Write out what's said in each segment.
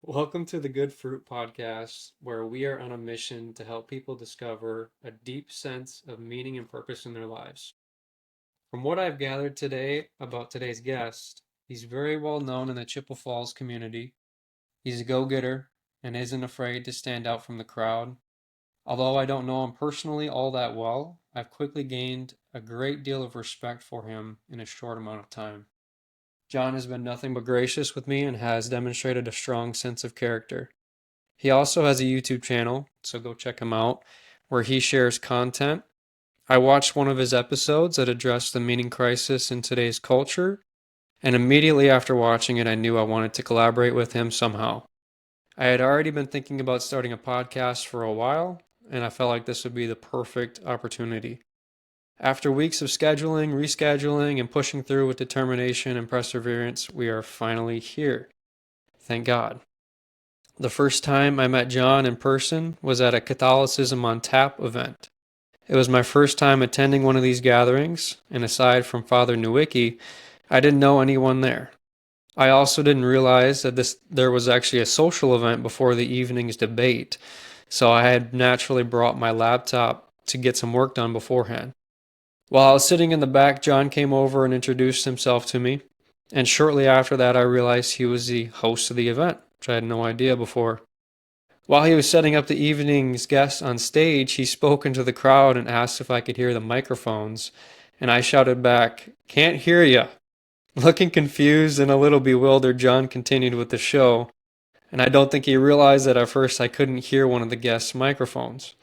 Welcome to the Good Fruit Podcast, where we are on a mission to help people discover a deep sense of meaning and purpose in their lives. From what I've gathered today about today's guest, he's very well known in the Chippewa Falls community. He's a go-getter and isn't afraid to stand out from the crowd. Although I don't know him personally all that well, I've quickly gained a great deal of respect for him in a short amount of time. John has been nothing but gracious with me and has demonstrated a strong sense of character. He also has a YouTube channel, so go check him out, where he shares content. I watched one of his episodes that addressed the meaning crisis in today's culture, and immediately after watching it, I knew I wanted to collaborate with him somehow. I had already been thinking about starting a podcast for a while, and I felt like this would be the perfect opportunity. After weeks of scheduling, rescheduling, and pushing through with determination and perseverance, we are finally here. Thank God. The first time I met John in person was at a Catholicism on Tap event. It was my first time attending one of these gatherings, and aside from Father Nowicki, I didn't know anyone there. I also didn't realize that there was actually a social event before the evening's debate, so I had naturally brought my laptop to get some work done beforehand. While I was sitting in the back, John came over and introduced himself to me, and shortly after that I realized he was the host of the event, which I had no idea before. While he was setting up the evening's guests on stage, he spoke into the crowd and asked if I could hear the microphones, and I shouted back, "Can't hear ya." Looking confused and a little bewildered, John continued with the show, and I don't think he realized that at first I couldn't hear one of the guests' microphones.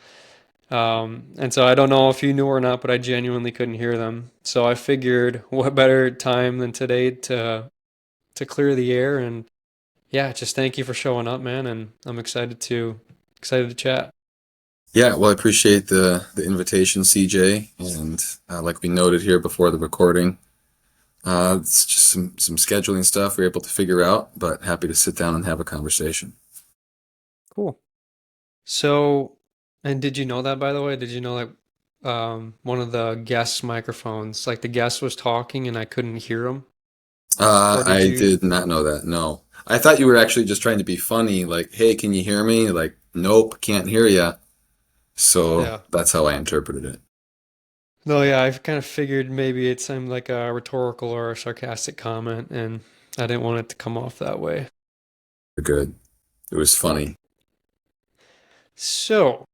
And so I don't know if you knew or not, but I genuinely couldn't hear them. So I figured, what better time than today to clear the air and yeah, just thank you for showing up, man, and I'm excited to chat. Yeah, well, I appreciate the invitation, CJ, and like we noted here before the recording, it's just some scheduling stuff we are able to figure out, but happy to sit down and have a conversation. Cool. So, and did you know that, by the way? Did you know that one of the guest microphones, like the guest was talking and I couldn't hear him? Or did I you? did not know that. No, I thought you were actually just trying to be funny, like, "Hey, can you hear me?" Like, "Nope, can't hear ya." So Yeah. that's how I interpreted it. No, yeah, I kind of figured maybe it seemed like a rhetorical or a sarcastic comment, and I didn't want it to come off that way. Good. It was Cool. funny. So,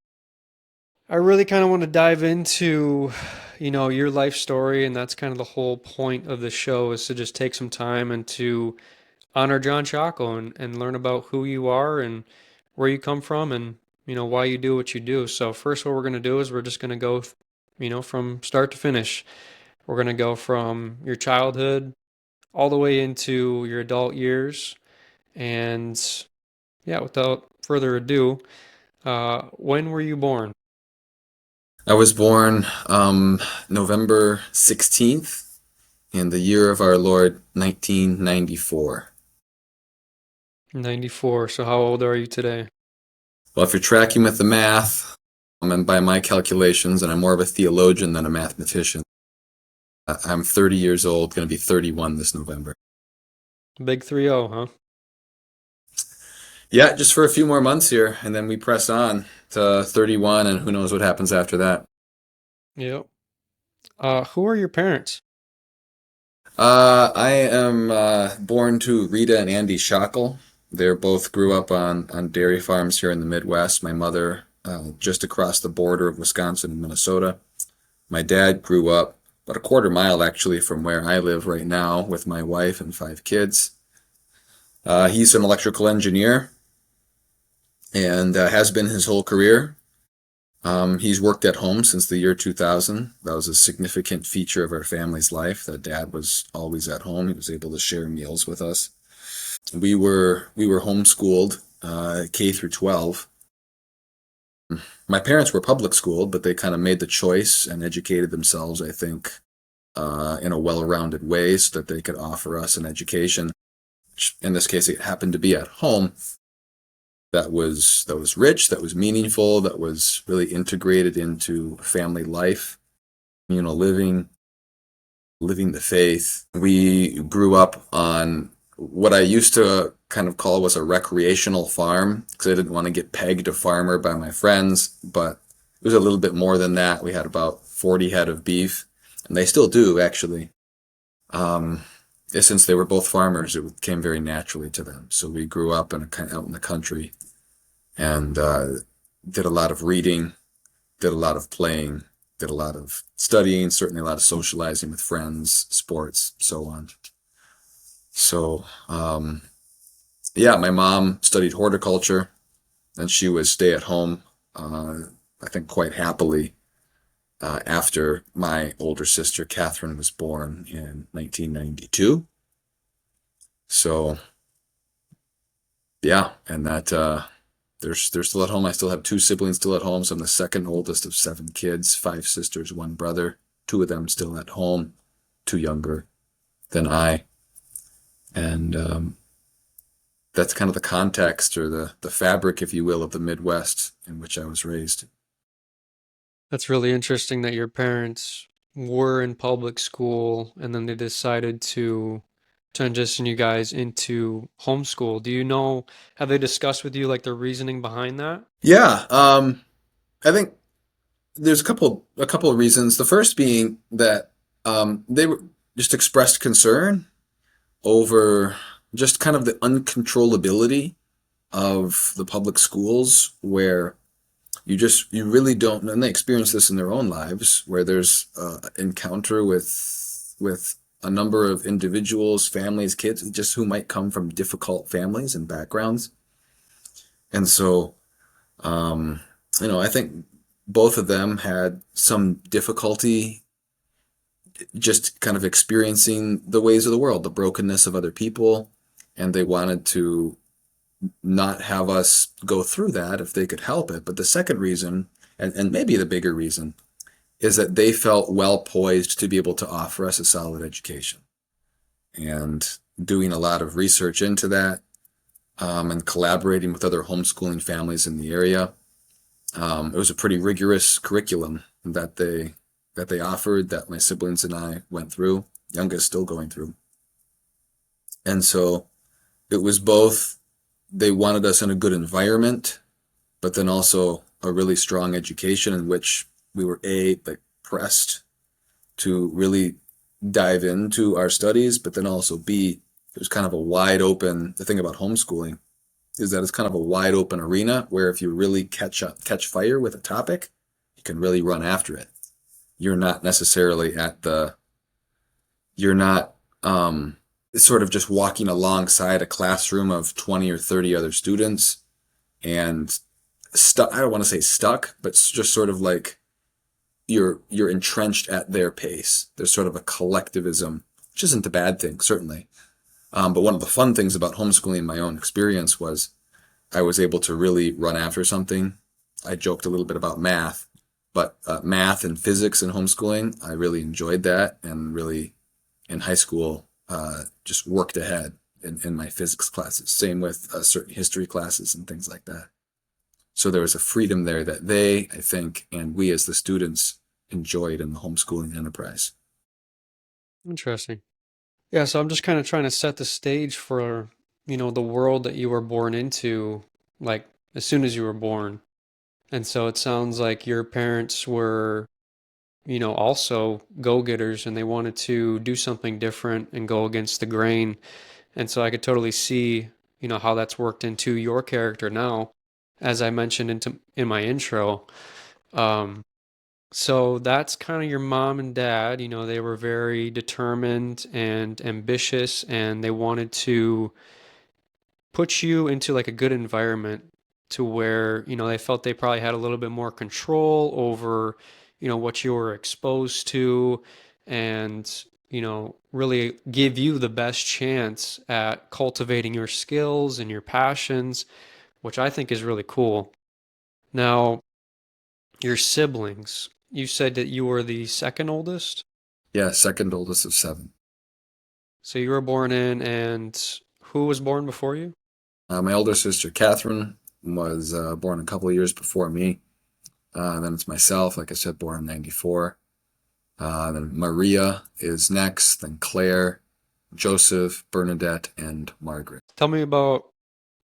I really kind of want to dive into, your life story, and that's kind of the whole point of the show is to just take some time and to honor John Shakal and learn about who you are and where you come from and, why you do what you do. So first, what we're going to do is we're just going to go, from start to finish. We're going to go from your childhood all the way into your adult years. And yeah, without further ado, when were you born? I was born November 16th in the year of our Lord 1994. 94. So how old are you today? Well, if you're tracking with the math, and by my calculations, and I'm more of a theologian than a mathematician, I'm 30 years old, going to be 31 this November. Big 3-0, huh? Yeah, just for a few more months here, and then we press on to 31, and who knows what happens after that. Yep. Who are your parents? I am born to Rita and Andy Shakal. They both grew up on dairy farms here in the Midwest. My mother just across the border of Wisconsin and Minnesota. My dad grew up about a quarter mile actually from where I live right now with my wife and five kids. He's an electrical engineer and has been his whole career. He's worked at home since the year 2000. That was a significant feature of our family's life, that dad was always at home. He was able to share meals with us. We were homeschooled K through 12. My parents were public schooled, but they kind of made the choice and educated themselves, I think, in a well-rounded way so that they could offer us an education. In this case, it happened to be at home that was rich, that was meaningful, that was really integrated into family life, living the faith. We grew up on what I used to kind of call was a recreational farm because I didn't want to get pegged a farmer by my friends, but it was a little bit more than that. We had about 40 head of beef, and they still do actually. Um, since they were both farmers, it came very naturally to them. So we grew up out in the country and did a lot of reading, did a lot of playing, did a lot of studying, certainly a lot of socializing with friends, sports, so on. So, yeah, my mom studied horticulture and she was stay at home, uh, I think quite happily, after my older sister Catherine was born in 1992. So, yeah, and that they're still at home. I still have two siblings still at home. So I'm the second oldest of seven kids, five sisters, one brother. Two of them still at home, two younger than I. And that's kind of the context or the fabric, if you will, of the Midwest in which I was raised. That's really interesting that your parents were in public school and then they decided to transition you guys into homeschool. Do you know, have they discussed with you like the reasoning behind that? Yeah, I think there's a couple of reasons. The first being that they were just expressed concern over just kind of the uncontrollability of the public schools where you really don't know, and they experience this in their own lives where there's encounter with a number of individuals, families, kids just who might come from difficult families and backgrounds. And so um I think both of them had some difficulty just kind of experiencing the ways of the world, the brokenness of other people, and they wanted to not have us go through that if they could help it. But the second reason, and maybe the bigger reason, is that they felt well poised to be able to offer us a solid education. And doing a lot of research into that, and collaborating with other homeschooling families in the area, it was a pretty rigorous curriculum that they offered that my siblings and I went through, youngest still going through. And so it was both they wanted us in a good environment, but then also a really strong education in which we were like pressed to really dive into our studies, but then also B, it was kind of a wide open. The thing about homeschooling is that it's kind of a wide open arena where if you really catch fire with a topic, you can really run after it. You're not necessarily you're not sort of just walking alongside a classroom of 20 or 30 other students and stuck. I don't want to say stuck, but it's just sort of like you're entrenched at their pace. There's sort of a collectivism, which isn't a bad thing, certainly. But one of the fun things about homeschooling, in my own experience, was I was able to really run after something. I joked a little bit about math, but math and physics in homeschooling, I really enjoyed that and really in high school just worked ahead in my physics classes. Same with certain history classes and things like that. So there was a freedom there that they, I think, and we as the students enjoyed in the homeschooling enterprise. Interesting. Yeah, so I'm just kind of trying to set the stage for, the world that you were born into, like as soon as you were born. And so it sounds like your parents were, also go-getters and they wanted to do something different and go against the grain. And so I could totally see, how that's worked into your character now, as I mentioned in my intro. Um, so that's kind of your mom and dad, they were very determined and ambitious and they wanted to put you into like a good environment to where, they felt they probably had a little bit more control over, what you were exposed to and, really give you the best chance at cultivating your skills and your passions, which I think is really cool. Now, your siblings, you said that you were the second oldest? Yeah, second oldest of seven. So you were born in, and who was born before you? My older sister Catherine was born a couple of years before me. Then it's myself, like I said, born in '94. Then Maria is next, then Claire, Joseph, Bernadette, and Margaret. Tell me about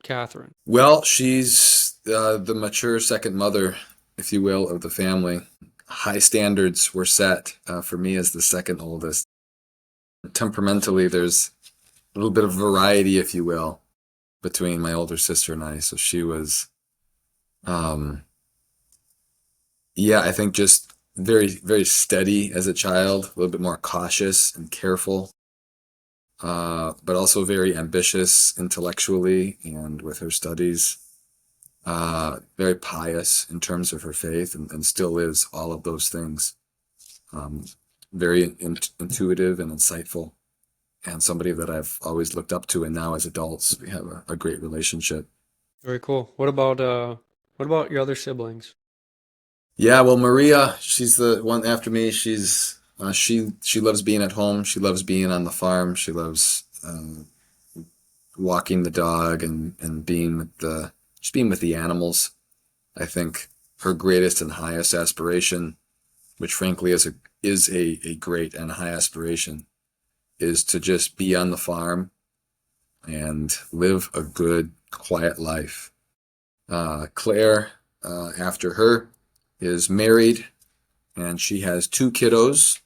Catherine. Well, she's the mature second mother, if you will, of the family. High standards were set for me as the second oldest. Temperamentally, there's a little bit of variety, if you will, between my older sister and I. So she was, um, yeah, I think just very, very steady as a child, a little bit more cautious and careful, but also very ambitious intellectually and with her studies. Very pious in terms of her faith, and still is all of those things. Um, very intuitive and insightful, and somebody that I've always looked up to. And now, as adults, we have a great relationship. Very cool. What about your other siblings? Yeah, well, Maria, she's the one after me. She loves being at home. She loves being on the farm. She loves walking the dog and being with the just being with the animals. I think her greatest and highest aspiration, which frankly is a great and high aspiration, is to just be on the farm and live a good, quiet life. Claire, after her, is married and she has two kiddos.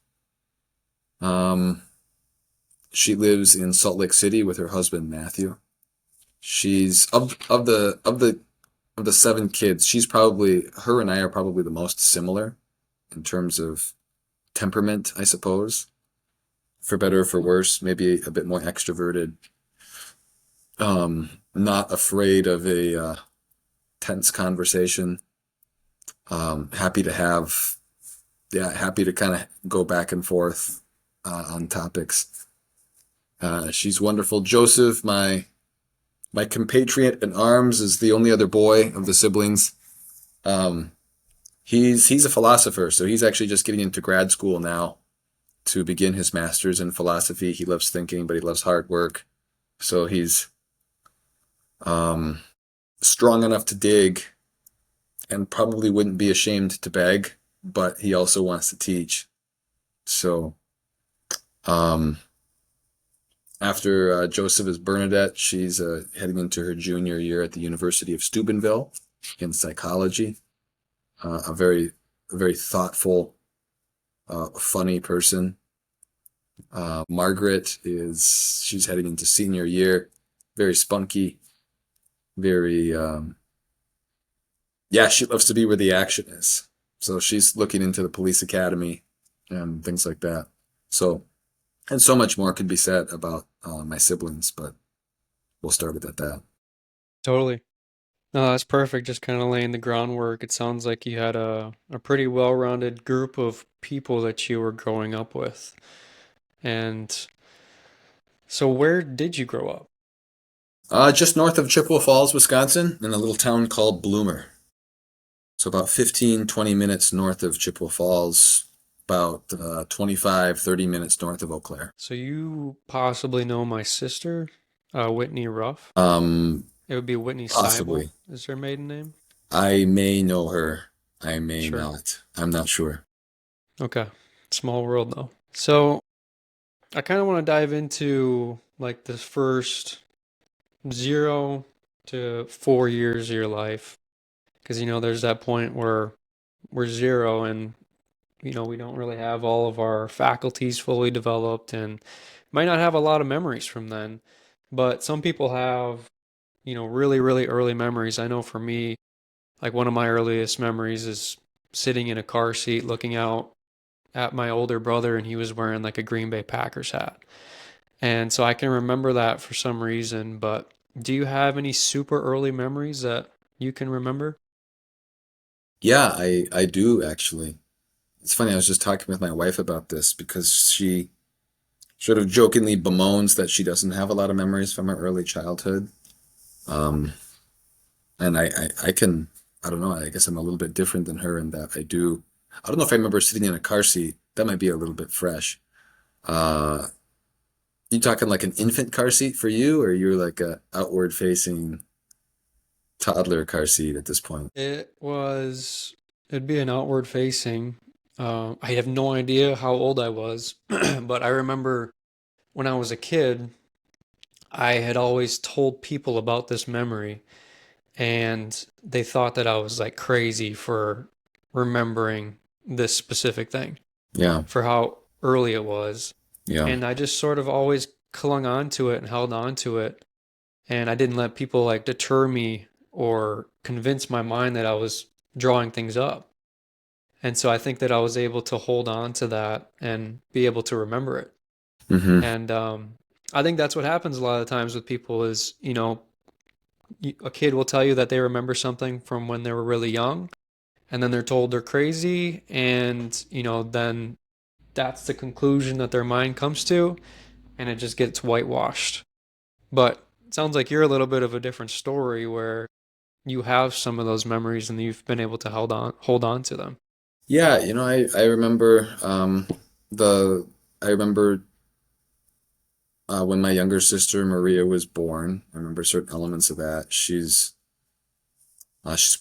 Um, she lives in Salt Lake City with her husband Matthew. She's of the seven kids, she's probably her and I are probably the most similar in terms of temperament, I suppose. For better or for worse, maybe a bit more extroverted. Not afraid of a tense conversation. Happy to have, yeah, happy to kind of go back and forth on topics. She's wonderful. Joseph, my compatriot in arms, is the only other boy of the siblings. Um, he's a philosopher, so he's actually just getting into grad school now to begin his master's in philosophy. He loves thinking, but he loves hard work. So he's um, strong enough to dig and probably wouldn't be ashamed to beg, but he also wants to teach. So um, after Joseph is Bernadette, she's heading into her junior year at the University of Steubenville in psychology. A very thoughtful, funny person. Margaret is she's heading into senior year, very spunky, very yeah, she loves to be where the action is. So she's looking into the police academy and things like that. So, and so much more could be said about my siblings, but we'll start it at that. Totally. No, that's perfect. Just kind of laying the groundwork. It sounds like you had a pretty well-rounded group of people that you were growing up with. And so where did you grow up? Just north of Chippewa Falls, Wisconsin, in a little town called Bloomer. So about 15, 20 minutes north of Chippewa Falls, about 25, 30 minutes north of Eau Claire. So you possibly know my sister, Whitney Ruff. Um, It would be Whitney Seibel Possibly. is her maiden name. I may know her. I may Sure. not. I'm not sure. Okay. Small world though. So I kind of want to dive into like the first 0 to 4 years of your life. Because, there's that point where we're zero and, we don't really have all of our faculties fully developed and might not have a lot of memories from then. But some people have, really, really early memories. I know for me, like one of my earliest memories is sitting in a car seat looking out at my older brother and he was wearing like a Green Bay Packers hat. And so I can remember that for some reason, but do you have any super early memories that you can remember? Yeah, I do actually. It's funny, I was just talking with my wife about this because she sort of jokingly bemoans that she doesn't have a lot of memories from her early childhood. Um, and I can, I don't know, I guess I'm a little bit different than her in that I do. I don't know if I remember sitting in a car seat. That might be a little bit fresh. Uh, you talking like an infant car seat for you, or you're like a outward facing toddler car seat at this point? It'd be an outward facing. I have no idea how old I was, but I remember when I was a kid, I had always told people about this memory, and they thought that I was like crazy for remembering this specific thing, Yeah. for how early it was. Yeah. And I just sort of always clung on to it and held on to it. And I didn't let people like deter me or convince my mind that I was drawing things up. And so I think that I was able to hold on to that and be able to remember it. Hmm. And I think that's what happens a lot of times with people is, a kid will tell you that they remember something from when they were really young, and then they're told they're crazy, and, then that's the conclusion that their mind comes to, and it just gets whitewashed. But it sounds like you're a little bit of a different story where you have some of those memories and you've been able to hold on to them. Yeah, I remember the I remember when my younger sister Maria was born. I remember certain elements of that. She's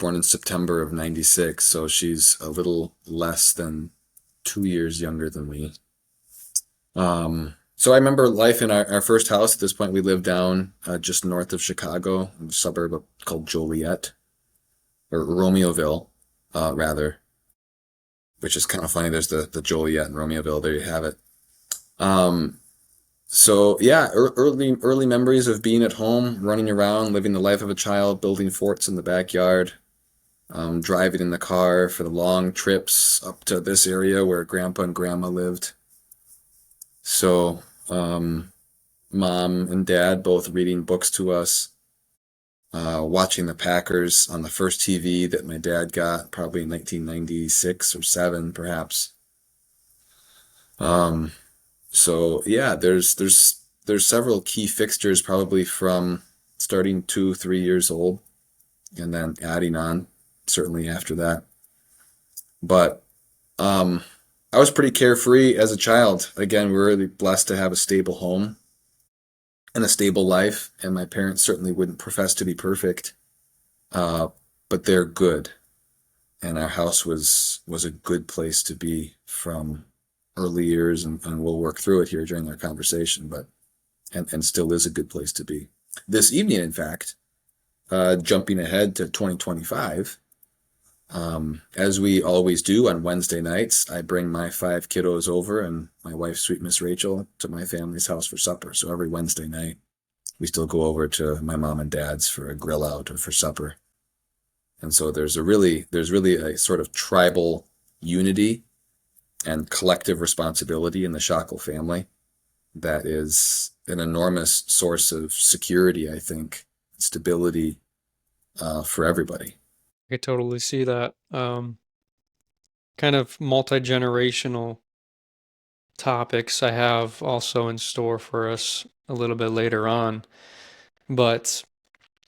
born in September of '96, so she's a little less than 2 years younger than me. So I remember life in our first house. At this point, we lived down just north of Chicago, in a suburb called Joliet, or Romeoville, rather, which is kind of funny. There's the Joliet and Romeoville. There you have it. Um, so yeah, early memories of being at home, running around, living the life of a child, building forts in the backyard, driving in the car for the long trips up to this area where Grandpa and Grandma lived. So, Mom and Dad both reading books to us, watching the Packers on the first TV that my dad got, probably in 1996 or 7, perhaps. Um, so yeah, there's several key fixtures probably from starting 2, 3 years old, and then adding on certainly after that. But um, I was pretty carefree as a child. Again, we were really blessed to have a stable home and a stable life, and my parents certainly wouldn't profess to be perfect, uh, but they're good. And our house was a good place to be from early years, and we'll work through it here during our conversation, but and still is a good place to be. This evening, in fact, jumping ahead to 2025, as we always do on Wednesday nights, I bring my 5 kiddos over and my wife, sweet Miss Rachel, to my family's house for supper. So every Wednesday night, we still go over to my mom and dad's for a grill out or for supper. And so there's really a sort of tribal unity and collective responsibility in the Shakal family that is an enormous source of security, I think, stability for everybody. I could totally see that. Kind of multi-generational topics I have also in store for us a little bit later on. But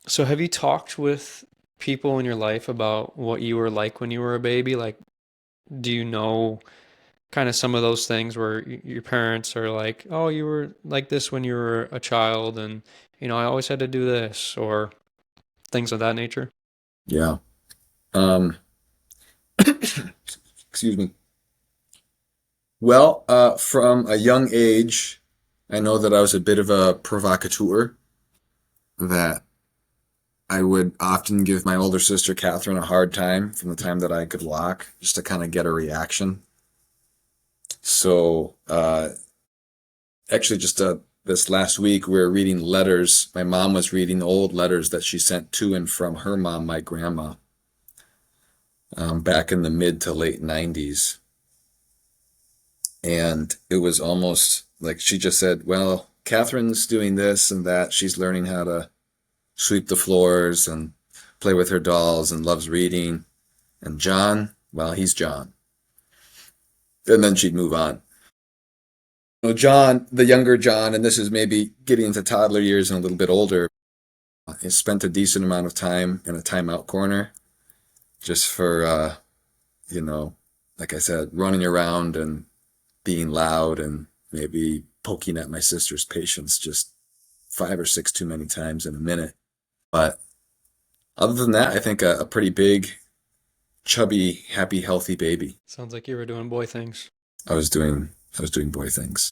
so have you talked with people in your life about what you were like when you were a baby? Like, do you know kind of some of those things where your parents are like, "Oh, you were like this when you were a child, and I always had to do this," or things of that nature? Yeah. Um, excuse me. Well, from a young age, I know that I was a bit of a provocateur, that I would often give my older sister Catherine a hard time from the time that I could walk, just to kind of get a reaction. So, actually, just this last week, we were reading letters. My mom was reading old letters that she sent to and from her mom, my grandma, back in the mid to late 90s. And it was almost like she just said, well, Catherine's doing this and that. She's learning how to sweep the floors and play with her dolls and loves reading. And John, well, he's John. And then she'd move on. John, the younger John, and this is maybe getting into toddler years and a little bit older, has spent a decent amount of time in a timeout corner just for, you know, like I said, running around and being loud and maybe poking at my sister's patience just 5 or 6 too many times in a minute. But other than that, I think a pretty big, chubby, happy, healthy baby. Sounds like you were doing boy things. I was doing boy things.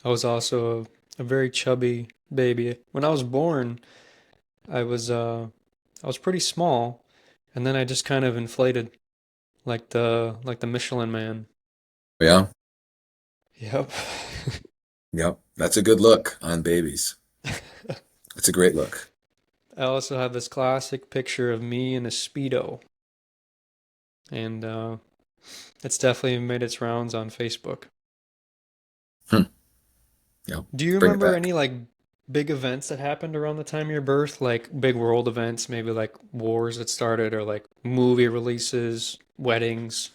I was also a very chubby baby. When I was born, I was uh I was pretty small, and then I just kind of inflated like the Michelin Man. Yeah, Yep. yep. That's a good look on babies. It's a great look. I also have this classic picture of me in a Speedo, and it's definitely made its rounds on Facebook. Hmm. Yep. Do you Bring it remember back. any like big events that happened around the time of your birth, like big world events, maybe like wars that started, or like movie releases, weddings,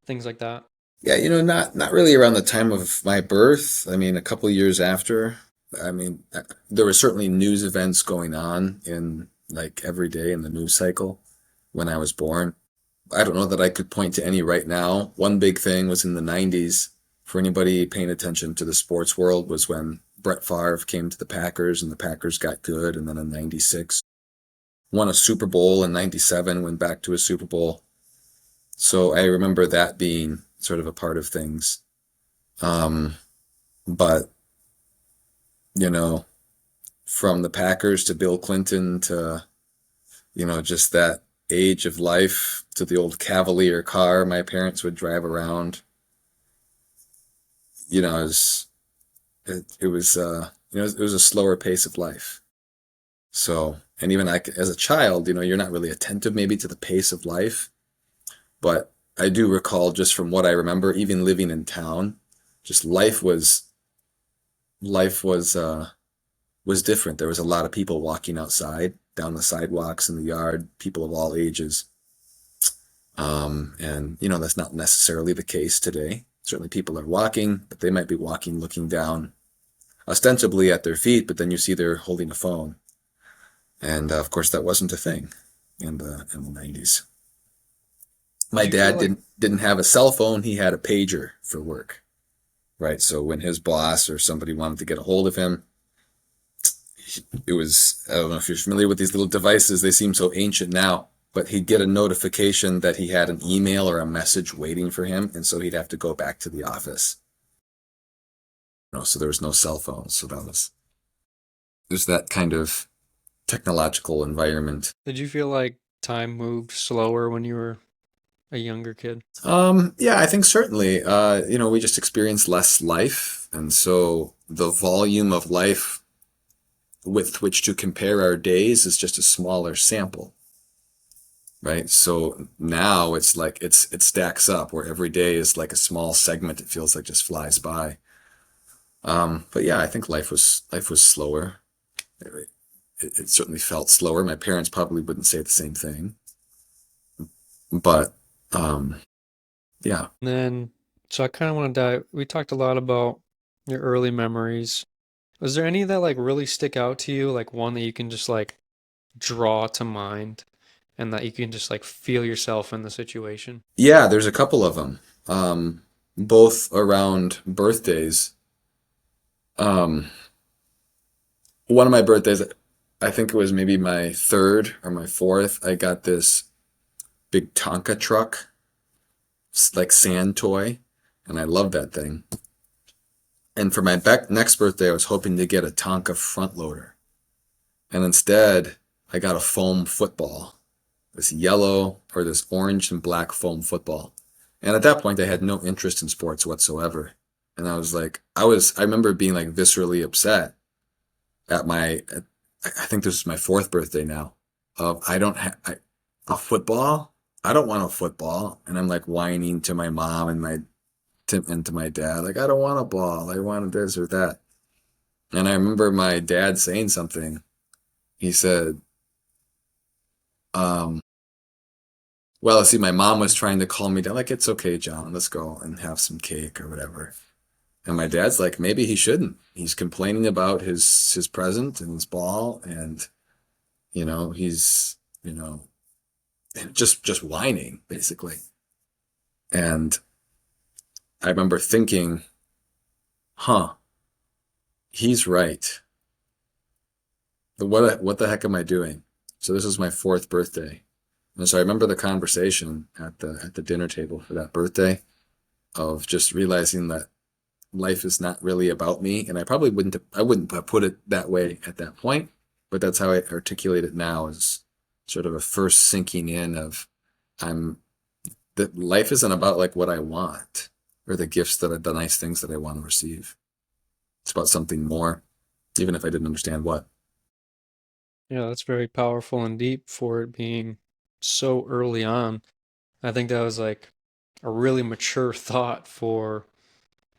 things like that? Yeah, not really around the time of my birth. I mean, a couple of years after. I mean, there were certainly news events going on in like every day in the news cycle when I was born. I don't know that I could point to any right now. One big thing was in the 90s for anybody paying attention to the sports world was when Brett Favre came to the Packers and the Packers got good. And then in 96, won a Super Bowl. In 97, went back to a Super Bowl. So I remember that being sort of a part of things. Um, but, you know, from the Packers to Bill Clinton to, just that age of life to the old Cavalier car my parents would drive around, it was, it was, it was a slower pace of life. So, and even as a child, you're not really attentive maybe to the pace of life, but I do recall just from what I remember, even living in town, just life was different. There was a lot of people walking outside, down the sidewalks in the yard, people of all ages. And that's not necessarily the case today. Certainly people are walking, but they might be walking looking down ostensibly at their feet, but then you see they're holding a phone. And of course that wasn't a thing in the 90s. My Did you feel dad like didn't have a cell phone, he had a pager for work, right? So when his boss or somebody wanted to get a hold of him, it was, I don't know if you're familiar with these little devices, they seem so ancient now, but he'd get a notification that he had an email or a message waiting for him, and so he'd have to go back to the office. So there was no cell phones, so there's that kind of technological environment. did you feel like time moved slower when you were a younger kid? Yeah, I think certainly, we just experienced less life, and so the volume of life with which to compare our days is just a smaller sample. Right. So now it's like it stacks up where every day is like a small segment. It feels like just flies by. But yeah, I think life was slower. It certainly felt slower. My parents probably wouldn't say the same thing, but yeah, And then, so I kind of want to dive. We talked a lot about your early memories. Was there any that like really stick out to you? Like one that you can just like draw to mind and that you can just like feel yourself in the situation? yeah. There's a couple of them, both around birthdays. Um, One of my birthdays, I think it was maybe my third or my fourth. I got this big Tonka truck, like sand toy, and I love that thing. And for my next birthday, I was hoping to get a Tonka front loader. And instead, I got a foam football, this yellow or this orange and black foam football. And at that point, I had no interest in sports whatsoever. And I was like, I remember being like viscerally upset I think this is my fourth birthday now, of I don't have a football. I don't want a football. And I'm like whining to my mom and to my dad, like, I don't want a ball. I want this or that. And I remember my dad saying something. He said, um, well, see, my mom was trying to calm me down, like, it's okay, John, let's go and have some cake or whatever. And my dad's like, maybe he shouldn't. He's complaining about his present and his ball, and he's just whining basically. And I remember thinking, huh, he's right. What the heck am I doing? So this is my fourth birthday. And so I remember the conversation at the dinner table for that birthday of just realizing that life is not really about me, and I wouldn't have put it that way at that point, but that's how I articulate it now, is sort of a first sinking in of I'm that life isn't about like what I want or the gifts the nice things that I want to receive. It's about something more, even if I didn't understand what. Yeah, that's very powerful and deep for it being so early on. I think that was like a really mature thought for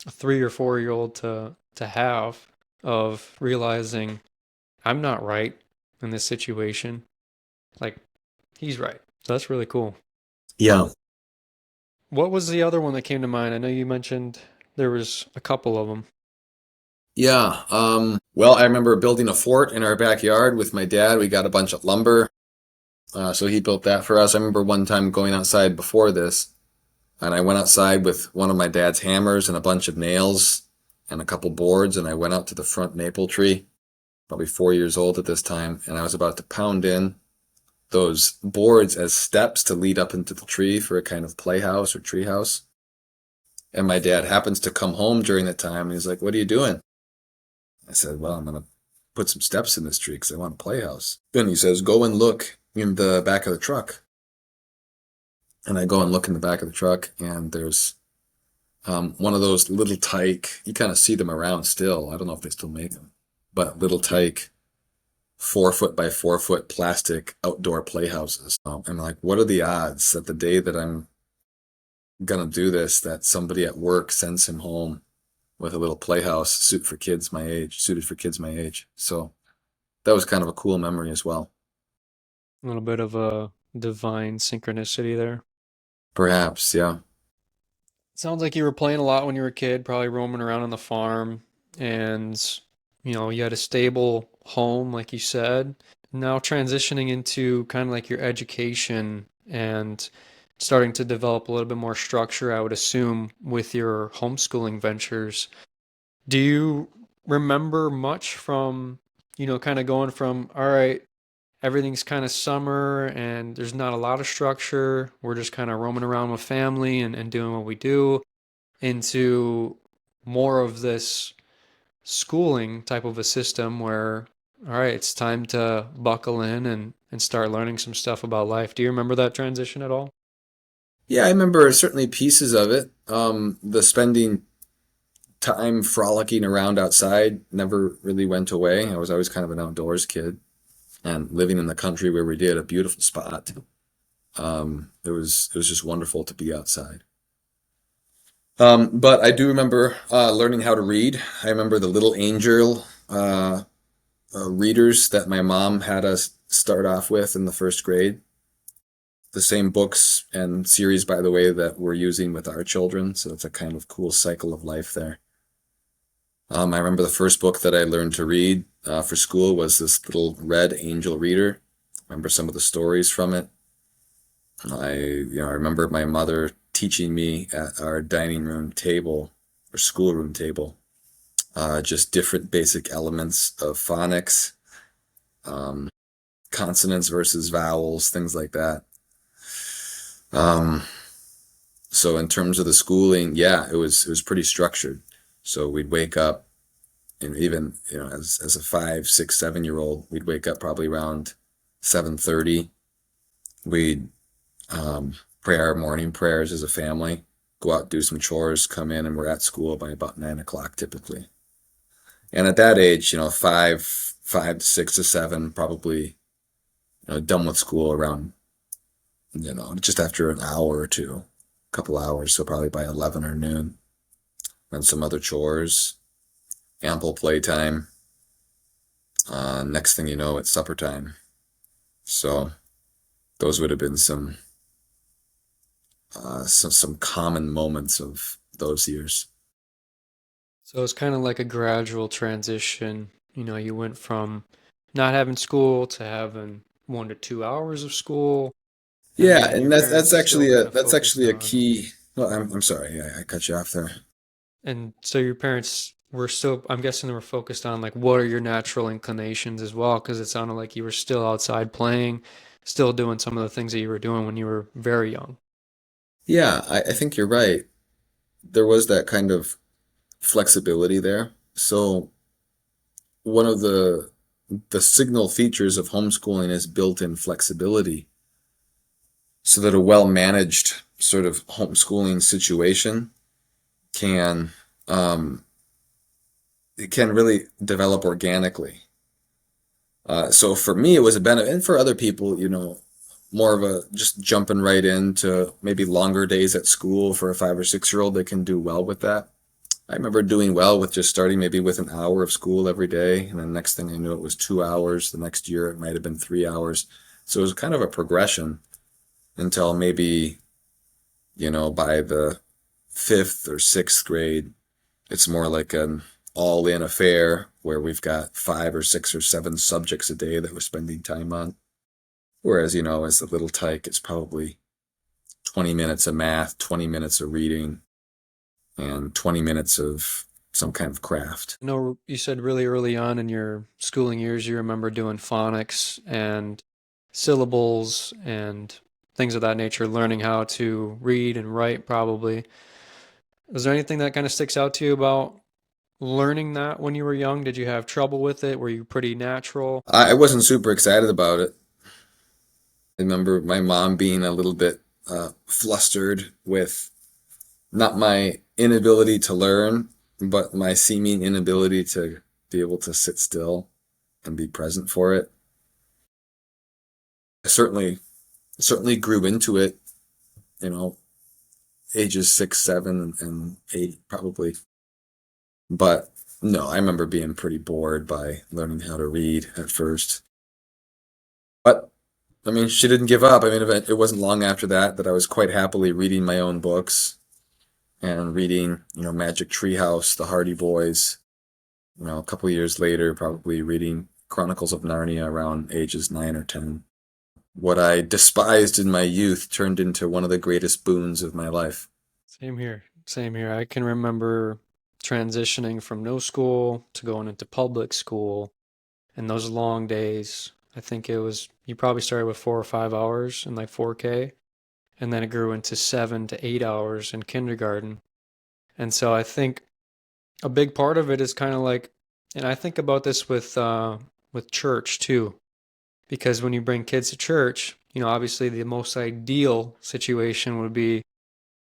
a 3 or 4 year old to have, of realizing I'm not right in this situation. Like he's right. So that's really cool. Yeah. What was the other one that came to mind? I know you mentioned there was a couple of them. Yeah. Well, I remember building a fort in our backyard with my dad. We got a bunch of lumber. So he built that for us. I remember one time going outside before this, and I went outside with one of my dad's hammers and a bunch of nails and a couple boards, and I went out to the front maple tree, probably 4 years old at this time, and I was about to pound in those boards as steps to lead up into the tree for a kind of playhouse or tree house. And my dad happens to come home during that time, and he's like, "What are you doing?" I said, "Well, I'm gonna put some steps in this tree because I want a playhouse." Then he says, "Go and look in the back of the truck." And I go and look in the back of the truck, and there's one of those little tyke. You kind of see them around still. I don't know if they still make them, but little tyke 4 foot by 4 foot plastic outdoor playhouses. And like, what are the odds that the day that I'm gonna do this, that somebody at work sends him home with a little playhouse suited for kids my age. So that was kind of a cool memory as well. A little bit of a divine synchronicity there. Perhaps, yeah. Sounds like you were playing a lot when you were a kid, probably roaming around on the farm, and you had a stable home, like you said. Now transitioning into kind of like your education and starting to develop a little bit more structure, I would assume, with your homeschooling ventures. Do you remember much from, kind of going from, all right, everything's kind of summer and there's not a lot of structure. We're just kind of roaming around with family and doing what we do, into more of this schooling type of a system where, all right, it's time to buckle in and start learning some stuff about life. Do you remember that transition at all? Yeah, I remember certainly pieces of it. The spending time frolicking around outside never really went away. I was always kind of an outdoors kid, and living in the country where we did, a beautiful spot. It was just wonderful to be outside. But I do remember learning how to read. I remember the Little Angel readers that my mom had us start off with in the first grade. The same books and series, by the way, that we're using with our children. So it's a kind of cool cycle of life there. I remember the first book that I learned to read for school was this little Red Angel reader. I remember some of the stories from it. I remember my mother teaching me at our dining room table or schoolroom table, just different basic elements of phonics, um, consonants versus vowels, things like that. Um, so in terms of the schooling, yeah, it was pretty structured. So we'd wake up, and even as a 5, 6, 7 year old, we'd wake up probably around 7:30. We'd pray our morning prayers as a family, go out, do some chores, come in, and we're at school by about 9 o'clock typically. And at that age, five to six to seven, probably done with school around just after an hour or two, a couple hours, so probably by 11 or noon. And some other chores, ample playtime. Next thing you know, it's supper time. So those would have been some common moments of those years. So it's kind of like a gradual transition. You went from not having school to having 1 to 2 hours of school, and Yeah, then your and that's parents that's are still actually a kind of that's focused actually a on, key. Well, I'm sorry, I cut you off there. and so your parents were still, I'm guessing they were focused on like what are your natural inclinations as well, because it sounded like you were still outside playing, still doing some of the things that you were doing when you were very young. Yeah, I think you're right. There was that kind of flexibility there. So one of the signal features of homeschooling is built-in flexibility, so that a well-managed sort of homeschooling situation can um, it can really develop organically. So for me, it was a benefit, and for other people, more of a just jumping right into maybe longer days at school for a 5 or 6 year old, they can do well with that. I remember doing well with just starting maybe with an hour of school every day, and then next thing I knew, it was 2 hours. The next year, it might have been 3 hours. So it was kind of a progression until maybe, by the fifth or sixth grade, it's more like an all-in affair where we've got 5 or 6 or 7 subjects a day that we're spending time on. Whereas, as a little tyke, it's probably 20 minutes of math, 20 minutes of reading, and 20 minutes of some kind of craft. I know you said really early on in your schooling years you remember doing phonics and syllables and things of that nature, learning how to read and write probably. Is there anything that kind of sticks out to you about learning that when you were young? Did you have trouble with it? Were you pretty natural? I wasn't super excited about it. I remember my mom being a little bit flustered with not my inability to learn, but my seeming inability to be able to sit still and be present for it. I certainly grew into it, you know, ages 6, 7, and 8 probably. But no, I remember being pretty bored by learning how to read at first. But I mean, she didn't give up. I mean, it wasn't long after that I was quite happily reading my own books and reading, Magic Treehouse, The Hardy Boys. A couple of years later, probably reading Chronicles of Narnia around ages 9 or 10. What I despised in my youth turned into one of the greatest boons of my life. Same here. Same here. I can remember transitioning from no school to going into public school and those long days. I think it was, you probably started with 4 or 5 hours in like 4K, and then it grew into 7 to 8 hours in kindergarten. And so I think a big part of it is kind of like, and I think about this with church too, because when you bring kids to church, obviously the most ideal situation would be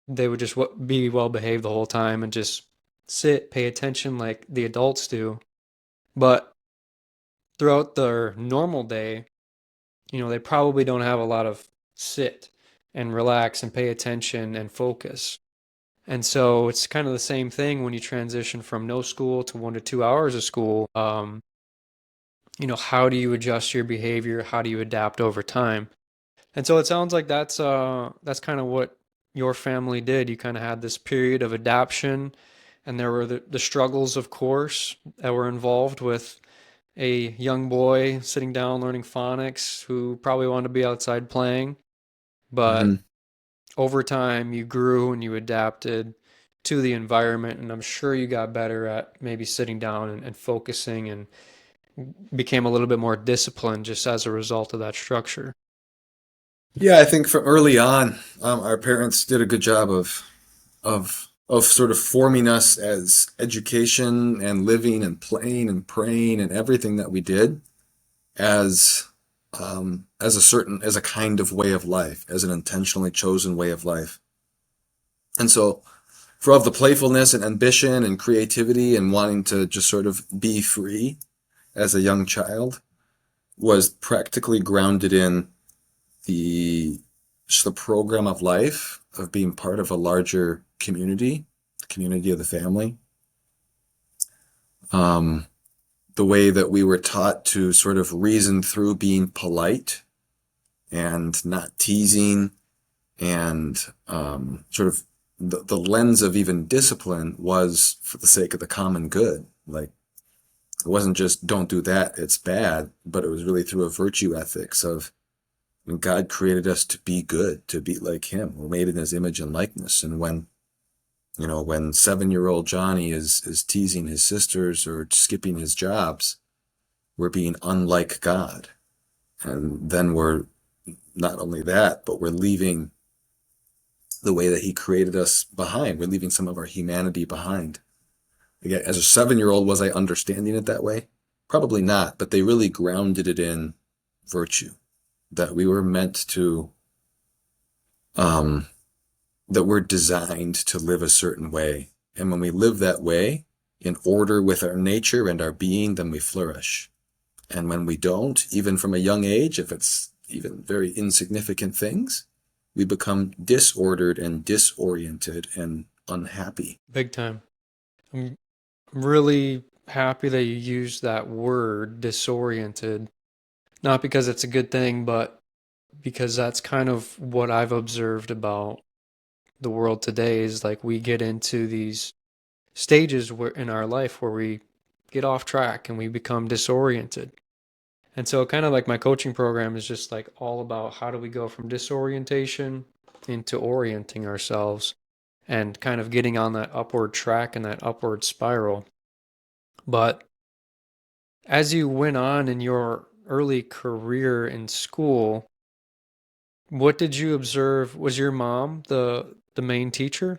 they would just be well behaved the whole time and just sit, pay attention like the adults do. But throughout their normal day, they probably don't have a lot of sit and relax and pay attention and focus. And so it's kind of the same thing when you transition from no school to 1 to 2 hours of school. How do you adjust your behavior? How do you adapt over time? And so it sounds like that's kind of what your family did. You kind of had this period of adaptation, and there were the struggles, of course, that were involved with a young boy sitting down learning phonics who probably wanted to be outside playing. But Hmm. over time, you grew and you adapted to the environment, and I'm sure you got better at maybe sitting down and focusing and became a little bit more disciplined just as a result of that structure. Yeah, I think from early on, our parents did a good job of sort of forming us as education and living and playing and praying and everything that we did as as a kind of way of life, as an intentionally chosen way of life. And so for all of the playfulness and ambition and creativity and wanting to just sort of be free as a young child was practically grounded in the just the program of life of being part of a larger community, the community of the family. Um, the way that we were taught to sort of reason through being polite and not teasing, and sort of the lens of even discipline was for the sake of the common good. Like, it wasn't just don't do that, it's bad, but it was really through a virtue ethics of, when God created us to be good, to be like him. We're made in his image and likeness. And when 7-year-old Johnny is teasing his sisters or skipping his jobs, we're being unlike God. And then we're not only that, but we're leaving the way that he created us behind. We're leaving some of our humanity behind. Again, as a 7-year-old, was I understanding it that way? Probably not, but they really grounded it in virtue, that we were meant to, um, that we're designed to live a certain way. And when we live that way, in order with our nature and our being, then we flourish. And when we don't, even from a young age, if it's even very insignificant things, we become disordered and disoriented and unhappy. Big time. I'm really happy that you used that word, disoriented. Not because it's a good thing, but because that's kind of what I've observed about the world today is like we get into these stages where in our life where we get off track and we become disoriented. And so kind of like my coaching program is just like all about how do we go from disorientation into orienting ourselves and kind of getting on that upward track and that upward spiral. But as you went on in your early career in school, what did you observe? Was your mom the main teacher?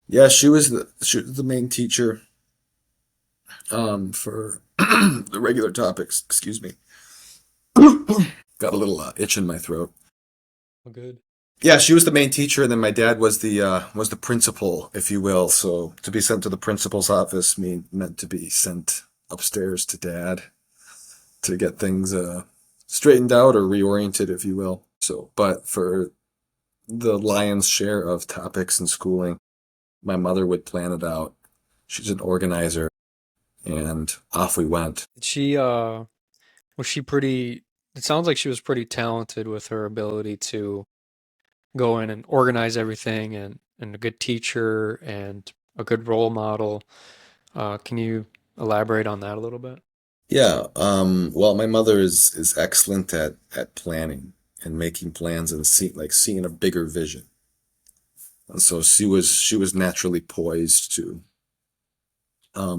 Yeah, she was the main teacher for the regular topics. Excuse me. Got a little itch in my throat. Oh, good. Yeah, she was the main teacher, and then my dad was the principal, if you will. So to be sent to the principal's office meant to be sent upstairs to dad to get things straightened out or reoriented, if you will. So, but for the lion's share of topics in schooling, my mother would plan it out. She's an organizer, and off we went. Did she was she pretty it sounds like she was pretty talented with her ability to go in and organize everything and a good teacher and a good role model. Can you elaborate on that a little bit? Yeah, well, my mother is excellent at planning and making plans and seeing a bigger vision. And so she was naturally poised to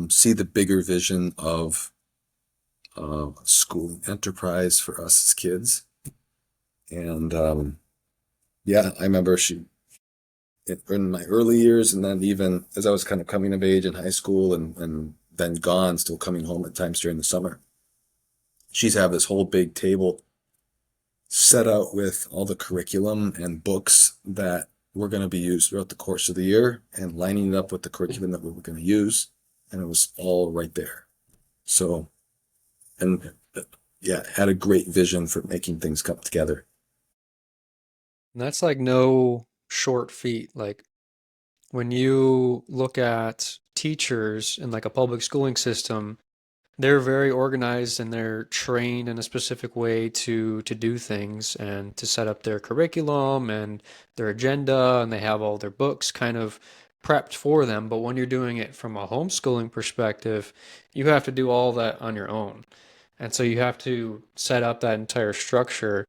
see the bigger vision of school enterprise for us as kids. And yeah, I remember in my early years, and then even as I was kind of coming of age in high school and then gone, still coming home at times during the summer, she'd have this whole big table set out with all the curriculum and books that were going to be used throughout the course of the year and lining it up with the curriculum that we were going to use. And it was all right there. So, and yeah, had a great vision for making things come together. And that's like no short feat. Like when you look at teachers in like a public schooling system, they're very organized and they're trained in a specific way to do things and to set up their curriculum and their agenda, and they have all their books kind of prepped for them. But when you're doing it from a homeschooling perspective, you have to do all that on your own. And so you have to set up that entire structure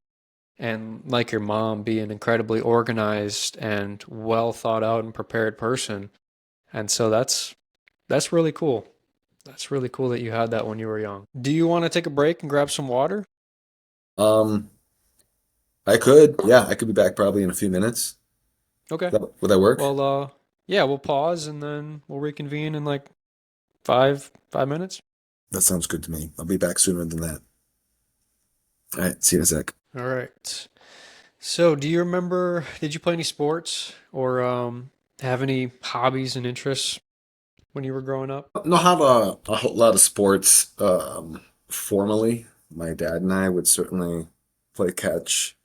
and like your mom, be an incredibly organized and well thought out and prepared person. And so that's really cool. That's really cool that you had that when you were young. Do you want to take a break and grab some water? Um, I could, yeah, I could be back probably in a few minutes. Okay. Would that work? Well, yeah, we'll pause and then we'll reconvene in like five minutes. That sounds good to me. I'll be back sooner than that. All right, see you in a sec. All right. So, do you remember, did you play any sports or have any hobbies and interests when you were growing up? Know how a whole lot of sports formally. My dad and I would certainly play catch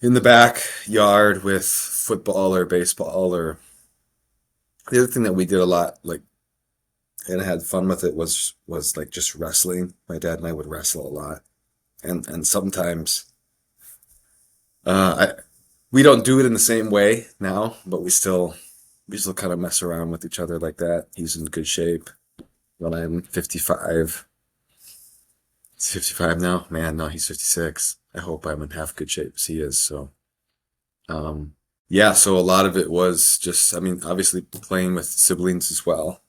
in the backyard with football or baseball or the other thing that we did a lot, like and had fun with it was like just wrestling. My dad and I would wrestle a lot, and sometimes I we don't do it in the same way now, but we still kind of mess around with each other like that. He's in good shape. When I'm 55, he's 55 now. Man, no, he's 56. I hope I'm in half good shape as he is. So, yeah, so a lot of it was just, I mean, obviously playing with siblings as well.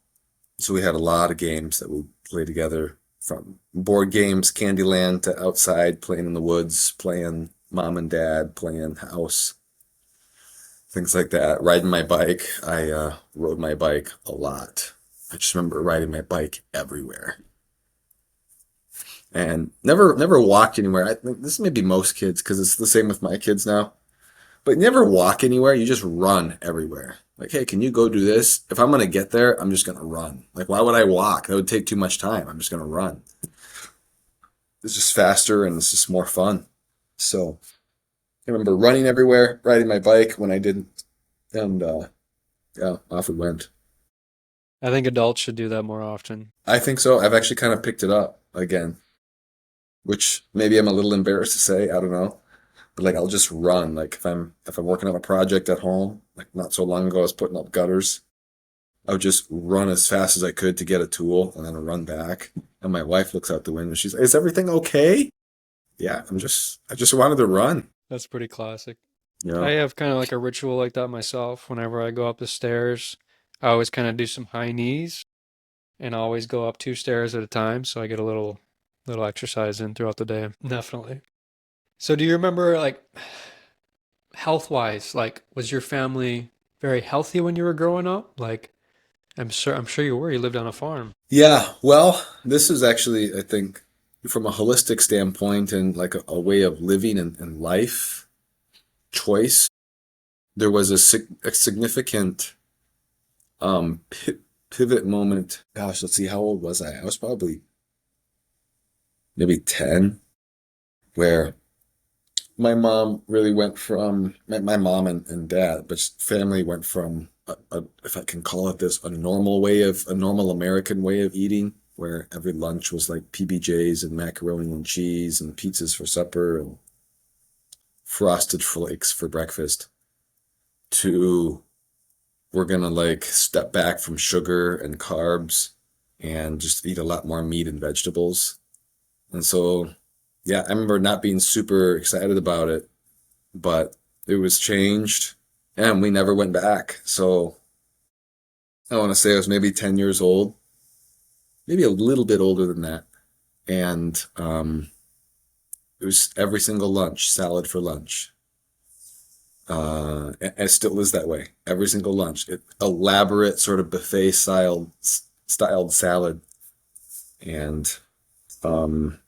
So we had a lot of games that we played together, from board games, Candyland, to outside playing in the woods, playing mom and dad, playing house. things like that. Riding my bike, I rode my bike a lot. I just remember riding my bike everywhere and never walked anywhere. I think this may be most kids because it's the same with my kids now. But you never walk anywhere, you just run everywhere. Like, hey, can you go do this? If I'm gonna get there, I'm just gonna run. Like, why would I walk? That would take too much time. I'm just gonna run. It's just faster and it's just more fun. So I remember running everywhere, riding my bike when I didn't, and yeah, off we went. I think adults should do that more often. I think so. I've actually kind of picked it up again, which maybe I'm a little embarrassed to say. I don't know. But like I'll just run. Like if I'm working on a project at home, like not so long ago I was putting up gutters. I would just run as fast as I could to get a tool and then run back. And my wife looks out the window. She's like, "Is everything okay?" Yeah, I just wanted to run. That's pretty classic. I Yeah. have kind of like a ritual like that myself. Whenever I go up the stairs, I always kind of do some high knees and I always go up 2 stairs at a time, so I get a little exercise in throughout the day. Definitely. So do you remember like health wise, like was your family very healthy when you were growing up? Like I'm sure you were. You lived on a farm. Yeah, well, this is actually, I think, from a holistic standpoint and like a way of living and life choice, there was a significant pivot moment. Gosh, let's see, how old was I? I was probably maybe 10, where my mom really went from my mom and dad, but family went from if I can call it this, a normal American way of eating, where every lunch was like PBJs and macaroni and cheese and pizzas for supper and frosted flakes for breakfast, to we're gonna like step back from sugar and carbs and just eat a lot more meat and vegetables. And so, yeah, I remember not being super excited about it, but it was changed and we never went back. So I want to say I was maybe 10 years old, maybe a little bit older than that. And it was every single lunch, salad for lunch. It still is that way. Every single lunch, elaborate sort of buffet styled salad. And um,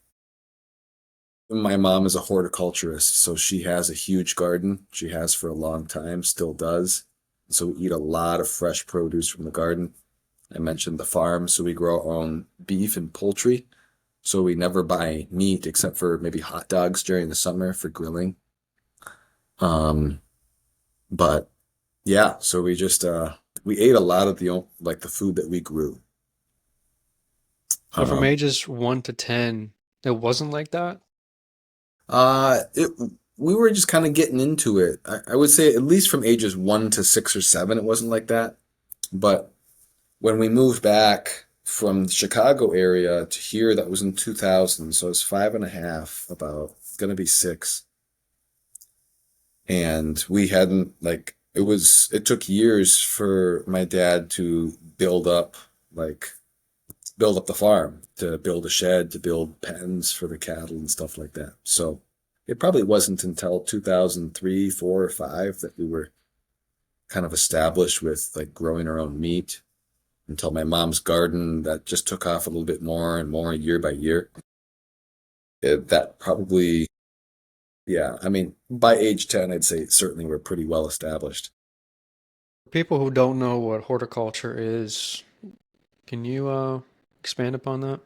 my mom is a horticulturist, so she has a huge garden. She has for a long time, still does. So we eat a lot of fresh produce from the garden. I mentioned the farm, so we grow our own beef and poultry. So we never buy meat except for maybe hot dogs during the summer for grilling. Um, but yeah, so we ate a lot of like the food that we grew. So from Um, ages 1 to 10, it wasn't like that. it we were just kind of getting into it. I would say at least from ages 1 to 6 or 7, it wasn't like that. But when we moved back from the Chicago area to here, that was in 2000. So it's 5.5, about gonna be 6. And we hadn't like it took years for my dad to like build up the farm, to build a shed, to build pens for the cattle and stuff like that. So it probably wasn't until 2003, 4, or 5 that we were kind of established with like growing our own meat, until my mom's garden that just took off a little bit more and more year by year. That probably, yeah, I mean, by age 10, I'd say certainly we're pretty well established. People who don't know what horticulture is, can you expand upon that?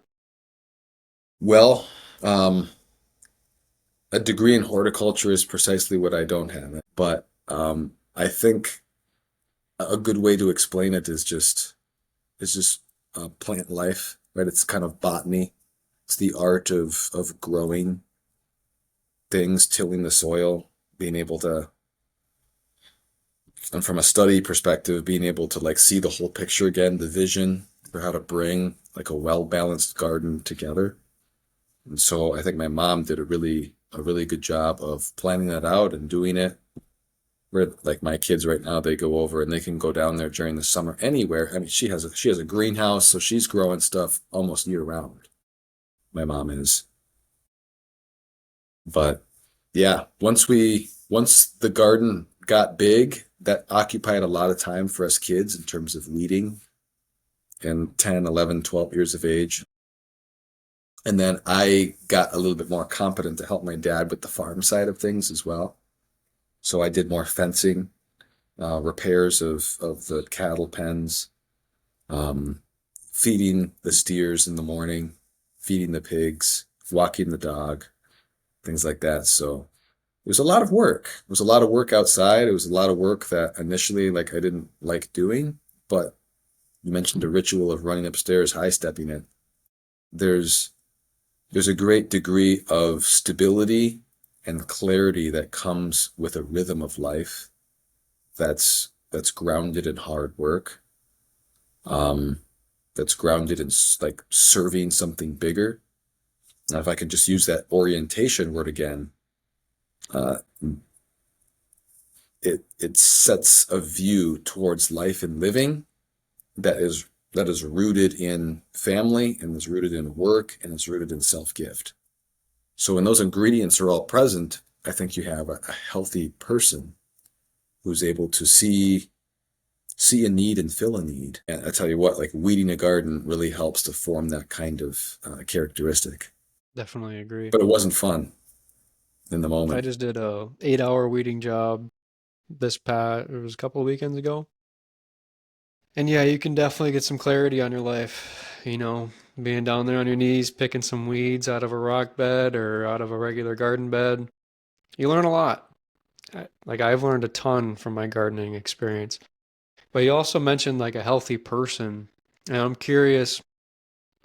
Well, um, a degree in horticulture is precisely what I don't have. But I think a good way to explain it is just plant life, right? It's kind of botany. It's the art of growing things, tilling the soil, being able to, and from a study perspective, being able to like see the whole picture again, the vision for how to bring like a well-balanced garden together. And so I think my mom did a really good job of planning that out and doing it. Where like my kids right now, they go over and they can go down there during the summer anywhere. I mean, she has a greenhouse, so she's growing stuff almost year round. My mom is. But yeah, once the garden got big, that occupied a lot of time for us kids in terms of weeding and 10, 11, 12 years of age. And then I got a little bit more competent to help my dad with the farm side of things as well. So I did more fencing, repairs of the cattle pens, um, feeding the steers in the morning, feeding the pigs, walking the dog, things like that. So it was a lot of work. It was a lot of work outside. It was a lot of work that initially, like, I didn't like doing. But you mentioned the ritual of running upstairs, high stepping it. There's there's a great degree of stability and clarity that comes with a rhythm of life that's grounded in hard work, um, that's grounded in like serving something bigger. Now, if I can just use that orientation word again, uh, it sets a view towards life and living that is rooted in family and is rooted in work and is rooted in self-gift. So when those ingredients are all present, I think you have a healthy person who's able to see a need and fill a need. And I tell you what, like weeding a garden really helps to form that kind of characteristic. Definitely agree. But it wasn't fun in the I moment. just did a 8 hour weeding job it was a couple of weekends ago. And yeah, you can definitely get some clarity on your life. Being down there on your knees, picking some weeds out of a rock bed or out of a regular garden bed. You learn a lot. Like I've learned a ton from my gardening experience. But you also mentioned like a healthy person. And I'm curious,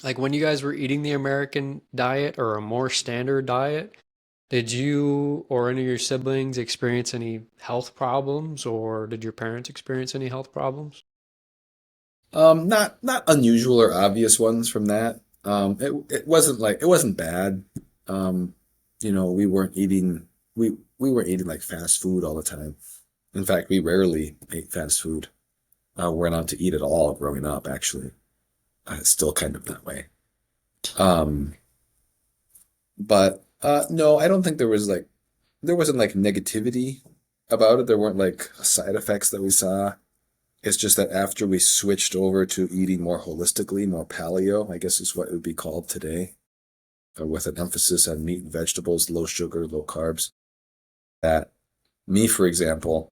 like when you guys were eating the American diet or a more standard diet, did you or any of your siblings experience any health problems, or did your parents experience any health problems? Not unusual or obvious ones from that. It wasn't bad. Um, we weren't eating like fast food all the time. In fact, we rarely ate fast food. We're not to eat at all growing up, actually. It's still kind of that way. Um, but no, I don't think there wasn't like negativity about it. There weren't like side effects that we saw. It's just that after we switched over to eating more holistically, more paleo, I guess is what it would be called today, with an emphasis on meat and vegetables, low sugar, low carbs, that me, for example,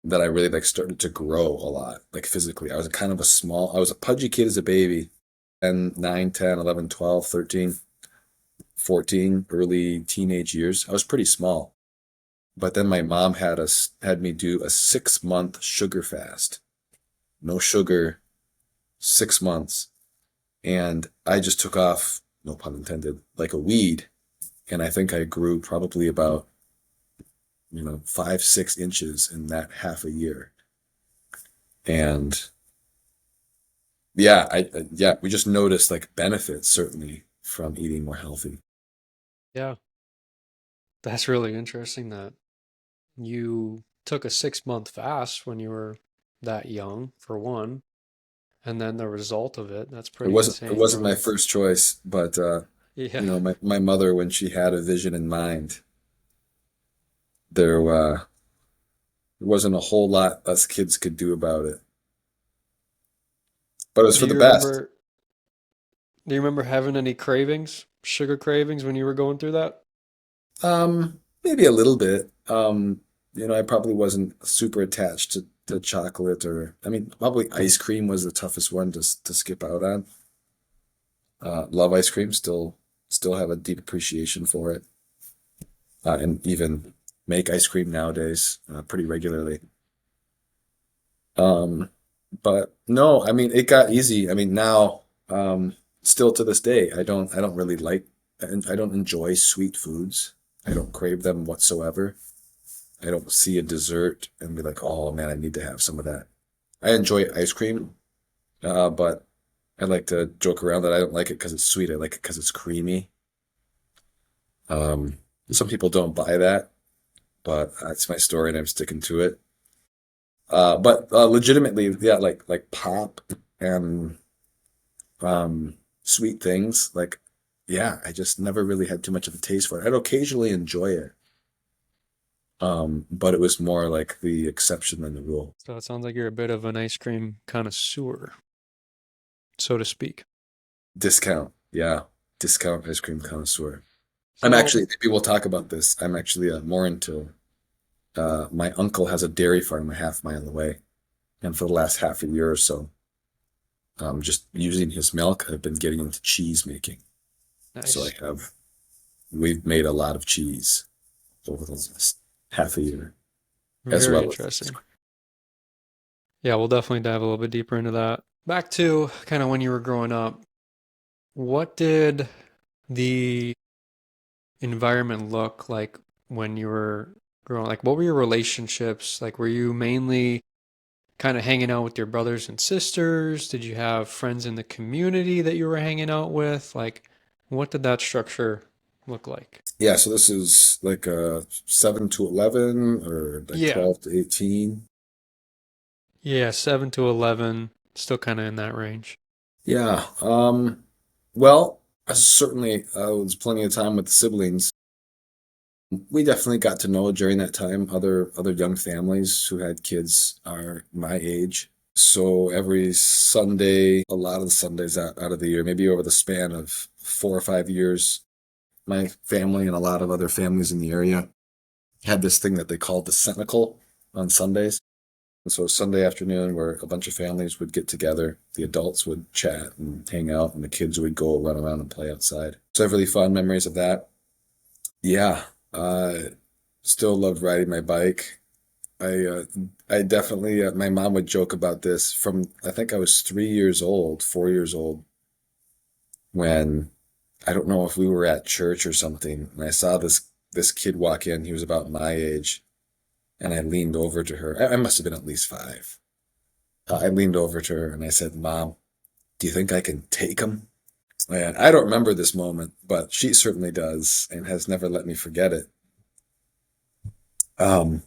that I really like started to grow a lot, like physically. I was a pudgy kid as a baby, and 9, 10, 11, 12, 13, 14, early teenage years. I was pretty small. But then my mom had me do a 6 month sugar fast. No sugar, 6 months. And I just took off, no pun intended, like a weed. And I think I grew probably about, 5, 6 inches in that half a year. And yeah, we just noticed like benefits certainly from eating more healthy. Yeah, that's really interesting that you took a 6 month fast when you were that young, for one, and then the result of it, that's It pretty wasn't it insane wasn't my from, first choice, but yeah. my mother, when she had a vision in mind, there wasn't a whole lot us kids could do about it. But it was Do for the you best. remember, do you remember having any cravings, sugar cravings when you were going through that? Maybe a little bit. I probably wasn't super attached to chocolate or, I mean, probably ice cream was the toughest one to skip out on. Love ice cream, still have a deep appreciation for it, and even make ice cream nowadays pretty regularly. Um, but no, I mean, it got easy. I mean, now, still to this day, I don't really like, and I don't enjoy sweet foods. I don't crave them whatsoever. I don't see a dessert and be like, oh man, I need to have some of that. I enjoy ice cream, but I like to joke around that I don't like it because it's sweet. I like it because it's creamy. Um, some people don't buy that, but that's my story and I'm sticking to it. But legitimately, yeah, like pop and sweet things, like yeah, I just never really had too much of a taste for it. I'd occasionally enjoy it. But it was more like the exception than the rule. So it sounds like you're a bit of an ice cream connoisseur, so to speak. Discount, yeah, discount ice cream connoisseur. I'm So, actually, maybe we'll talk about this. I'm actually more into, my uncle has a dairy farm a half mile away. And for the last half a year or so, just using his milk, I've been getting into cheese making. So nice. we've made a lot of cheese over the last half a year, as Very well as ice interesting. cream. Yeah, we'll definitely dive a little bit deeper into that. Back to kind of when you were growing up, what did the environment look like when you were growing? Like, what were your relationships? Like, were you mainly kind of hanging out with your brothers and sisters? Did you have friends in the community that you were hanging out with? Like, what did that structure look like? Yeah, so this is like 7 to 11 or like Yeah. 12 to 18. Yeah, 7 to 11, still kind of in that range. Yeah. Well, I certainly was plenty of time with the siblings. We definitely got to know during that time other young families who had kids are my age. So every Sunday, a lot of the Sundays out of the year, maybe over the span of 4 or 5 years, my family and a lot of other families in the area had this thing that they called the Cenacle on Sundays. And so Sunday afternoon, where a bunch of families would get together, the adults would chat and hang out, and the kids would go run around and play outside. So I have really fond memories of that. Yeah, still loved riding my bike. I uh, I definitely my mom would joke about this from I think I was 3 years old, 4 years old when I don't know if we were at church or something, and I saw this kid walk in. He was about my age, and I leaned over to her. I must have been at least 5. I leaned over to her and I said, "Mom, do you think I can take him?" And I don't remember this moment, but she certainly does and has never let me forget it. Um,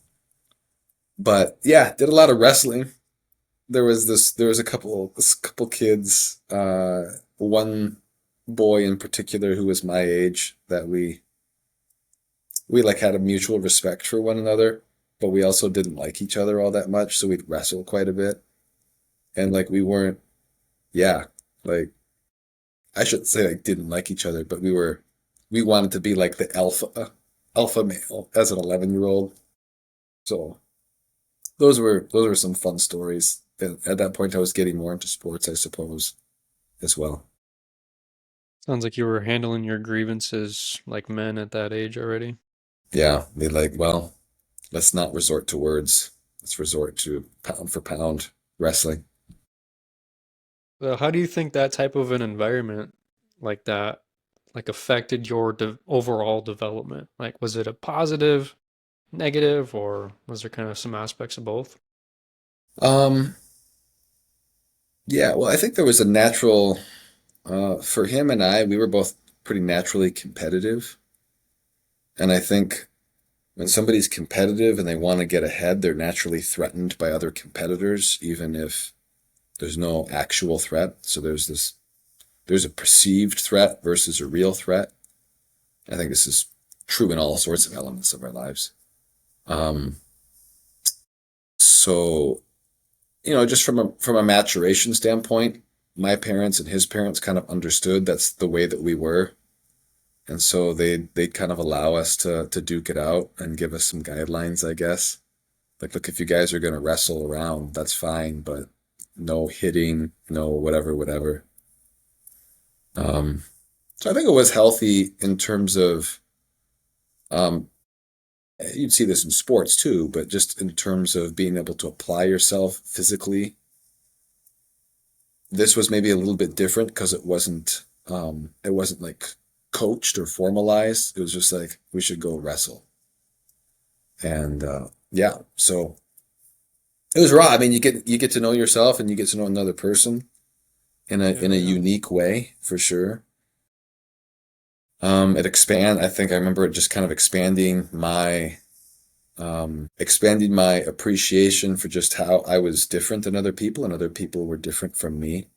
but yeah, did a lot of wrestling. There was this couple kids, one boy in particular who was my age that we like had a mutual respect for one another, but we also didn't like each other all that much, so we'd wrestle quite a bit. And like we weren't, yeah, like I shouldn't say like didn't like each other, but we wanted to be like the alpha male as an 11-year-old. So those were some fun stories. And at that point, I was getting more into sports, I suppose, as well. Sounds like you were handling your grievances like men at that age already. Yeah, they like, well, let's not resort to words. Let's resort to pound for pound wrestling. So how do you think that type of an environment like that like affected your overall development? Like, was it a positive, negative, or was there kind of some aspects of both? Um, yeah, well, I think there was a natural, for him and I, we were both pretty naturally competitive. And I think when somebody's competitive and they want to get ahead, they're naturally threatened by other competitors, even if there's no actual threat. So there's a perceived threat versus a real threat. I think this is true in all sorts of elements of our lives. Um, so, just from a maturation standpoint, my parents and his parents kind of understood that's the way that we were. And so they'd kind of allow us to duke it out and give us some guidelines, I guess. Like, look, if you guys are gonna wrestle around, that's fine, but no hitting, no whatever, whatever. Um, so I think it was healthy in terms of, um, you'd see this in sports too, but just in terms of being able to apply yourself physically. This was maybe a little bit different because it wasn't like coached or formalized. It was just like we should go wrestle. And yeah, so it was raw. I mean, you get to know yourself and you get to know another person in a Yeah, yeah. unique way for sure. I think I remember it just kind of expanding my appreciation for just how I was different than other people and other people were different from me.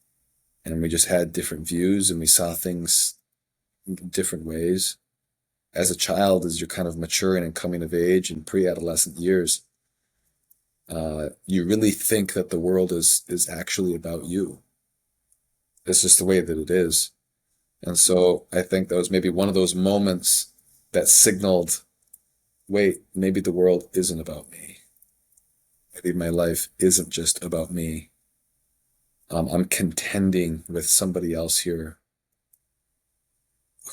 And we just had different views and we saw things in different ways. as a child, as you're kind of maturing and coming of age in pre-adolescent years, you really think that the world is actually about you. It's just the way that it is. And so I think that was maybe one of those moments that signaled, wait, maybe the world isn't about me. Maybe my life isn't just about me. I'm contending with somebody else here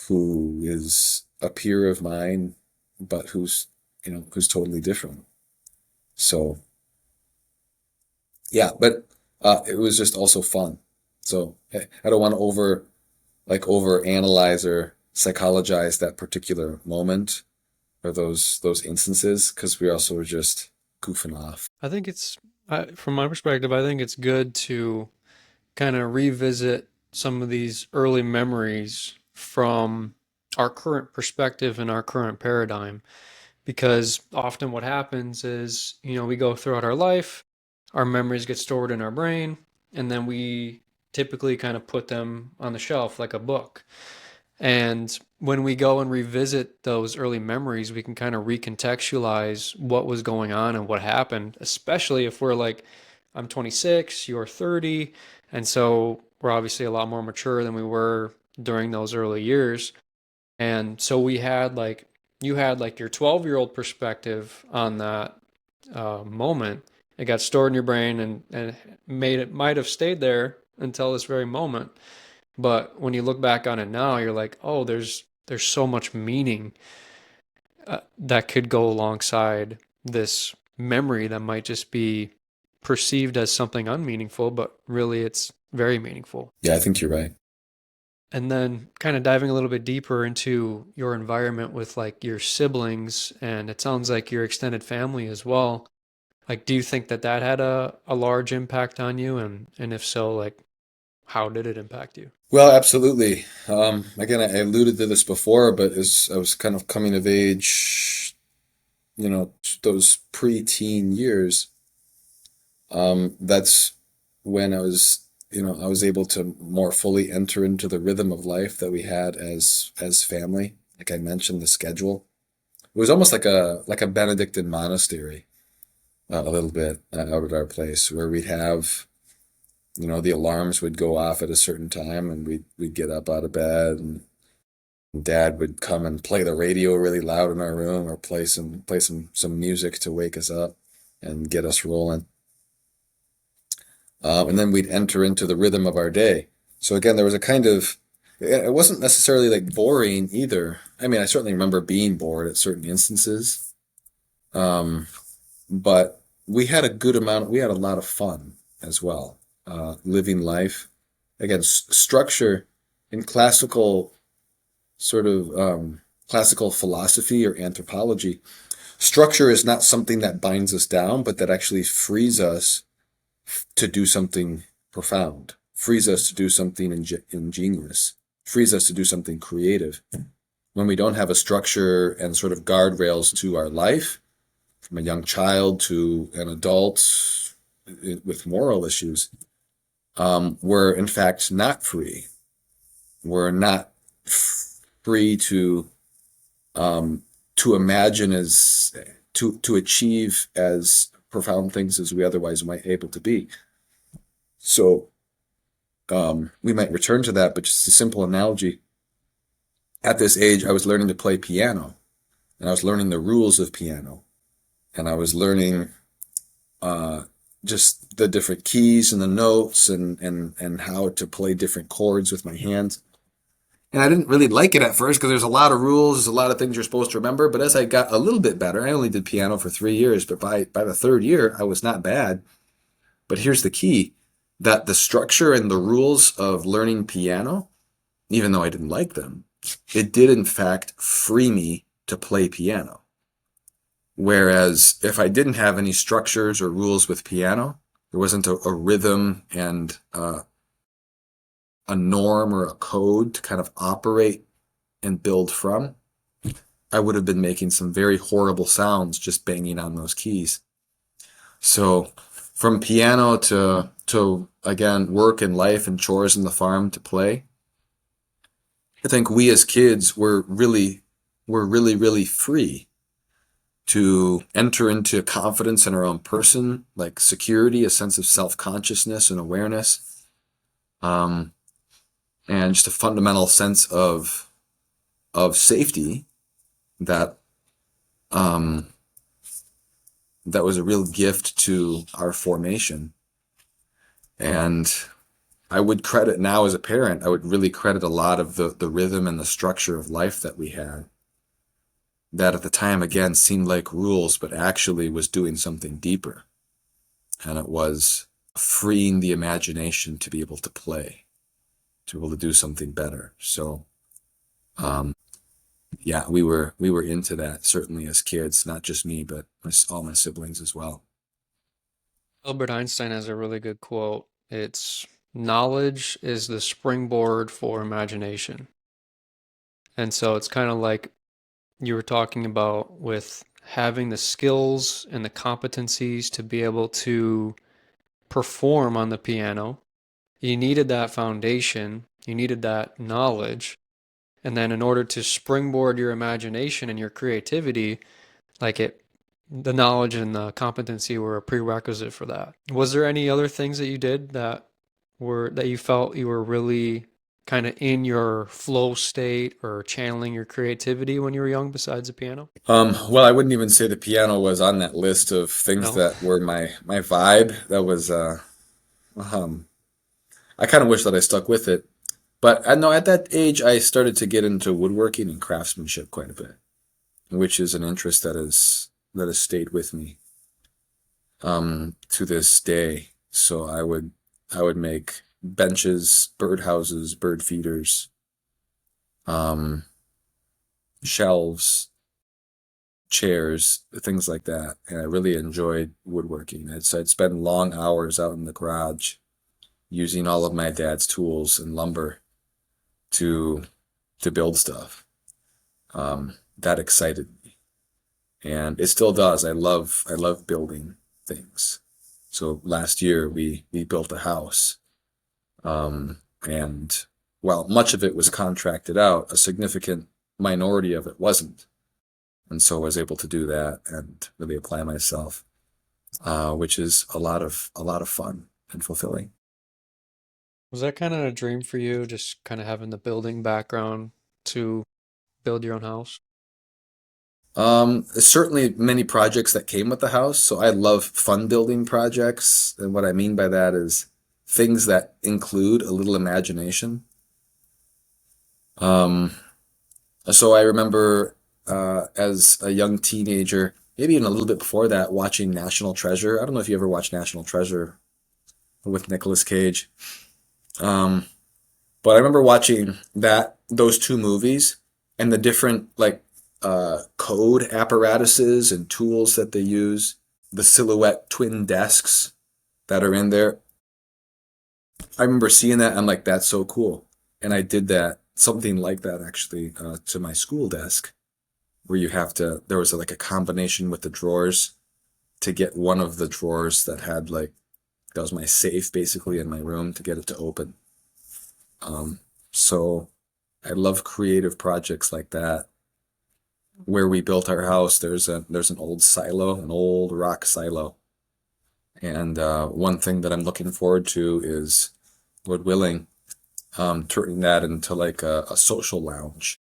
who is a peer of mine, but who's totally different. So yeah, but it was just also fun. So I don't want to over analyze or psychologize that particular moment or those instances because we also were just goofing off. I think from my perspective, I think it's good to kind of revisit some of these early memories from our current perspective and our current paradigm. Because often what happens is, we go throughout our life, our memories get stored in our brain, and then we typically kind of put them on the shelf like a book. And when we go and revisit those early memories, we can kind of recontextualize what was going on and what happened, especially if we're like, I'm 26, you're 30. And so we're obviously a lot more mature than we were during those early years. And so you had like your 12-year-old perspective on that moment. It got stored in your brain and might have stayed there until this very moment. But when you look back on it now, you're like, oh, there's so much meaning that could go alongside this memory that might just be perceived as something unmeaningful, but really it's very meaningful. Yeah, I think you're right. And then kind of diving a little bit deeper into your environment with like your siblings, and it sounds like your extended family as well. Like, do you think that that had a large impact on you? And if so, like, how did it impact you? Well, absolutely. Again, I alluded to this before, but as I was kind of coming of age, those pre-teen years, that's when I was able to more fully enter into the rhythm of life that we had as family. Like I mentioned, the schedule. It was almost like a Benedictine monastery, a little bit out at our place, where we'd have, the alarms would go off at a certain time, and we'd get up out of bed, and Dad would come and play the radio really loud in our room, or play some music to wake us up and get us rolling. And then we'd enter into the rhythm of our day. So again, there was a kind of, it wasn't necessarily like boring either. I mean, I certainly remember being bored at certain instances, um, but we had a lot of fun as well, living life. Again, structure in classical philosophy or anthropology, structure is not something that binds us down, but that actually frees us to do something profound, frees us to do something ingenious, frees us to do something creative. When we don't have a structure and sort of guardrails to our life, from a young child to an adult with moral issues, we're in fact not free. We're not free to imagine to achieve as profound things as we otherwise might able to be. So we might return to that, but just a simple analogy. At this age, I was learning to play piano, and I was learning the rules of piano, and I was learning just the different keys and the notes and how to play different chords with my hands. And I didn't really like it at first because there's a lot of rules, there's a lot of things you're supposed to remember. But as I got a little bit better, I only did piano for 3 years, but by the third year, I was not bad. But here's the key, that the structure and the rules of learning piano, even though I didn't like them, it did in fact free me to play piano. Whereas if I didn't have any structures or rules with piano, there wasn't a rhythm and a norm or a code to kind of operate and build from, I would have been making some very horrible sounds just banging on those keys. So from piano to again, work and life and chores in the farm to play, I think we as kids were really we're really, really free to enter into confidence in our own person, like security, a sense of self-consciousness and awareness, um, and just a fundamental sense of safety that um, that was a real gift to our formation. And I would credit now as a parent, I would really credit a lot of the rhythm and the structure of life that we had that at the time, again, seemed like rules, but actually was doing something deeper. And it was freeing the imagination to be able to play, to be able to do something better. So, yeah, we were into that certainly as kids, not just me, but all my siblings as well. Albert Einstein has a really good quote. It's knowledge is the springboard for imagination. And so it's kind of like you were talking about with having the skills and the competencies to be able to perform on the piano. You needed that foundation, you needed that knowledge. And then in order to springboard your imagination and your creativity, like it, the knowledge and the competency were a prerequisite for that. Was there any other things that you did that you felt you were really kind of in your flow state or channeling your creativity when you were young besides the piano? Well, I wouldn't even say the piano was on that list of things No. that were my vibe. That was um, I kind of wish that I stuck with it. But I know at that age I started to get into woodworking and craftsmanship quite a bit, which is an interest that has stayed with me to this day. So I would make benches, birdhouses, bird feeders, um, shelves, chairs, things like that. And I really enjoyed woodworking. I'd spend long hours out in the garage using all of my dad's tools and lumber to to build stuff. That excited me, and it still does. I love building things. So last year we built a house, and while much of it was contracted out, a significant minority of it wasn't. And so I was able to do that and really apply myself, which is a lot of fun and fulfilling. Was that kind of a dream for you, just kind of having the building background to build your own house? Certainly many projects that came with the house. So I love fun building projects. And what I mean by that is things that include a little imagination. Um, so I remember as a young teenager, maybe even a little bit before that, watching National Treasure. I don't know if you ever watched National Treasure with Nicolas Cage. Um, but I remember watching those two movies and the different like code apparatuses and tools that they use, the silhouette twin desks that are in there. I remember seeing that. I'm like, that's so cool. And I did something like that actually to my school desk, where there was like a combination with the drawers to get one of the drawers that was my safe basically in my room to get it to open. So I love creative projects like that. Where we built our house, there's an old silo, an old rock silo. And one thing that I'm looking forward to is, Lord willing, turning that into like a social lounge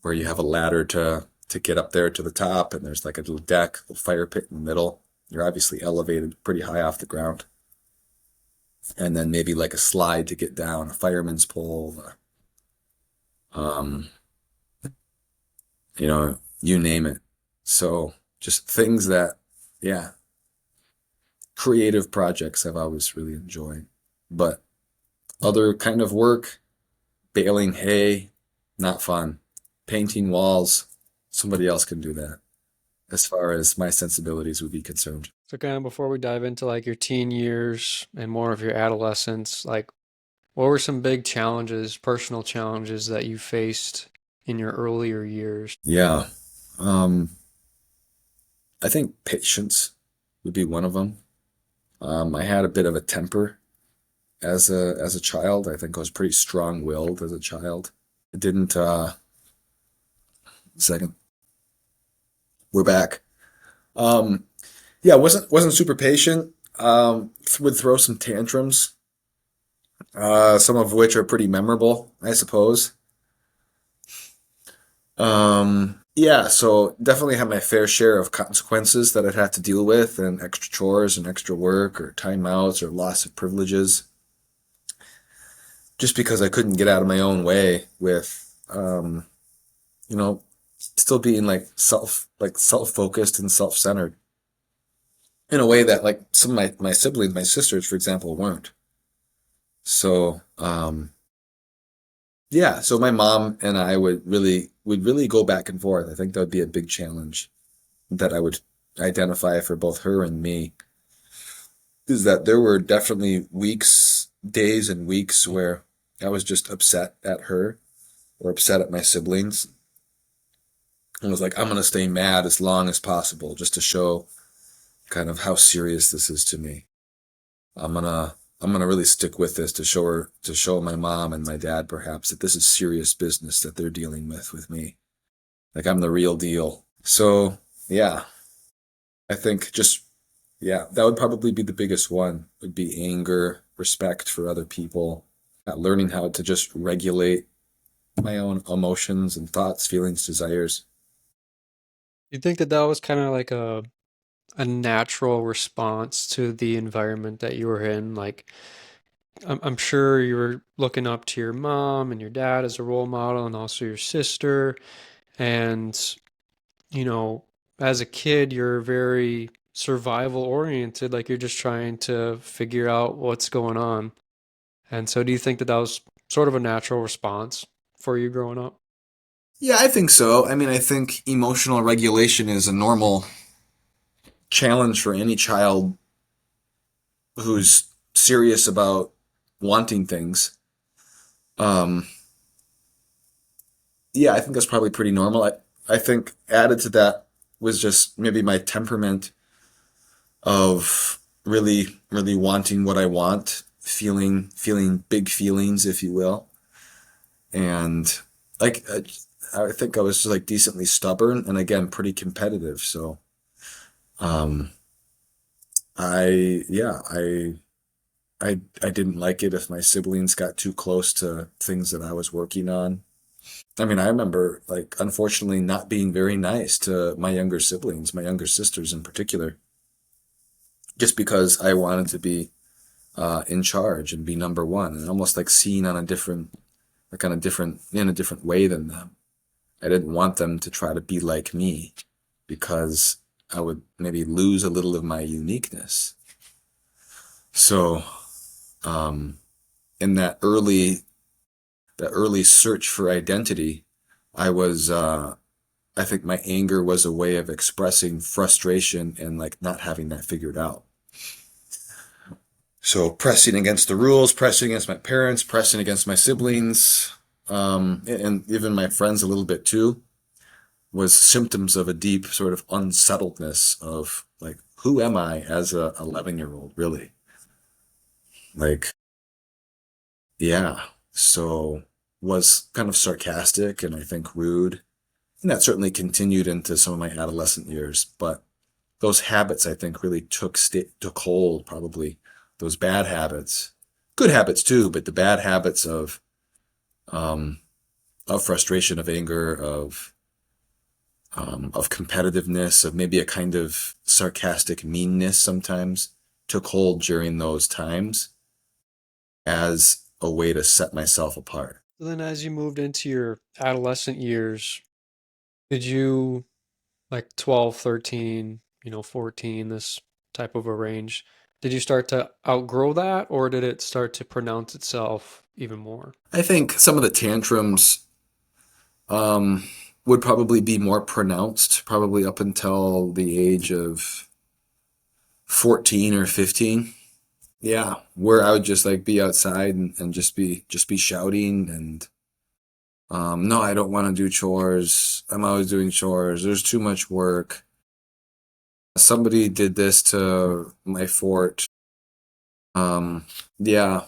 where you have a ladder to get up there to the top, and there's like a little deck, a fire pit in the middle. You're obviously elevated pretty high off the ground, and then maybe like a slide to get down, a fireman's pole, um, you name it. So just things that, yeah, creative projects I've always really enjoyed. But other kind of work, baling hay, not fun. Painting walls, somebody else can do that, as far as my sensibilities would be concerned. So kind of before we dive into like your teen years and more of your adolescence, like what were some big challenges, personal challenges that you faced in your earlier years? Yeah. Um, I think patience would be one of them. I had a bit of a temper as a child. I think I was pretty strong-willed as a child. I didn't Second, we're back. Um, yeah, wasn't super patient. Would throw some tantrums, some of which are pretty memorable, I suppose. Yeah, so definitely had my fair share of consequences that I'd have to deal with, and extra chores and extra work, or timeouts, or loss of privileges, just because I couldn't get out of my own way with, you know, still being like self-focused and self-centered in a way that like some of my siblings, my sisters, for example, weren't. So, yeah, so my mom and I would really go back and forth. I think that would be a big challenge that I would identify for both her and me, is that there were definitely days and weeks where I was just upset at her or upset at my siblings and was like, I'm gonna stay mad as long as possible just to show kind of how serious this is to me. I'm gonna I'm gonna really stick with this to show my mom and my dad perhaps that this is serious business that they're dealing with me. Like I'm the real deal. So yeah, I think just yeah, that would probably be the biggest one. Would be anger, respect for other people, learning how to just regulate my own emotions and thoughts, feelings, desires. You think that that was kind of like a natural response to the environment that you were in? Like, I'm sure you were looking up to your mom and your dad as a role model, and also your sister. And, you know, as a kid, you're very survival oriented, like you're just trying to figure out what's going on. And so, do you think that that was sort of a natural response for you growing up? Yeah, I think so. I mean, I think emotional regulation is a normal challenge for any child who's serious about wanting things. Um, yeah, I think that's probably pretty normal. I think added to that was just maybe my temperament of really wanting what I want, feeling big feelings, if you will. And like I think I was just like decently stubborn and again pretty competitive. So um I didn't like it if my siblings got too close to things that I was working on. I mean, I remember like unfortunately not being very nice to my younger siblings, my younger sisters in particular, just because I wanted to be in charge and be number one and almost like seen on a different like on a different in a different way than them. I didn't want them to try to be like me because I would maybe lose a little of my uniqueness. So, um, in that early search for identity, I was I think my anger was a way of expressing frustration and like not having that figured out. So pressing against the rules, pressing against my parents, pressing against my siblings, and even my friends a little bit too, was symptoms of a deep sort of unsettledness of like, who am I as a 11-year-old, really? Like, yeah. So was kind of sarcastic and I think rude. And that certainly continued into some of my adolescent years. But those habits, I think, really took hold, probably. Those bad habits. Good habits too, but the bad habits um, of frustration, of anger, of competitiveness, of maybe a kind of sarcastic meanness sometimes took hold during those times as a way to set myself apart. So then, as you moved into your adolescent years, did you, like 12, 13, 14, this type of a range, did you start to outgrow that, or did it start to pronounce itself even more? I think some of the tantrums um, would probably be more pronounced, probably up until the age of 14 or 15. Yeah, where I would just like be outside and just be shouting and no, I don't want to do chores. I'm always doing chores. There's too much work. Somebody did this to my fort. Um, yeah,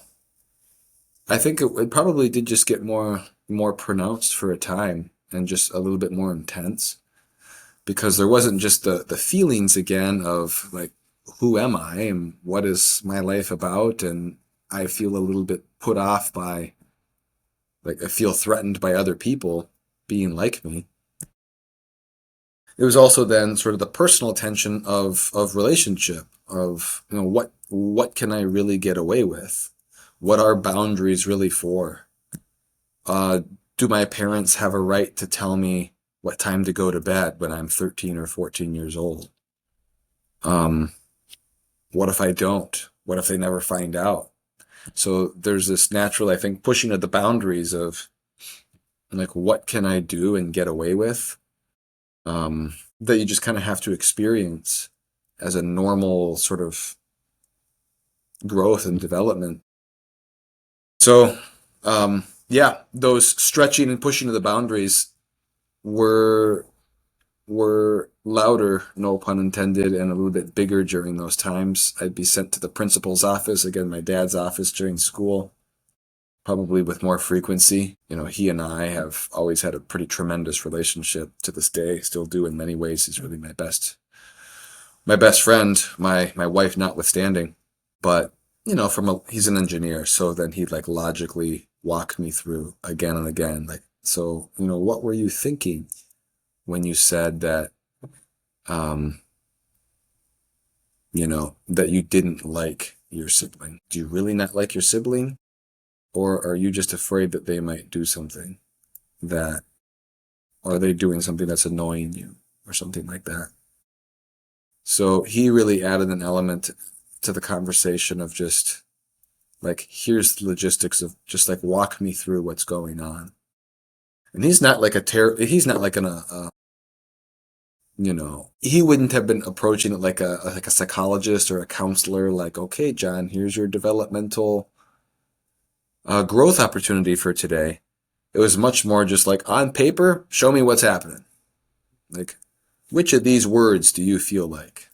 I think it probably did just get more pronounced for a time. and just a little bit more intense, because there wasn't just the feelings again of like, who am I and what is my life about? And I feel a little bit put off by, like, I feel threatened by other people being like me. It was also then sort of the personal tension of relationship, of, what can I really get away with? What are boundaries really for? Uh, do my parents have a right to tell me what time to go to bed when I'm 13 or 14 years old? Um, what if I don't? What if they never find out? So there's this natural, I think, pushing of the boundaries of, like, what can I do and get away with? That you just kind of have to experience as a normal sort of growth and development. So, yeah, those stretching and pushing of the boundaries were were louder, no pun intended, and a little bit bigger during those times. I'd be sent to the principal's office, again, my dad's office during school, probably with more frequency. He and I have always had a pretty tremendous relationship to this day, still do in many ways. He's really my best friend, my wife notwithstanding. But, he's an engineer, so then he'd like logically walk me through again and again, like, so, what were you thinking when you said that, um, that you didn't like your sibling? Do you really not like your sibling? Or are you just afraid that they might do something that, or are they doing something that's annoying you or something like that? So he really added an element to the conversation of just like, here's the logistics of just like, walk me through what's going on. And he's not like he's not like he wouldn't have been approaching it like a psychologist or a counselor, like, okay, John, here's your developmental growth opportunity for today. It was much more just like, on paper, show me what's happening. Like, which of these words do you feel like?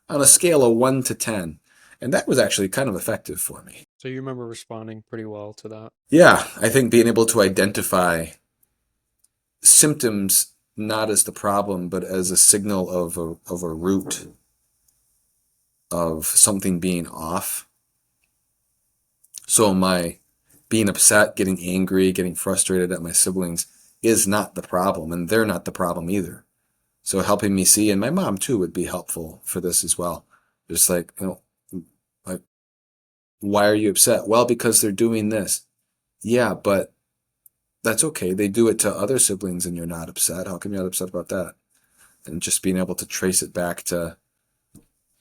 On a scale of 1 to 10. And that was actually kind of effective for me. So you remember responding pretty well to that. Yeah, I think being able to identify symptoms not as the problem, but as a signal of a root of something being off. So my being upset, getting angry, getting frustrated at my siblings is not the problem, and they're not the problem either. So helping me see, and my mom too would be helpful for this as well. Just like, like, why are you upset? Well, because they're doing this. Yeah, but that's okay. They do it to other siblings and you're not upset. How come you're not upset about that? And just being able to trace it back to,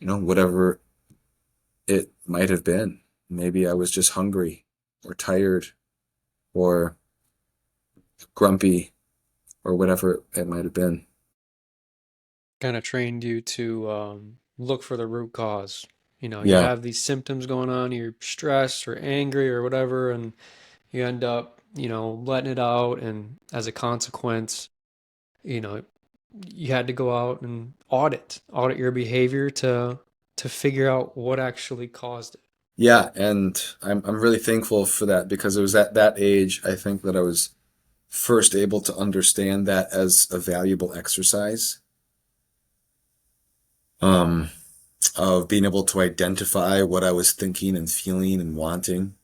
whatever it might have been. Maybe I was just hungry or tired or grumpy or whatever it might have been. Kind of trained you to look for the root cause. You Yeah. have these symptoms going on, you're stressed or angry or whatever, and you end up, letting it out. And as a consequence, you know, you had to go out and audit your behavior to figure out what actually caused it. Yeah, and I'm really thankful for that, because it was at that age, I think, that I was first able to understand that as a valuable exercise, um, of being able to identify what I was thinking and feeling and wanting,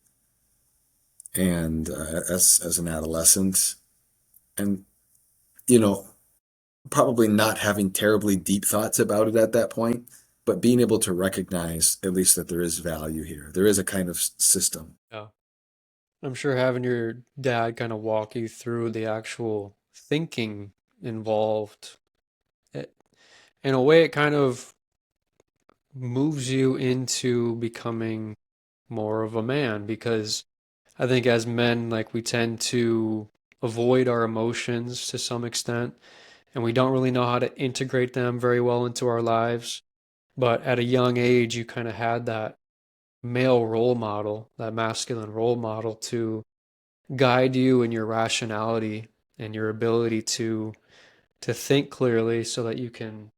and as an adolescent, and you know, probably not having terribly deep thoughts about it at that point, but being able to recognize at least that there is value here. There is a kind of system. Yeah. I'm sure having your dad kind of walk you through the actual thinking involved, it, in a way, it kind of moves you into becoming more of a man because I think as men, like we tend to avoid our emotions to some extent, and we don't really know how to integrate them very well into our lives. But at a young age, you kind of had that male role model, that masculine role model to guide you in your rationality and your ability to think clearly so that you can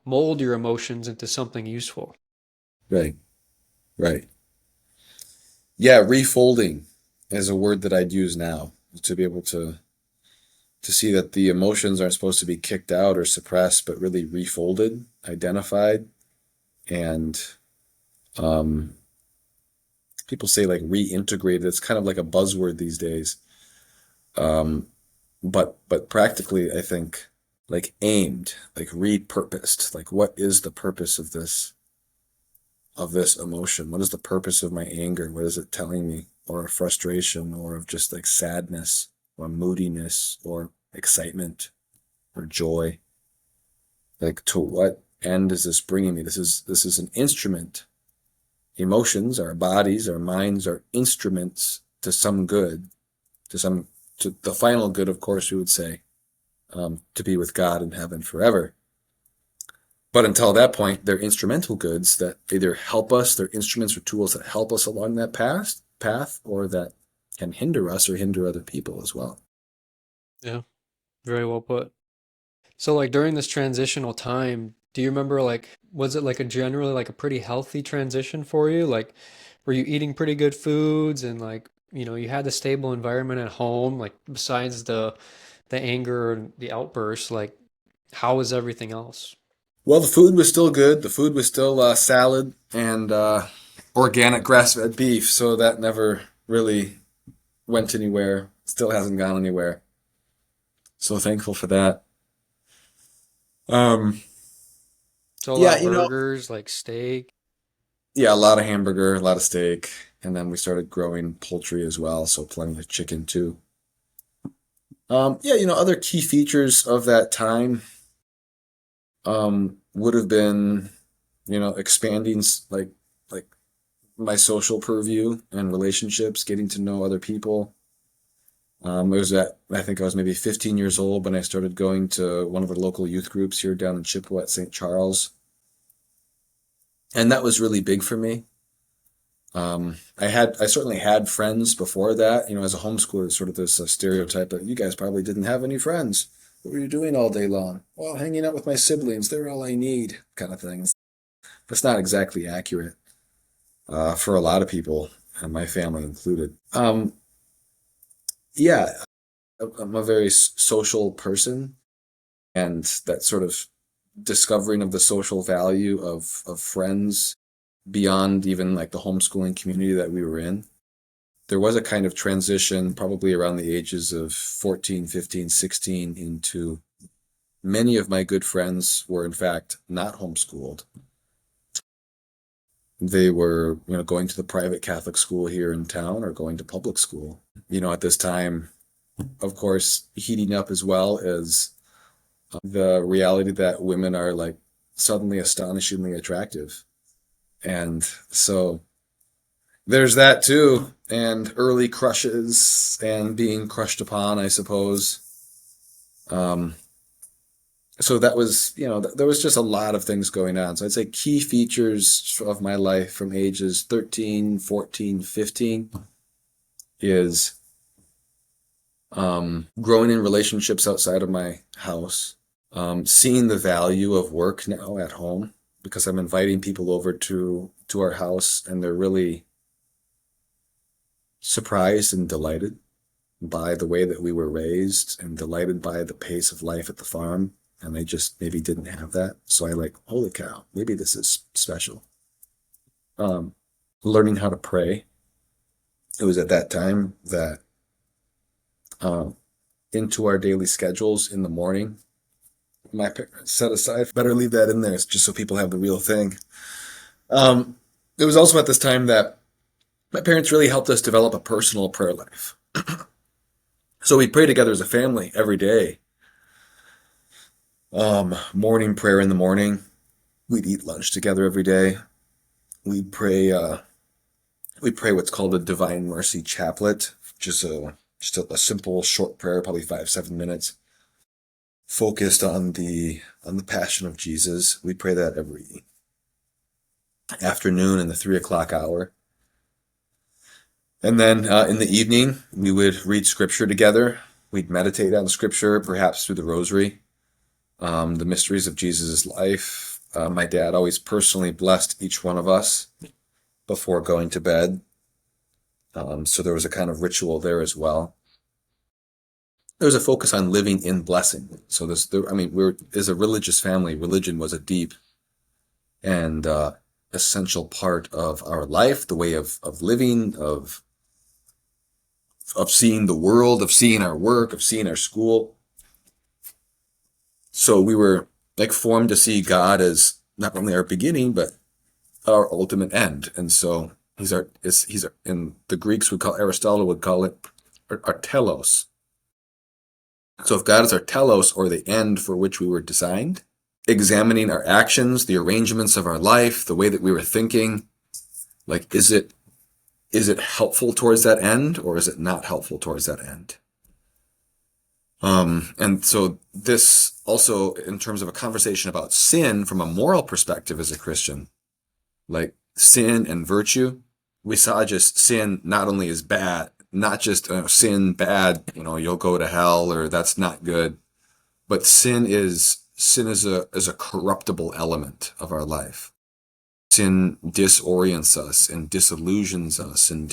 mold your emotions into something useful. Right, right. Yeah, refolding is a word that I'd use now to be able to to see that the emotions aren't supposed to be kicked out or suppressed, but really refolded, identified, and um, people say like reintegrated. It's kind of like a buzzword these days. Um, but practically, I think like aimed, like repurposed. Like, what is the purpose of this emotion? What is the purpose of my anger? What is it telling me? Or of frustration, or of just like sadness, or moodiness, or excitement, or joy? Like, to what end is this bringing me? This is an instrument. Emotions, our bodies, our minds are instruments to some good, to the final good, of course, we would say, to be with God in heaven forever. But until that point, they're instrumental goods that either help us, they're instruments or tools that help us along that path, or that can hinder us or hinder other people as well. Yeah, very well put. So like during this transitional time, do you remember like was it like a generally like a pretty healthy transition for you? Like were you eating pretty good foods and like, you had the stable environment at home, like besides the anger and the outbursts, like how was everything else? Well, the food was still good. The food was still salad and organic grass-fed beef, so that never really went anywhere. Still hasn't gone anywhere. So thankful for that. Um, So a lot yeah, of burgers, like steak. yeah, a lot of hamburger, a lot of steak, and then we started growing poultry as well, so plenty of chicken too. Yeah, other key features of that time would have been, expanding like my social purview and relationships, getting to know other people. It was I think I was maybe 15 years old when I started going to one of the local youth groups here down in Chippewa at St. Charles. And that was really big for me. I certainly had friends before that. As a homeschooler, sort of this stereotype that you guys probably didn't have any friends. What were you doing all day long? Well, hanging out with my siblings. They're all I need, kind of things. That's not exactly accurate for a lot of people, and my family included. Yeah, I'm a very social person, and that sort of discovering of the social value of friends beyond even like the homeschooling community that we were in. There was a kind of transition probably around the ages of 14, 15, 16 into many of my good friends were in fact not homeschooled. They were, going to the private Catholic school here in town or going to public school. At this time, of course, heating up as well as the reality that women are like suddenly astonishingly attractive. And so there's that too, and early crushes and being crushed upon, I suppose. Um, so that was, there was just a lot of things going on. So I'd say key features of my life from ages 13, 14, 15 is growing in relationships outside of my house, seeing the value of work now at home because I'm inviting people over to our house and they're really surprised and delighted by the way that we were raised and delighted by the pace of life at the farm. And they just maybe didn't have that. So I like, holy cow, maybe this is special. Um, Learning how to pray. It was at that time that um, into our daily schedules in the morning, my parents set aside, better leave that in there just so people have the real thing. Um, it was also at this time that my parents really helped us develop a personal prayer life. So we'd pray together as a family every day. Morning prayer in the morning. We'd eat lunch together every day. We'd pray. We'd pray what's called a Divine Mercy Chaplet, just a simple short prayer, probably 5-7 minutes, focused on the Passion of Jesus. We pray that every afternoon in the 3 o'clock hour. And then in the evening, we would read scripture together. We'd meditate on scripture, perhaps through the rosary, the mysteries of Jesus' life. My dad always personally blessed each one of us before going to bed. So there was a kind of ritual there as well. there's a focus on living in blessing. So I mean, we're as a religious family, religion was a deep and essential part of our life, the way of living, of seeing the world, of seeing our work, of seeing our school. So we were like formed to see God as not only our beginning, but our ultimate end. And so in the Greeks would call, Aristotle would call it our telos. So if God is our telos, or the end for which we were designed, examining our actions, the arrangements of our life, the way that we were thinking, like, is it helpful towards that end, or is it not helpful towards that end? And so this also, in terms of a conversation about sin from a moral perspective as a Christian, like sin and virtue, we saw just sin not only as bad, not just sin bad, you'll go to hell, or that's not good, but sin is a corruptible element of our life. Sin disorients us and disillusions us and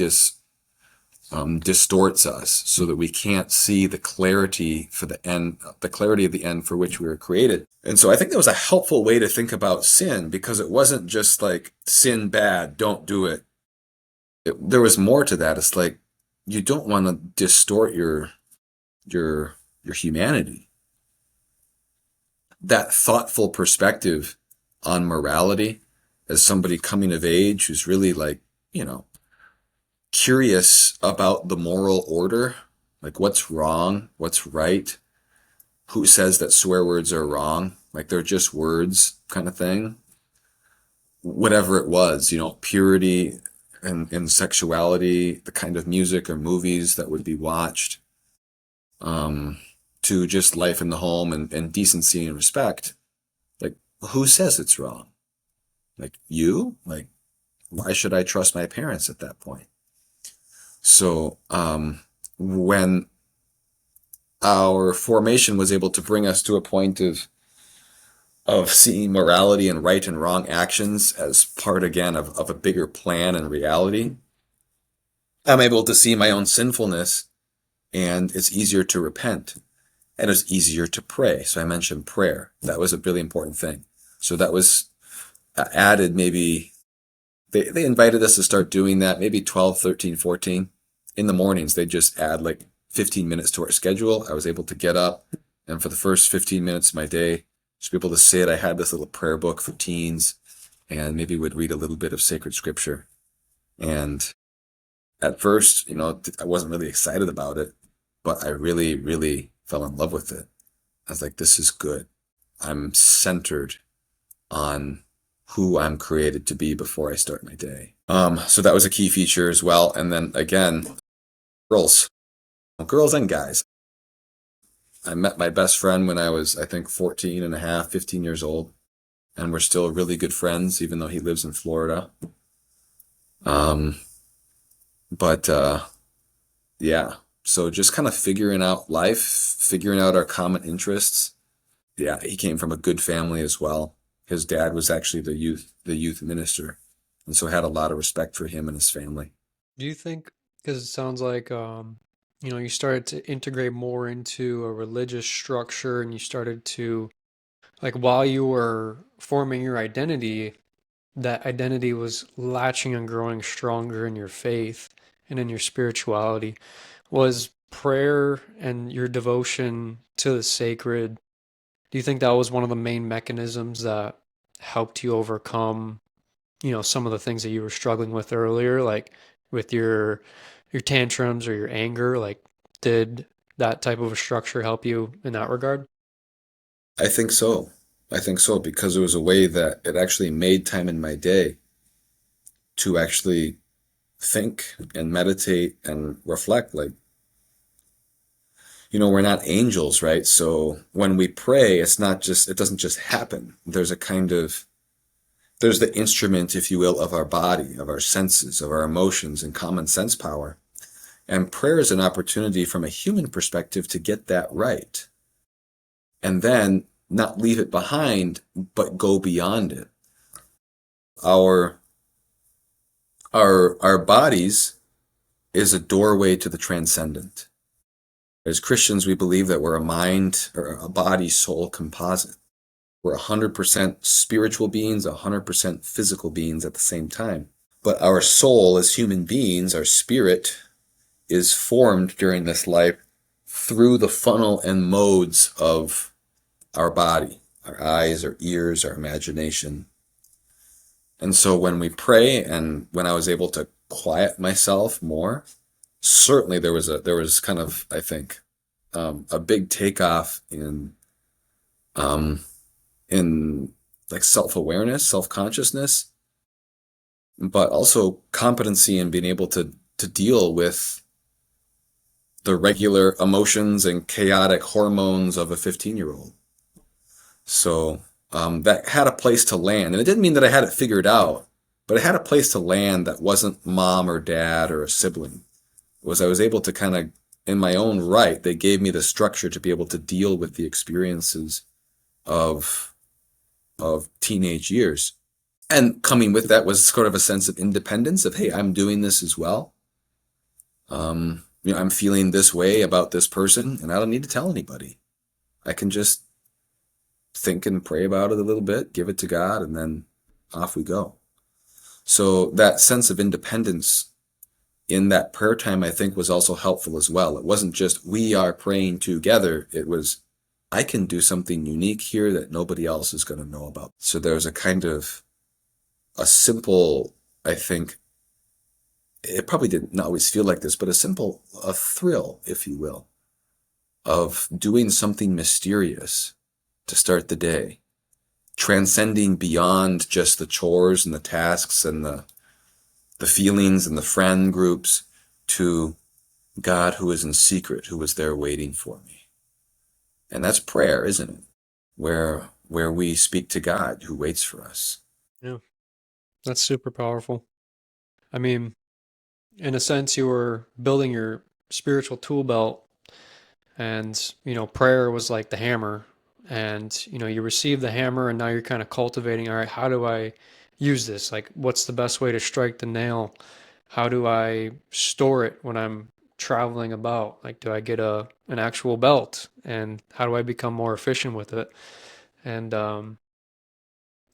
distorts us so that we can't see the clarity of the end for which we were created. And so I think that was a helpful way to think about sin, because it wasn't just like sin bad, don't do it. There was more to that. It's like, you don't want to distort your humanity. That thoughtful perspective on morality as somebody coming of age who's really like, curious about the moral order, like what's wrong, what's right, who says that swear words are wrong, like they're just words kind of thing. Whatever it was, purity and sexuality, the kind of music or movies that would be watched, to just life in the home and decency and respect. Like, who says it's wrong? Like, you? Like, why should I trust my parents at that point? So when our formation was able to bring us to a point of seeing morality and right and wrong actions as part, again, of a bigger plan and reality, I'm able to see my own sinfulness, and it's easier to repent, and it's easier to pray. So I mentioned prayer. That was a really important thing. So that was added, maybe they invited us to start doing that maybe 12, 13, 14. In the mornings, they just add like 15 minutes to our schedule. I was able to get up, and for the first 15 minutes of my day, just be able to sit. I had this little prayer book for teens, and maybe would read a little bit of sacred scripture. And at first, I wasn't really excited about it, but I really, really fell in love with it. I was like, this is good. I'm centered on who I'm created to be before I start my day. So that was a key feature as well. And then again, girls and guys. I met my best friend when I was, I think, 14 and a half, 15 years old. And we're still really good friends, even though he lives in Florida. Yeah. So just kind of figuring out life, figuring out our common interests. Yeah, he came from a good family as well. His dad was actually the youth minister, and so had a lot of respect for him and his family. Do you think, because it sounds like, you started to integrate more into a religious structure and you started to, like, while you were forming your identity, that identity was latching and growing stronger in your faith and in your spirituality. Was prayer and your devotion to the sacred, do you think that was one of the main mechanisms that helped you overcome, some of the things that you were struggling with earlier, like with your tantrums or your anger? Like, did that type of a structure help you in that regard? I think so. I think so, because it was a way that it actually made time in my day to actually think and meditate and reflect. Like, we're not angels, right? So when we pray, it doesn't just happen. There's the instrument, if you will, of our body, of our senses, of our emotions and common sense power. And prayer is an opportunity from a human perspective to get that right. And then not leave it behind, but go beyond it. Our bodies is a doorway to the transcendent. As Christians, we believe that we're a mind or a body soul composite. We're 100% spiritual beings, 100% physical beings at the same time. But our soul as human beings, our spirit, is formed during this life through the funnel and modes of our body, our eyes, our ears, our imagination. And so when we pray and when I was able to quiet myself more, certainly there was kind of, I think, a big takeoff um, in like self-awareness, self-consciousness, but also competency in being able to deal with the regular emotions and chaotic hormones of a 15-year-old. So that had a place to land. And it didn't mean that I had it figured out, but it had a place to land that wasn't mom or dad or a sibling. It was I was able to kind of, in my own right, they gave me the structure to be able to deal with the experiences of teenage years. And coming with that was sort of a sense of independence of, hey, I'm doing this as well. I'm feeling this way about this person, and I don't need to tell anybody. I can just think and pray about it a little bit, give it to God, and then off we go. So that sense of independence in that prayer time, I think, was also helpful as well. It wasn't just we are praying together. It was, I can do something unique here that nobody else is going to know about. So there's a kind of a simple, I think, it probably didn't always feel like this, but a thrill, if you will, of doing something mysterious to start the day, transcending beyond just the chores and the tasks and the feelings and the friend groups to God who is in secret, who was there waiting for me. And that's prayer, isn't it? Where we speak to God who waits for us. Yeah, that's super powerful. I mean, in a sense, you were building your spiritual tool belt, and prayer was like the hammer, and you received the hammer, and now you're kind of cultivating, all right, how do I use this? Like, what's the best way to strike the nail? How do I store it when I'm traveling about? Like, do I get an actual belt, and how do I become more efficient with it? And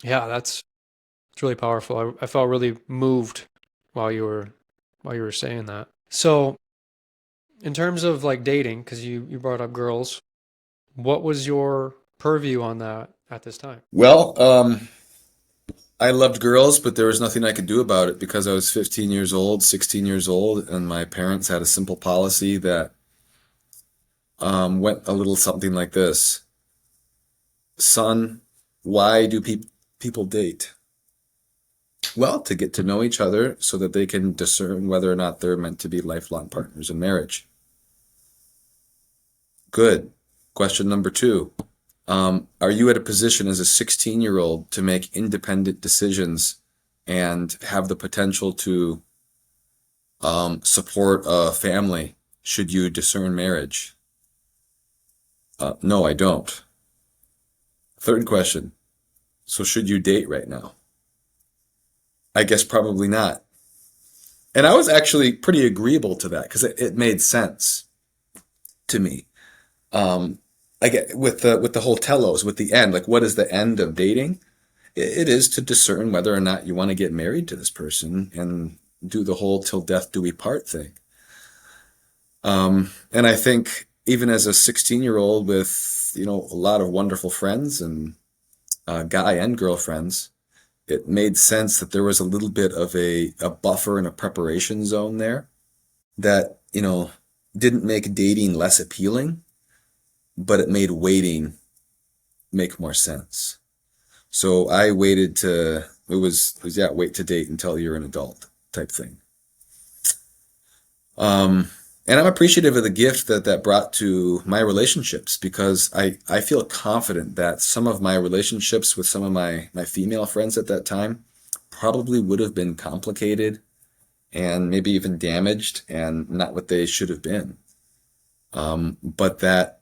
yeah, it's really powerful. I felt really moved while you were saying that. So, in terms of like dating, because you brought up girls, what was your purview on that at this time? Well, I loved girls, but there was nothing I could do about it because I was 15 years old, 16 years old, and my parents had a simple policy that went a little something like this. Son, why do people date? Well, to get to know each other so that they can discern whether or not they're meant to be lifelong partners in marriage. Good. Question number 2. Are you at a position as a 16-year-old to make independent decisions and have the potential to support a family should you discern marriage? No, I don't. Third question. So should you date right now? I guess probably not. And I was actually pretty agreeable to that because it made sense to me. I get with the whole telos, with the end, like what is the end of dating? It is to discern whether or not you want to get married to this person and do the whole till death do we part thing. And I think even as a 16-year-old with, a lot of wonderful friends and guy and girlfriends, it made sense that there was a little bit of a buffer and a preparation zone there that, didn't make dating less appealing, but it made waiting make more sense. So I waited wait to date until you're an adult type thing. And I'm appreciative of the gift that brought to my relationships because I feel confident that some of my relationships with some of my female friends at that time probably would have been complicated and maybe even damaged and not what they should have been. But that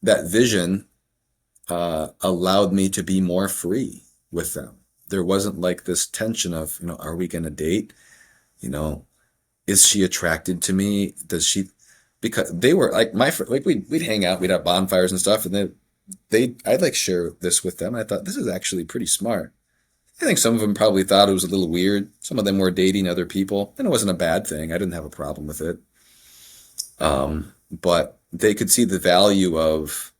vision allowed me to be more free with them. There wasn't like this tension of, are we going to date? Is she attracted to me? because they were like like we'd hang out, we'd have bonfires and stuff, and I'd like share this with them. I thought this is actually pretty smart. I think some of them probably thought it was a little weird. Some of them were dating other people, and it wasn't a bad thing. I didn't have a problem with it. But they could see the value of,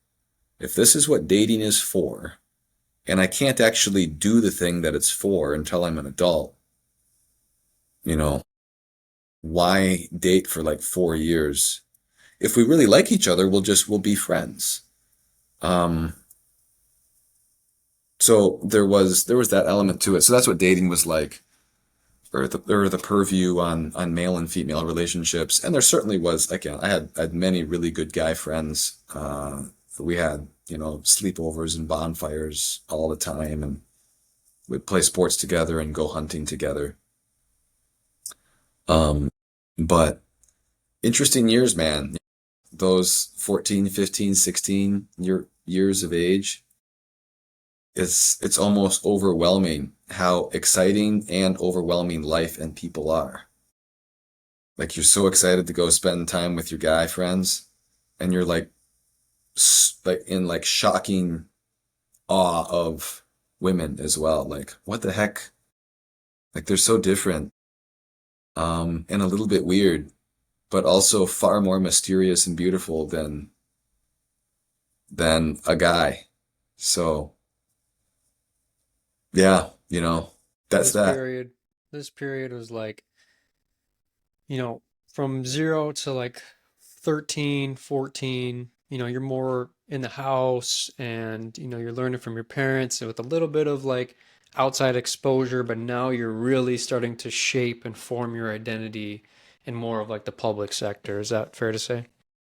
if this is what dating is for, and I can't actually do the thing that it's for until I'm an adult, you know, why date for like 4 years? If we really like each other, we'll be friends. Um, so there was that element to it. So that's what dating was like, or the purview on male and female relationships. And there certainly was, again, I had many really good guy friends. We had, sleepovers and bonfires all the time, and we'd play sports together and go hunting together. Um, but interesting years, man. Those 14, 15, 16 years of age, it's almost overwhelming how exciting and overwhelming life and people are. Like, you're so excited to go spend time with your guy friends, and you're like in like shocking awe of women as well. Like, what the heck? Like, they're so different, and a little bit weird, but also far more mysterious and beautiful than a guy. So yeah, that's This that. period, this period was like, you know, from 0 to like 13, 14, you're more in the house and, you're learning from your parents with a little bit of like outside exposure, but now you're really starting to shape and form your identity in more of like the public sector. Is that fair to say?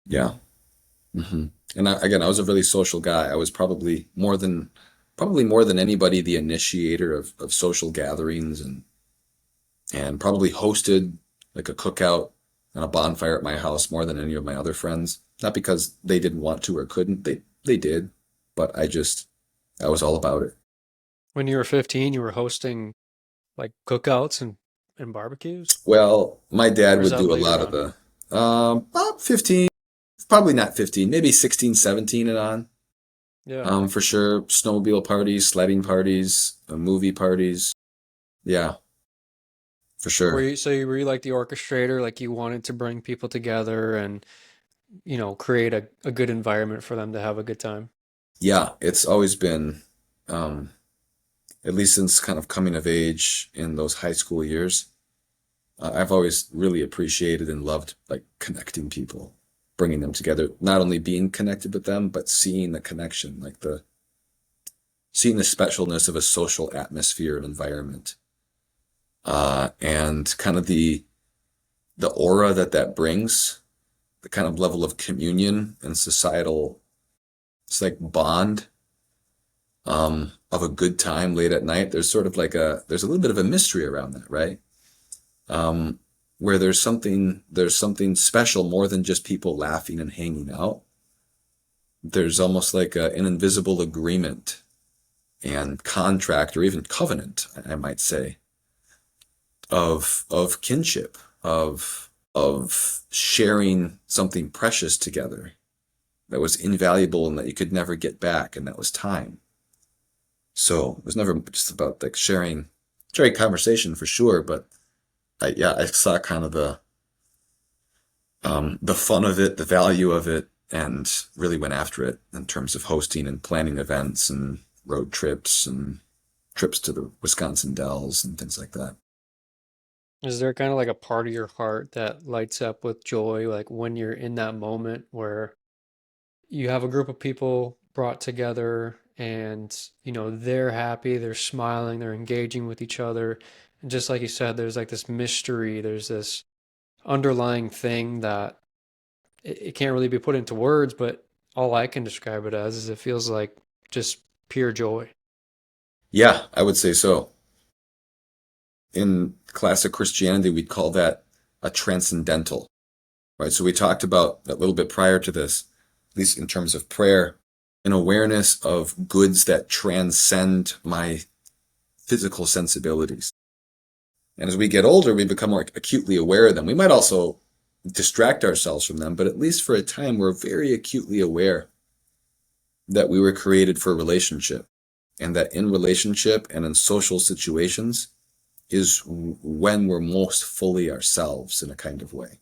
Yeah. hmm And again, I was a really social guy. I was probably more than anybody, the initiator of social gatherings, and probably hosted like a cookout and a bonfire at my house more than any of my other friends. Not because they didn't want to or couldn't. They did, but I was all about it. When you were 15, you were hosting like cookouts and barbecues? Well, my dad Or is would that do a later lot of on? the about 15, probably not 15, maybe 16, 17 and on. Yeah. For sure, snowmobile parties, sledding parties, movie parties. Yeah, for Were sure. you so you were you like the orchestrator, like you wanted to bring people together and, create a good environment for them to have a good time? Yeah, it's always been, um, at least since kind of coming of age in those high school years, I've always really appreciated and loved like connecting people, bringing them together, not only being connected with them, but seeing the connection, like seeing the specialness of a social atmosphere and environment, and kind of the aura that brings, the kind of level of communion and societal, it's like bond, of a good time late at night. There's sort of like there's a little bit of a mystery around that, right? Um, where there's something special more than just people laughing and hanging out. There's almost like an invisible agreement and contract, or even covenant, I might say, of kinship, of sharing something precious together that was invaluable and that you could never get back, and that was time. So it was never just about like sharing conversation for sure, but I saw kind of the fun of it, the value of it, and really went after it in terms of hosting and planning events and road trips and trips to the Wisconsin Dells and things like that. Is there kind of like a part of your heart that lights up with joy, like when you're in that moment where you have a group of people brought together and, they're happy, they're smiling, they're engaging with each other. And just like you said, there's like this mystery, there's this underlying thing that it can't really be put into words, but all I can describe it as is it feels like just pure joy. Yeah, I would say so. In classic Christianity, we'd call that a transcendental, right? So we talked about a little bit prior to this, at least in terms of prayer, an awareness of goods that transcend my physical sensibilities. And as we get older, we become more acutely aware of them. We might also distract ourselves from them, but at least for a time, we're very acutely aware that we were created for relationship, and that in relationship and in social situations is when we're most fully ourselves in a kind of way.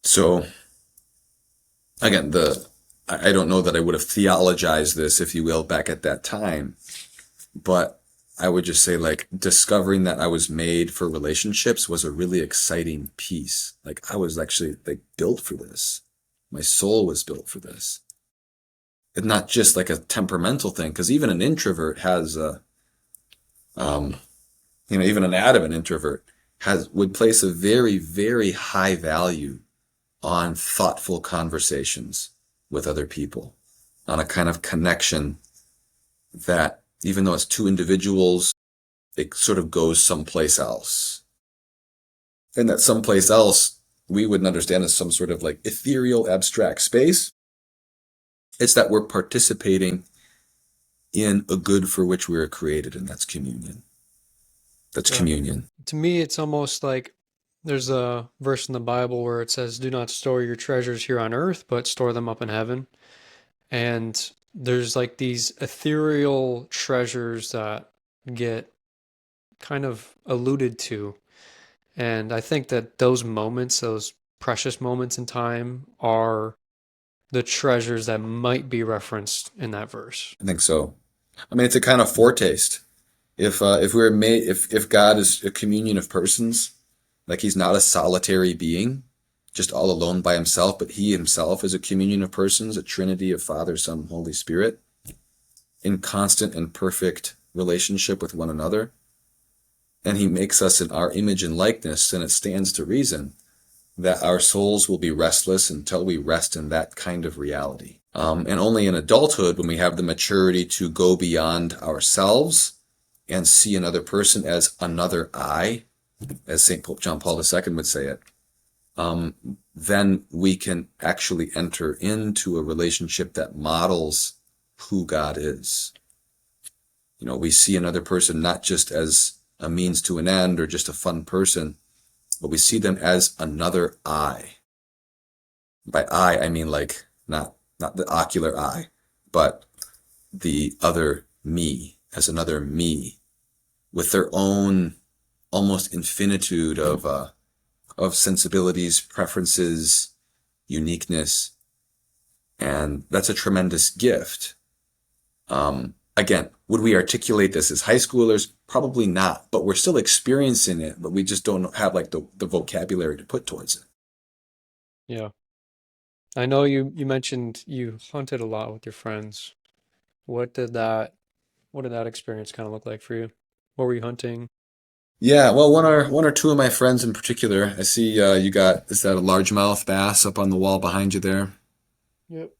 So again, I don't know that I would have theologized this, if you will, back at that time, but I would just say, like, discovering that I was made for relationships was a really exciting piece. Like, I was actually, like, built for this. My soul was built for this. It's not just like a temperamental thing, because even an introvert has even an adamant introvert would place a very, very high value on thoughtful conversations with other people, on a kind of connection that, even though it's two individuals, it sort of goes someplace else. And that someplace else we wouldn't understand as some sort of like ethereal, abstract space. It's that we're participating in a good for which we were created, and that's communion. That's Yeah. communion. To me, it's almost like there's a verse in the Bible where it says, "Do not store your treasures here on earth, but store them up in heaven." And there's like these ethereal treasures that get kind of alluded to. And I think that those moments, those precious moments in time, are the treasures that might be referenced in that verse. I think so. I mean, it's a kind of foretaste. If we're made, if God is a communion of persons, like he's not a solitary being, just all alone by himself, but he himself is a communion of persons, a trinity of Father, Son, Holy Spirit, in constant and perfect relationship with one another. And he makes us in our image and likeness, and it stands to reason that our souls will be restless until we rest in that kind of reality. And only in adulthood, when we have the maturity to go beyond ourselves and see another person as another I, as St. Pope John Paul II would say it, then we can actually enter into a relationship that models who God is. You know, we see another person not just as a means to an end or just a fun person, but we see them as another I. By I mean like not the ocular eye, but the other me, as another me, with their own almost infinitude of sensibilities, preferences, uniqueness, and that's a tremendous gift. Again, would we articulate this as high schoolers? Probably not, but we're still experiencing it, but we just don't have like the vocabulary to put towards it. Yeah. I know you mentioned you hunted a lot with your friends. What did that experience kind of look like for you? What were you hunting? Yeah, well, one or two of my friends in particular, I see you got, is that a largemouth bass up on the wall behind you there? Yep.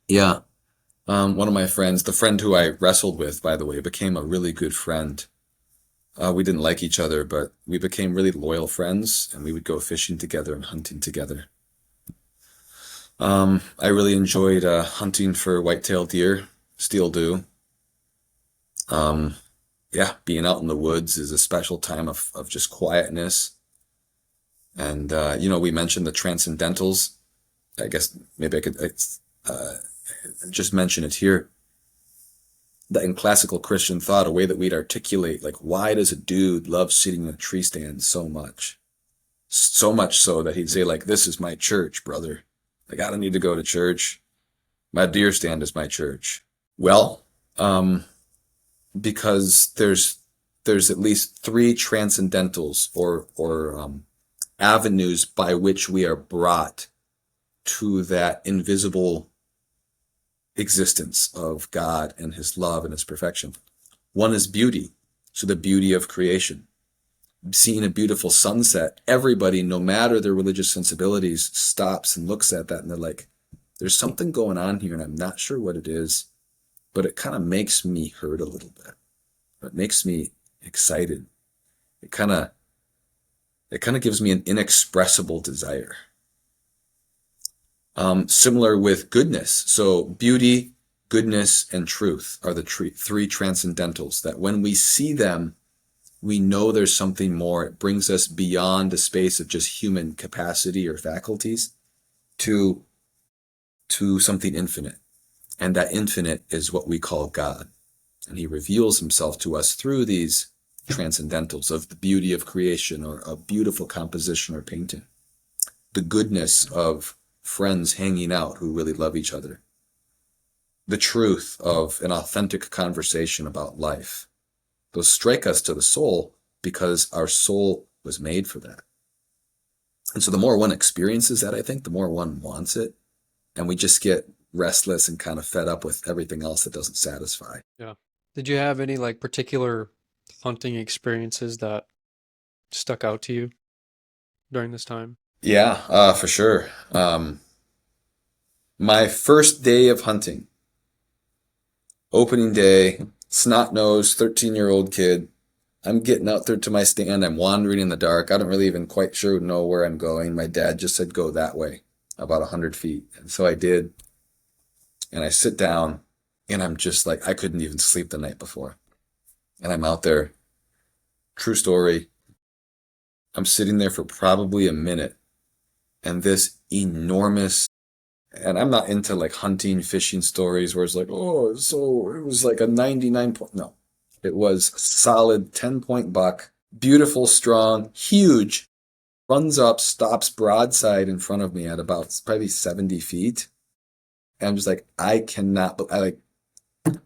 Yeah. One of my friends, the friend who I wrestled with, by the way, became a really good friend. We didn't like each other, but we became really loyal friends, and we would go fishing together and hunting together. I really enjoyed hunting for white-tailed deer, still do. Um, yeah, being out in the woods is a special time of just quietness. And, we mentioned the transcendentals. I guess maybe I could uh, just mention it here. That in classical Christian thought, a way that we'd articulate, like, why does a dude love sitting in a tree stand so much? So much so that he'd say, like, this is my church, brother. Like, I don't need to go to church. My deer stand is my church. Well, because there's at least three transcendentals or avenues by which we are brought to that invisible existence of God and his love and his perfection. One is beauty, so the beauty of creation. Seeing a beautiful sunset, everybody, no matter their religious sensibilities, stops and looks at that and they're like, there's something going on here and I'm not sure what it is, but it kind of makes me hurt a little bit. It makes me excited. It kind of gives me an inexpressible desire. Similar with goodness. So beauty, goodness, and truth are the three transcendentals that when we see them we know there's something more. It brings us beyond the space of just human capacity or faculties to something infinite. And that infinite is what we call God. And he reveals himself to us through these transcendentals of the beauty of creation or a beautiful composition or painting, the goodness of friends hanging out who really love each other, the truth of an authentic conversation about life. Those strike us to the soul because our soul was made for that. And so the more one experiences that, I think, the more one wants it. And we just get restless and kind of fed up with everything else that doesn't satisfy. Yeah. Did you have any like particular hunting experiences that stuck out to you during this time? Yeah, for sure. My first day of hunting, opening day, snot-nosed 13-year-old kid. I'm getting out there to my stand. I'm wandering in the dark. I don't really even quite sure know where I'm going. My dad just said, go that way, about 100 feet. And so I did. And I sit down and I'm just like, I couldn't even sleep the night before. And I'm out there. True story. I'm sitting there for probably a minute. And this enormous, and I'm not into like hunting, fishing stories where it's like, oh, so it was like a 99 point. No, it was solid 10-point buck, beautiful, strong, huge, runs up, stops broadside in front of me at about probably 70 feet. And I'm just like, I cannot, I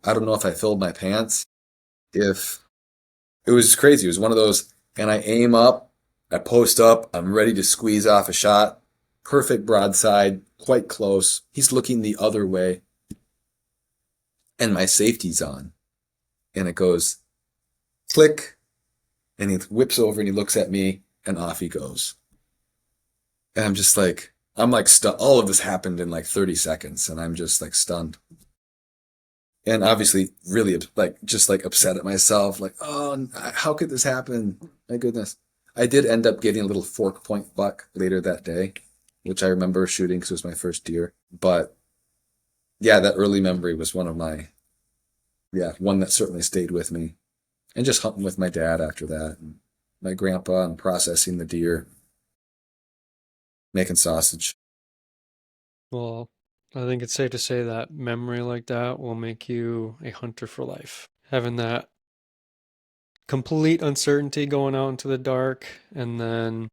don't know if I filled my pants. If it was crazy. It was one of those, and I aim up, I post up, I'm ready to squeeze off a shot. Perfect broadside, quite close. He's looking the other way. And my safety's on. And it goes click. And he whips over and he looks at me and off he goes. And I'm like stunned. All of this happened in like 30 seconds. And I'm just like stunned. And obviously really like just like upset at myself. Like, oh, how could this happen? My goodness. I did end up getting a little fork point buck later that day, which I remember shooting because it was my first deer. But yeah, that early memory was one that certainly stayed with me. And just hunting with my dad after that, and my grandpa, and processing the deer, making sausage. Well, I think it's safe to say that memory like that will make you a hunter for life. Having that complete uncertainty going out into the dark and then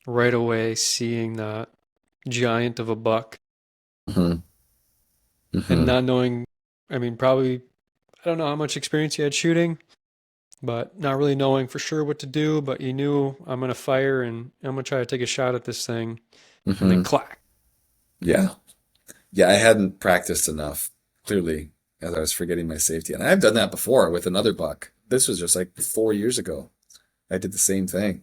right away seeing that giant of a buck Hmm. and Hmm. not knowing, I mean, probably, I don't know how much experience you had shooting, but not really knowing for sure what to do, but you knew I'm going to fire and I'm going to try to take a shot at this thing and then Hmm. clack. Yeah. Yeah, I hadn't practiced enough, clearly, as I was forgetting my safety. And I've done that before with another buck. This was just like 4 years ago. I did the same thing.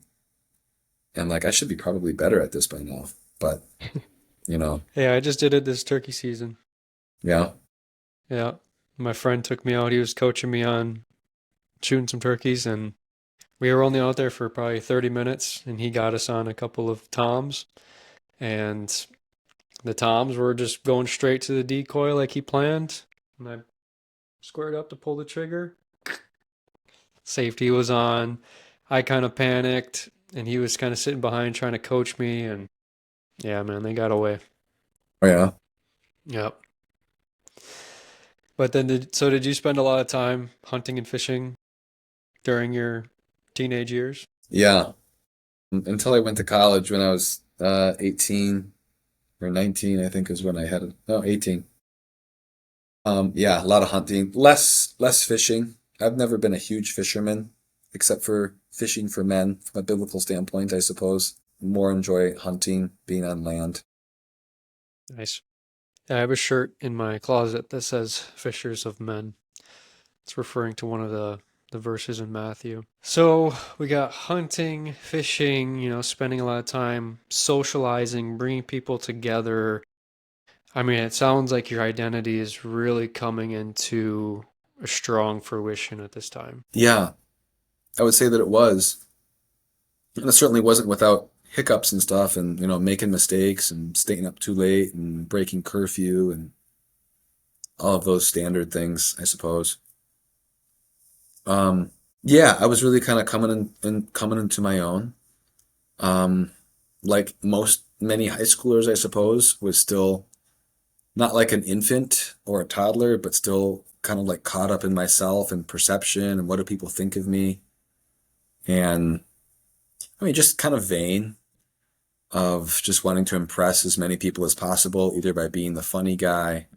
And like, I should be probably better at this by now. But, you know, Hey, I just did it this turkey season. yeah. Yeah. My friend took me out. He was coaching me on shooting some turkeys and we were only out there for probably 30 minutes and he got us on a couple of toms and the toms were just going straight to the decoy like he planned. And I squared up to pull the trigger. Safety was on. I kind of panicked and he was kind of sitting behind trying to coach me and yeah, man, they got away. Oh, yeah. Yep. But then so did you spend a lot of time hunting and fishing during your teenage years? Yeah. Until I went to college when I was 18 or 19, I think is when I had it. No, 18. Yeah, a lot of hunting, less fishing. I've never been a huge fisherman, except for fishing for men from a biblical standpoint, I suppose. More enjoy hunting, being on land. Nice. I have a shirt in my closet that says Fishers of Men. It's referring to one of the verses in Matthew. So we got hunting, fishing, spending a lot of time socializing, bringing people together. I mean, it sounds like your identity is really coming into a strong fruition at this time. Yeah, I would say that it was. And it certainly wasn't without hiccups and stuff and, making mistakes and staying up too late and breaking curfew and all of those standard things, I suppose. Um, Yeah, I was really kind of coming into my own. Um, like many high schoolers, I suppose, was still not like an infant or a toddler, but still kind of like caught up in myself and perception and what do people think of me. And I mean, just kind of vain of just wanting to impress as many people as possible, either by being the funny guy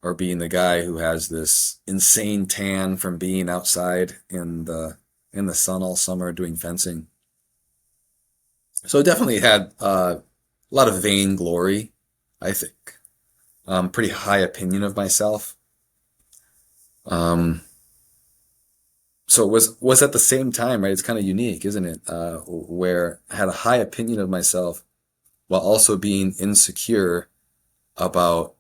or being the guy who has this insane tan from being outside in the sun all summer doing fencing. So it definitely had a lot of vainglory, I think. Pretty high opinion of myself. Um, so it was at the same time, right? It's kind of unique, isn't it? Where I had a high opinion of myself while also being insecure about,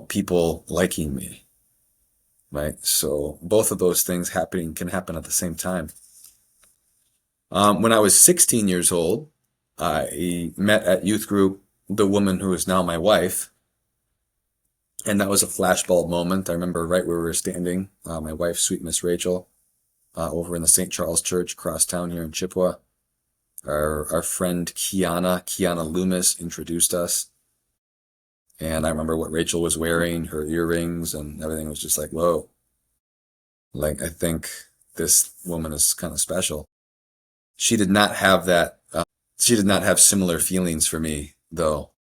people liking me, right? So both of those things happening can happen at the same time. When I was 16 years old, I met at youth group the woman who is now my wife, and that was a flashbulb moment. I remember right where we were standing, my wife, sweet Miss Rachel, over in the St. Charles Church across town here in Chippewa. Our friend Kiana Loomis introduced us. And I remember what Rachel was wearing, her earrings, and everything was just like, whoa, like I think this woman is kind of special. She did not have that. She did not have similar feelings for me, though.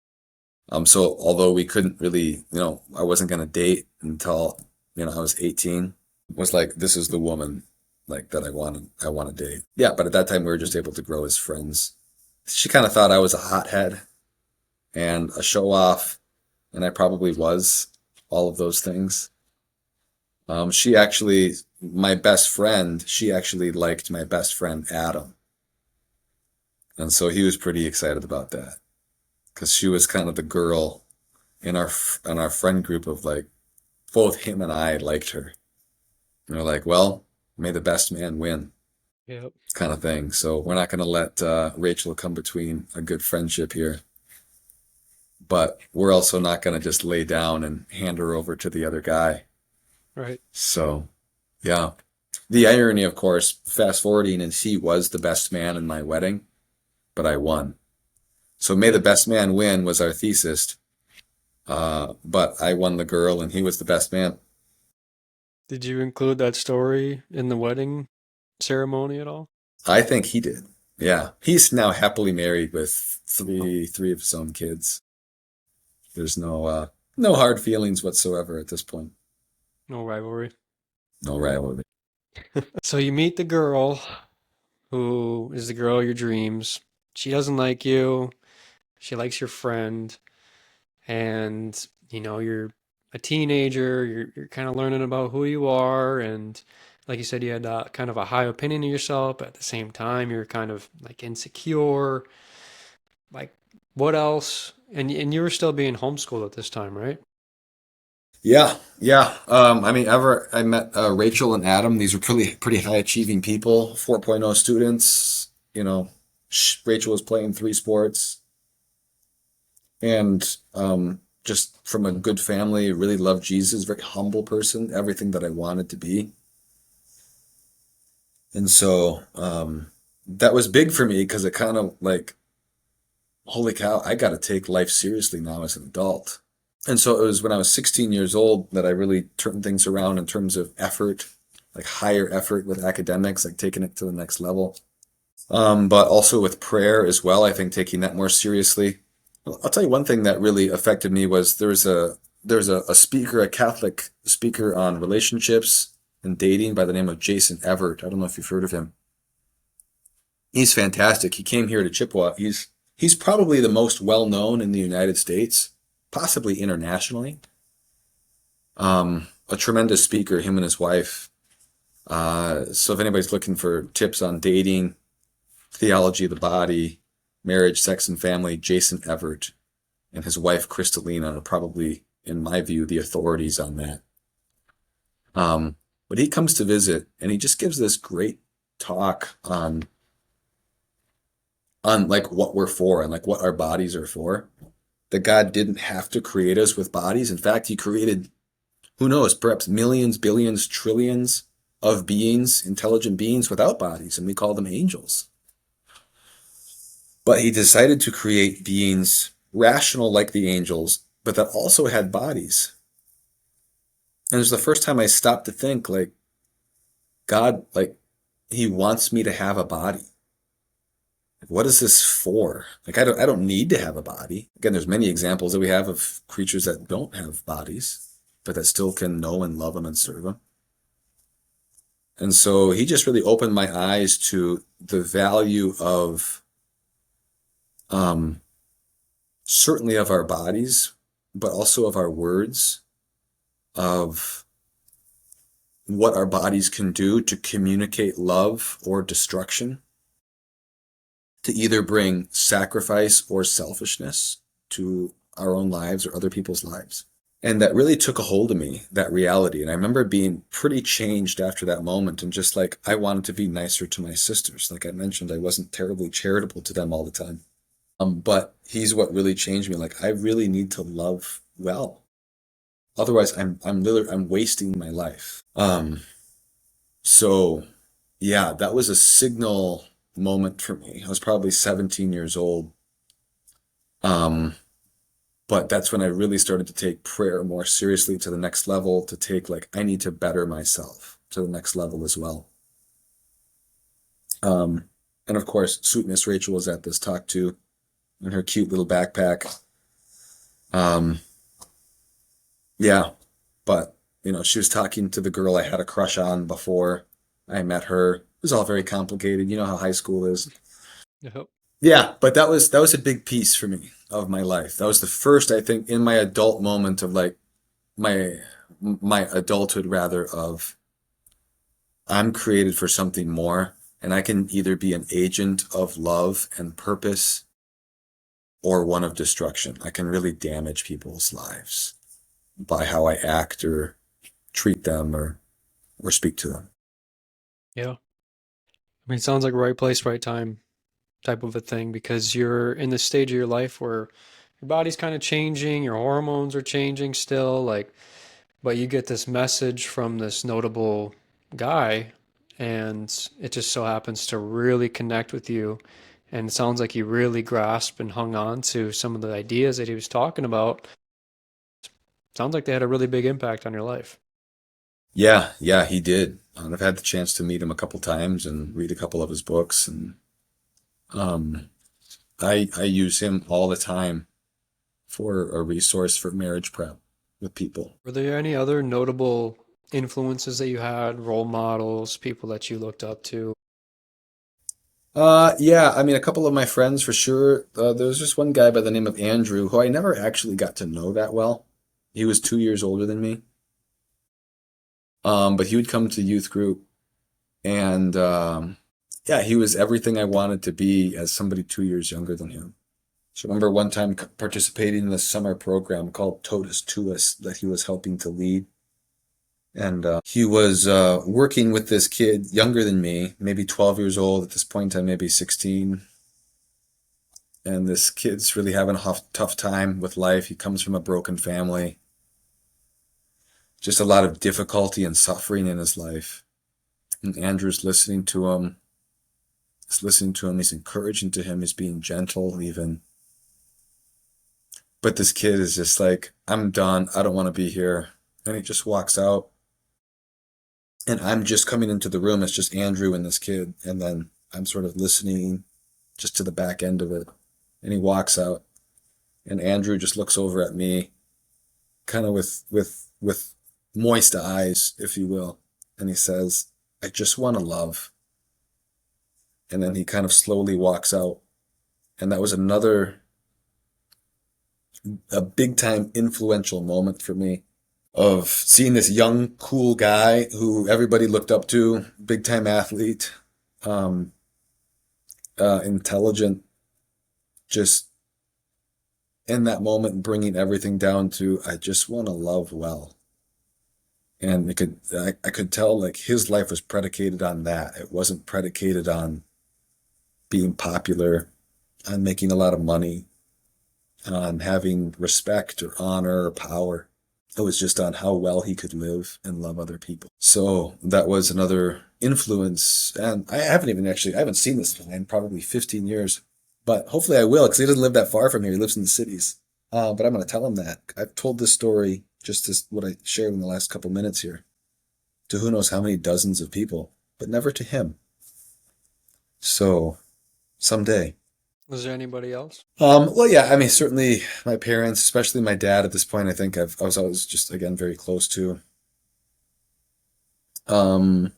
So although we couldn't really, I wasn't gonna date until, I was 18, was like, this is the woman like that I want to date. Yeah, but at that time we were just able to grow as friends. She kind of thought I was a hothead and a show off, and I probably was all of those things. She actually, my best friend, she actually liked my best friend Adam. And so he was pretty excited about that because she was kind of the girl in our friend group of like both him and I liked her. And we're like, well, may the best man win Yep. kind of thing. So we're not going to let Rachel come between a good friendship here. But we're also not going to just lay down and hand her over to the other guy. Right. So, yeah. The irony, of course, fast forwarding, and he was the best man in my wedding, but I won. So, may the Yep. best man win was our thesis. But I won the girl, and he was the best man. Did you include that story in the wedding ceremony at all? I think he did. Yeah. He's now happily married with three of his own kids. There's no hard feelings whatsoever at this point. No rivalry. No rivalry. So you meet the girl who is the girl of your dreams. She doesn't like you. She likes your friend, and you're a teenager. You're kind of learning about who you are, and like you said, you had kind of a high opinion of yourself, but at the same time, you're kind of like insecure. Like, what else? And you were still being homeschooled at this time, right? Yeah, yeah. I mean, ever I met Rachel and Adam. These were pretty high achieving people, 4.0 students. Rachel was playing three sports, and just from a good family, really loved Jesus, very humble person, everything that I wanted to be. And so that was big for me because it kind of like, holy cow, I got to take life seriously now as an adult. And so it was when I was 16 years old that I really turned things around in terms of effort, like higher effort with academics, like taking it to the next level. But also with prayer as well, I think taking that more seriously. I'll tell you one thing that really affected me was there's a speaker, a Catholic speaker on relationships and dating by the name of Jason Everett. I don't know if you've heard of him. He's fantastic. He came here to Chippewa. He's probably the most well known in the United States, possibly internationally. A tremendous speaker, him and his wife. So if anybody's looking for tips on dating, theology of the body, marriage, sex, and family, Jason Everett and his wife Crystalina are probably, in my view, the authorities on that. But he comes to visit and he just gives this great talk on like what we're for and like what our bodies are for. That God didn't have to create us with bodies. In fact, he created, who knows, perhaps millions, billions, trillions. of beings, intelligent beings without bodies, and we call them angels. But he decided to create beings rational like the angels, but that also had bodies. And it was the first time I stopped to think, like, God, like, he wants me to have a body. What is this for? Like, I don't need to have a body. Again, there's many examples that we have of creatures that don't have bodies, but that still can know and love him and serve him. And so he just really opened my eyes to the value of, um, certainly of our bodies, but also of our words, of what our bodies can do to communicate love or destruction, to either bring sacrifice or selfishness to our own lives or other people's lives. And that really took a hold of me, that reality. And I remember being pretty changed after that moment, and just like, I wanted to be nicer to my sisters. Like I mentioned, I wasn't terribly charitable to them all the time. But he's what really changed me. Like, I really need to love well. Otherwise, I'm wasting my life. So yeah, that was a signal moment for me. I was probably 17 years old. Um, but that's when I really started to take prayer more seriously to the next level, to take, like, I need to better myself to the next level as well. Um, and of course, sweet Miss Rachel was at this talk too, in her cute little backpack. Um, yeah, but she was talking to the girl I had a crush on before I met her. It was all very complicated. You know how high school is. Yep. Yeah, but that was a big piece for me of my life. That was the first, I think, in my adult moment of, like, my adulthood rather, of I'm created for something more, and I can either be an agent of love and purpose or one of destruction. I can really damage people's lives by how I act or treat them or speak to them. Yeah. I mean, it sounds like right place, right time type of a thing because you're in this stage of your life where your body's kind of changing, your hormones are changing still, like, but you get this message from this notable guy, and it just so happens to really connect with you. And it sounds like you really grasped and hung on to some of the ideas that he was talking about. Sounds like they had a really big impact on your life. Yeah, yeah, he did. I've had the chance to meet him a couple times and read a couple of his books, and um, I use him all the time for a resource for marriage prep with people. Were there any other notable influences that you had, role models, people that you looked up to? Yeah, I mean, a couple of my friends for sure. There was just one guy by the name of Andrew who I never actually got to know that well. He was 2 years older than me. But he would come to youth group, and yeah, he was everything I wanted to be as somebody 2 years younger than him. So I remember one time participating in the summer program called Totus Tuus that he was helping to lead. And he was working with this kid younger than me, maybe 12 years old at this point. I'm maybe 16. And this kid's really having a tough time with life. He comes from a broken family, just a lot of difficulty and suffering in his life. And Andrew's listening to him. He's listening to him. He's encouraging to him. He's being gentle even. But this kid is just like, I'm done. I don't want to be here. And he just walks out. And I'm just coming into the room. It's just Andrew and this kid. And then I'm sort of listening just to the back end of it. And he walks out. And Andrew just looks over at me, kind of with moist eyes, if you will. And he says, I just want to love. And then he kind of slowly walks out. And that was a big time influential moment for me, of seeing this young, cool guy who everybody looked up to, big time athlete, um, intelligent, just in that moment bringing everything down to, I just want to love well. And I could tell, like, his life was predicated on that. It wasn't predicated on being popular, on making a lot of money, on having respect or honor or power. It was just on how well he could live and love other people. So that was another influence. And I haven't seen this guy in probably 15 years, but hopefully I will because he doesn't live that far from here. He lives in the cities. But I'm going to tell him that. I've told this story, just as what I shared in the last couple minutes here, to who knows how many dozens of people, but never to him. So someday. Was there anybody else? Well, yeah, I mean, certainly my parents, especially my dad at this point, I think I was always just, again, very close to. Um,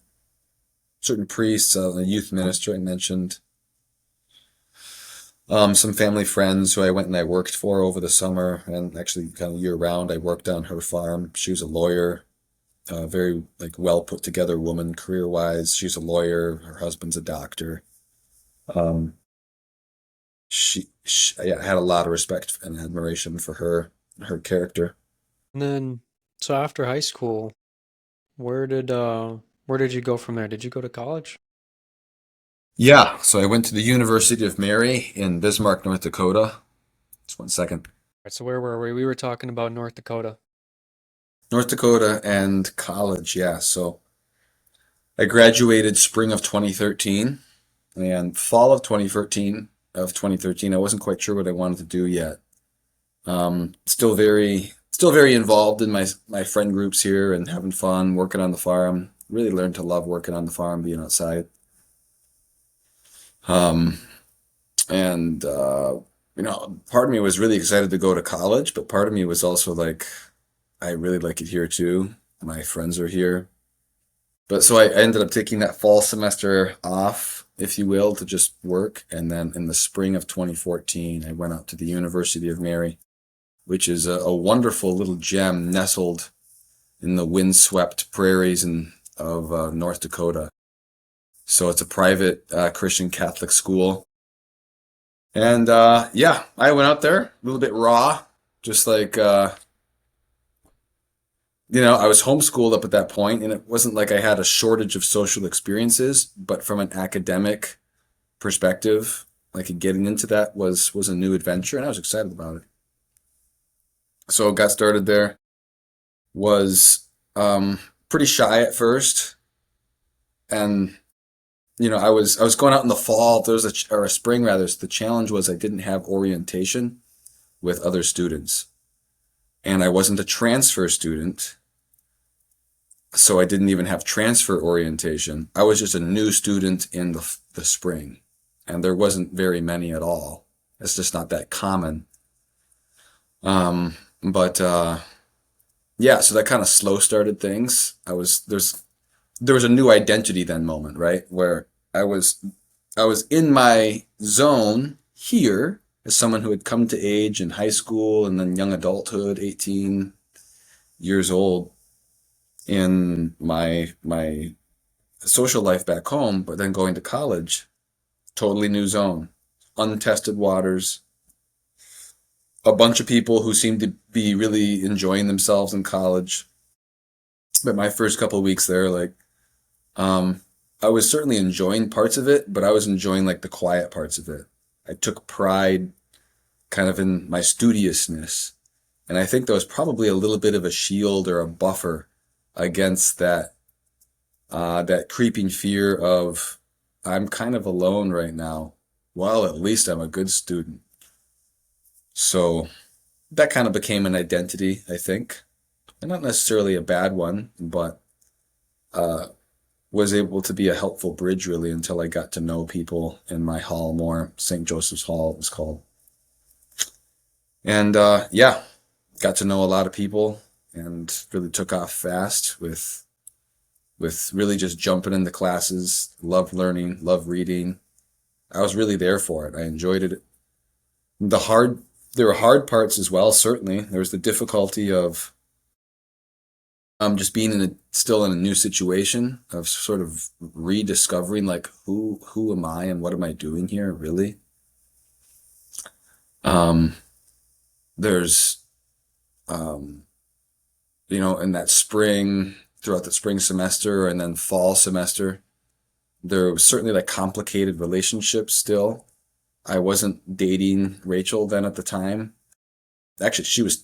Certain priests, a youth minister I mentioned, some family friends who I went and I worked for over the summer and actually kind of year round. I worked on her farm. She was a lawyer, very like well put together woman career wise. She's a lawyer. Her husband's a doctor. Um, yeah, I had a lot of respect and admiration for her character. And then, so after high school, where did uh where did you go from there? Did you go to college? Yeah, so I went to the University of Mary in Bismarck, North Dakota. Just one second. Right, so where were we? We were talking about North Dakota. North Dakota and college, yeah. So I graduated spring of 2013 and fall of 2013, I wasn't quite sure what I wanted to do yet. Still very involved in my friend groups here and having fun working on the farm. Really learned to love working on the farm, being outside. Um, and part of me was really excited to go to college, but part of me was also like, I really like it here too. My friends are here. But so I ended up taking that fall semester off, if you will, to just work. And then in the spring of 2014, I went out to the University of Mary, which is a wonderful little gem nestled in the windswept prairies of North Dakota. So it's a private Christian Catholic school. And yeah, I went out there a little bit raw, just like I was homeschooled up at that point, and it wasn't like I had a shortage of social experiences, but from an academic perspective, like getting into that was a new adventure, and I was excited about it. So got started there. Was pretty shy at first, and I was going out in the fall. There was or a spring rather. So the challenge was I didn't have orientation with other students, and I wasn't a transfer student. So I didn't even have transfer orientation. I was just a new student in the spring, and there wasn't very many at all. It's just not that common. But yeah, so that kind of slow started things. There was a new identity then moment, right? Where I was I was in my zone here as someone who had come to age in high school and then young adulthood, 18 years old in my social life back home, but then going to college, totally new zone, untested waters, a bunch of people who seemed to be really enjoying themselves in college. But my first couple of weeks there, like, um, I was certainly enjoying parts of it, but I was enjoying like the quiet parts of it. I took pride kind of in my studiousness, and I think there was probably a little bit of a shield or a buffer against that creeping fear of I'm kind of alone right now. Well, at least I'm a good student. So that kind of became an identity, I think, and not necessarily a bad one, but uh, was able to be a helpful bridge really until I got to know people in my hall more. St. Joseph's Hall it was called, and yeah, got to know a lot of people and really took off fast with really just jumping into classes. Love learning, love reading. I was really there for it. I enjoyed it. The hard There were hard parts as well, certainly. There was the difficulty of just being still in a new situation of sort of rediscovering like who am I and what am I doing here, really? Um, there's um, in that spring, throughout the spring semester and then fall semester, there was certainly like complicated relationships still. I wasn't dating Rachel then at the time. Actually, she was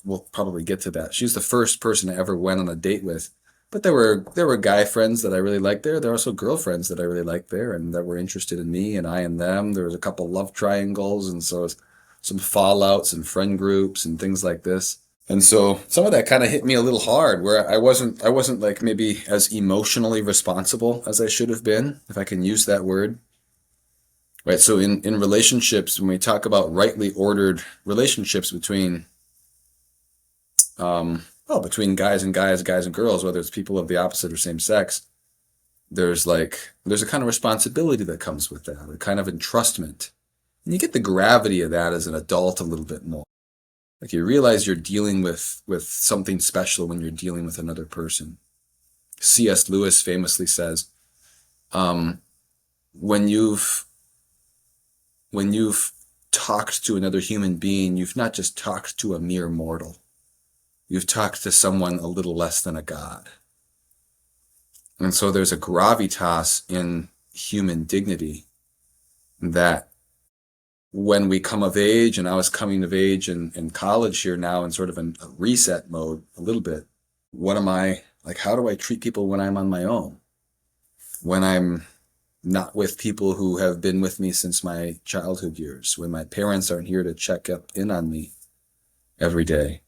we'll probably get to that. She's the first person I ever went on a date with. But there were guy friends that I really liked there. There were also girlfriends that I really liked there and that were interested in me and I in them. There was a couple love triangles and so some fallouts and friend groups and things like this. And so some of that kind of hit me a little hard where I wasn't like maybe as emotionally responsible as I should have been, if I can use that word. Right. So in relationships, when we talk about rightly ordered relationships between guys and guys, guys and girls, whether it's people of the opposite or same sex, there's a kind of responsibility that comes with that, a kind of entrustment. And you get the gravity of that as an adult a little bit more. Like you realize you're dealing with something special when you're dealing with another person. C.S. Lewis famously says, um, when you've talked to another human being, you've not just talked to a mere mortal. You've talked to someone a little less than a god. And so there's a gravitas in human dignity that when we come of age, and I was coming of age in college here now in sort of a reset mode a little bit, how do I treat people when I'm on my own? When I'm not with people who have been with me since my childhood years, when my parents aren't here to check up in on me every day.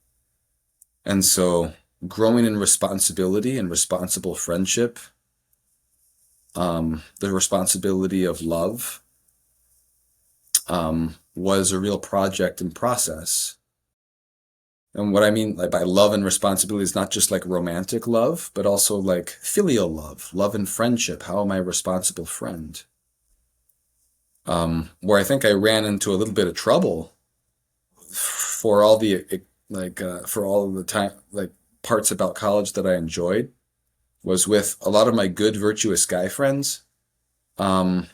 And so growing in responsibility and responsible friendship, the responsibility of love, was a real project and process. And what I mean by love and responsibility is not just like romantic love, but also like filial love and friendship. How am I a responsible friend? Where I think I ran into a little bit of trouble for all of the time, like parts about college that I enjoyed, was with a lot of my good, virtuous guy friends. I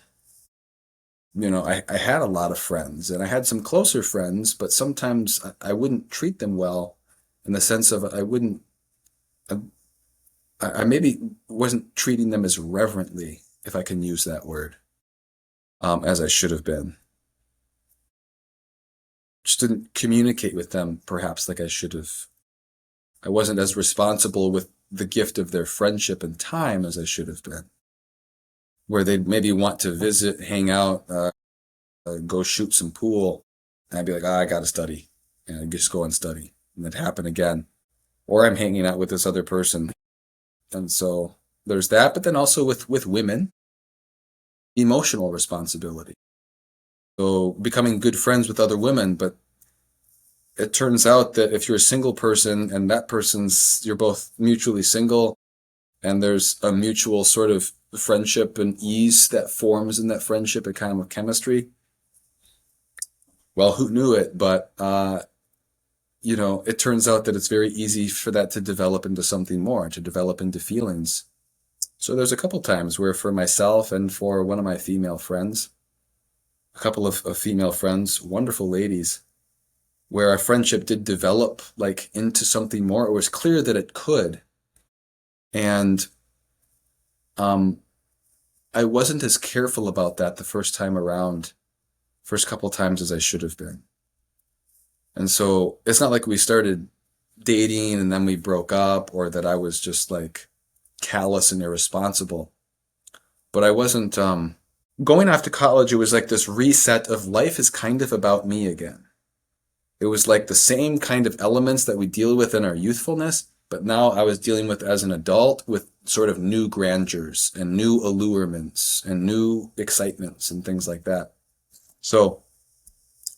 had a lot of friends and I had some closer friends, but sometimes I wouldn't treat them well in the sense of I maybe wasn't treating them as reverently, if I can use that word, as I should have been. Just didn't communicate with them perhaps like I should have. I wasn't as responsible with the gift of their friendship and time as I should have been. Where they'd maybe want to visit, hang out, go shoot some pool. And I'd be like, I got to study. And I'd just go and study. And it'd happen again. Or I'm hanging out with this other person. And so there's that. But then also with women, emotional responsibility. So becoming good friends with other women. But it turns out that if you're a single person and you're both mutually single, and there's a mutual sort of friendship and ease that forms in that friendship, a kind of chemistry. Well, who knew it? But, it turns out that it's very easy for that to develop into something more, to develop into feelings. So there's a couple times where for myself and for one of my female friends, a couple of female friends, wonderful ladies, where our friendship did develop like into something more. It was clear that it could. And I wasn't as careful about that the first couple times as I should have been. And so it's not like we started dating and then we broke up, or that I was just like callous and irresponsible. But I wasn't, going off to college, it was like this reset of life is kind of about me again. It was like the same kind of elements that we deal with in our youthfulness, but now I was dealing with as an adult with sort of new grandeurs and new allurements and new excitements and things like that. So,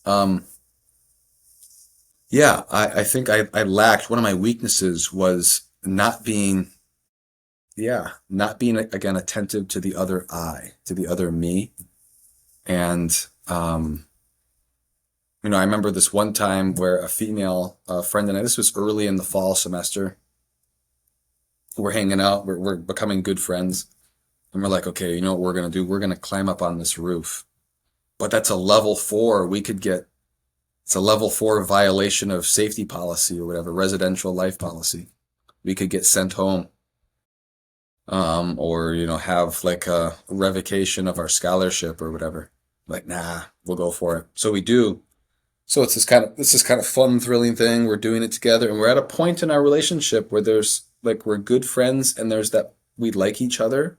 I think I lacked, one of my weaknesses was not being again attentive to the other I, to the other me. And, I remember this one time where a female friend and I, this was early in the fall semester, we're hanging out, we're becoming good friends. And we're like, okay, you know what we're going to do? We're going to climb up on this roof. But that's a level 4. It's a level 4 violation of safety policy or whatever, residential life policy. We could get sent home. Or, have like a revocation of our scholarship or whatever. Like, nah, we'll go for it. So we do. So it's this kind of fun, thrilling thing. We're doing it together, and we're at a point in our relationship where there's like we're good friends, and there's that we like each other.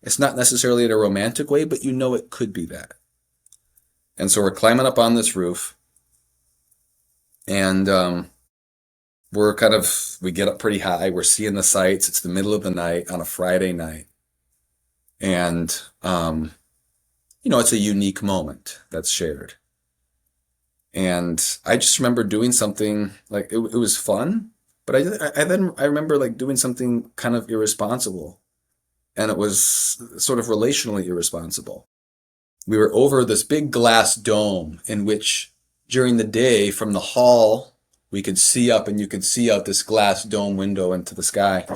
It's not necessarily in a romantic way, but it could be that. And so we're climbing up on this roof, and we get up pretty high. We're seeing the sights. It's the middle of the night on a Friday night, and it's a unique moment that's shared. And I just remember doing something like it was fun, but I remember like doing something kind of irresponsible, and it was sort of relationally irresponsible. We were over this big glass dome in which during the day from the hall we could see up and you could see out this glass dome window into the sky.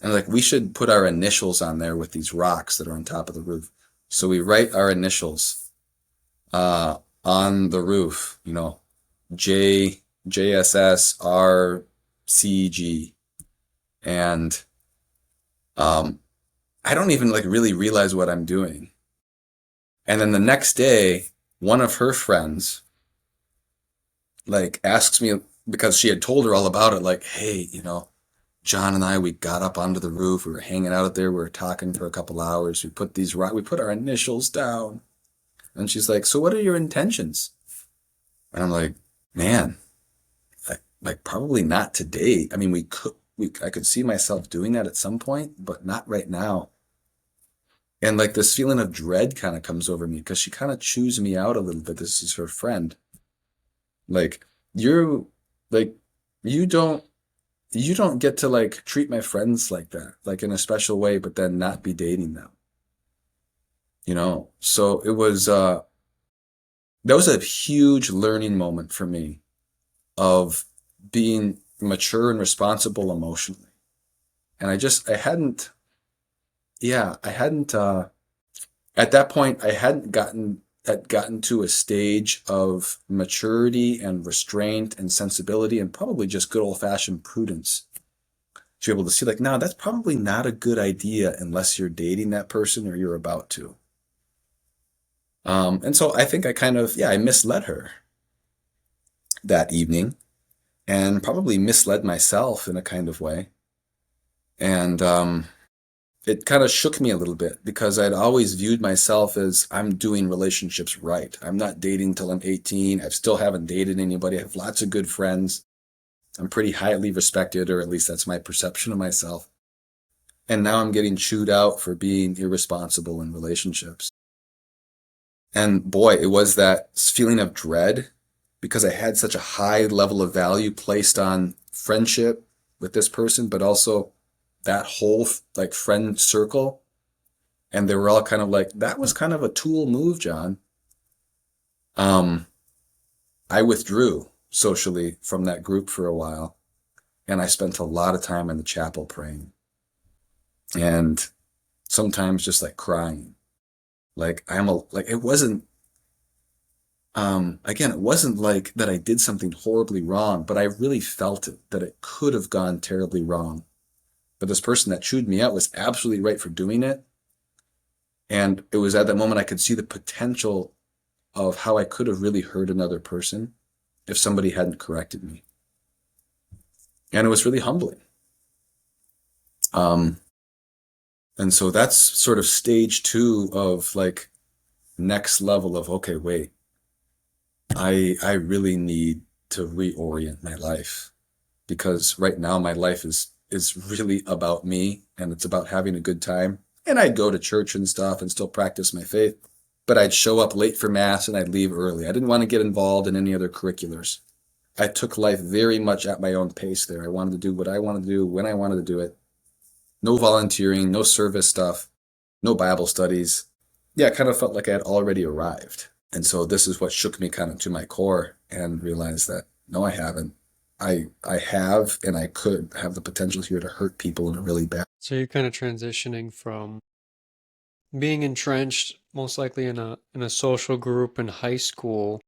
And like we should put our initials on there with these rocks that are on top of the roof. So we write our initials on the roof, JSS and I don't even like really realize what I'm doing. And then the next day, one of her friends like asks me because she had told her all about it, like, hey, John and I, we got up onto the roof, we were hanging out there, we were talking for a couple hours, we put our initials down. And she's like, so what are your intentions? And I'm like, man, like probably not today. I mean, I could see myself doing that at some point, but not right now. And like this feeling of dread kind of comes over me because she kind of chews me out a little bit. This is her friend. Like, you're like, you don't, you don't get to like treat my friends like that, like in a special way, but then not be dating them, So that was a huge learning moment for me of being mature and responsible emotionally. And I hadn't, yeah, I hadn't, at that point, I hadn't gotten to a stage of maturity and restraint and sensibility and probably just good old fashioned prudence to be able to see like, no, that's probably not a good idea unless you're dating that person or you're about to. And so I think I misled her that evening and probably misled myself in a kind of way. And it kind of shook me a little bit because I'd always viewed myself as I'm doing relationships right. I'm not dating till I'm 18. I still haven't dated anybody. I have lots of good friends. I'm pretty highly respected, or at least that's my perception of myself. And now I'm getting chewed out for being irresponsible in relationships. And boy, it was that feeling of dread because I had such a high level of value placed on friendship with this person, but also that whole like friend circle. And they were all kind of like, that was kind of a tool move, John. Um, I withdrew socially from that group for a while, and I spent a lot of time in the chapel praying and sometimes just like crying. Like it wasn't, again, it wasn't like that I did something horribly wrong, but I really felt it, that it could have gone terribly wrong. But this person that chewed me out was absolutely right for doing it. And it was at that moment I could see the potential of how I could have really hurt another person if somebody hadn't corrected me. And it was really humbling. Um, and so that's sort of stage two of like next level of, okay, wait, I really need to reorient my life because right now my life is really about me and it's about having a good time. And I'd go to church and stuff and still practice my faith, but I'd show up late for mass and I'd leave early. I didn't want to get involved in any other curriculars. I took life very much at my own pace there. I wanted to do what I wanted to do when I wanted to do it. No volunteering, no service stuff, no Bible studies. Yeah, it kind of felt like I had already arrived. And so this is what shook me kind of to my core and realized that no, I haven't. I have and I could have the potential here to hurt people in a really bad. So you're kind of transitioning from being entrenched, most likely in a social group in high school,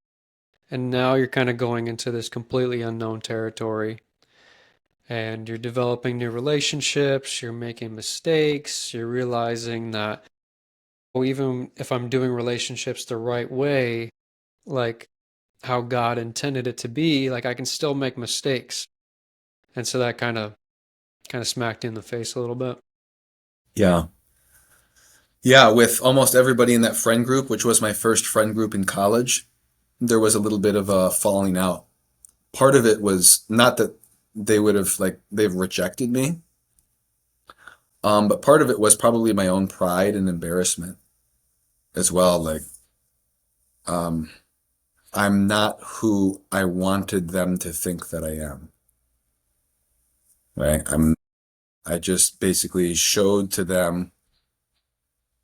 and now you're kind of going into this completely unknown territory. And you're developing new relationships, you're making mistakes, you're realizing that, well, even if I'm doing relationships the right way, like how God intended it to be, like I can still make mistakes. And so that kind of smacked you in the face a little bit. Yeah. Yeah, with almost everybody in that friend group, which was my first friend group in college, there was a little bit of a falling out. Part of it was not that they would have like they've rejected me, but part of it was probably my own pride and embarrassment as well. Like, um, I'm not who I wanted them to think that I am, right? I just basically showed to them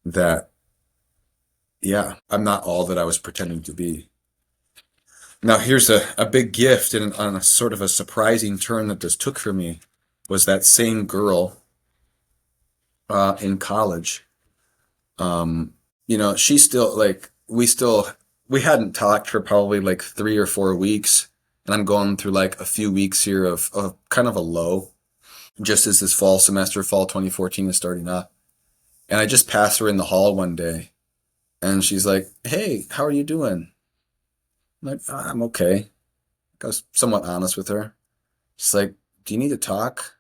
that, yeah, I'm not all that I was pretending to be. Now, here's a big gift and on a sort of a surprising turn that this took for me was that same girl in college. Um, she still like we hadn't talked for probably like 3 or 4 weeks, and I'm going through like a few weeks here of kind of a low, just as this fall 2014 is starting up. And I just passed her in the hall one day, and she's like, "Hey, how are you doing?" I'm like, "I'm okay." I was somewhat honest with her. She's like, "Do you need to talk?"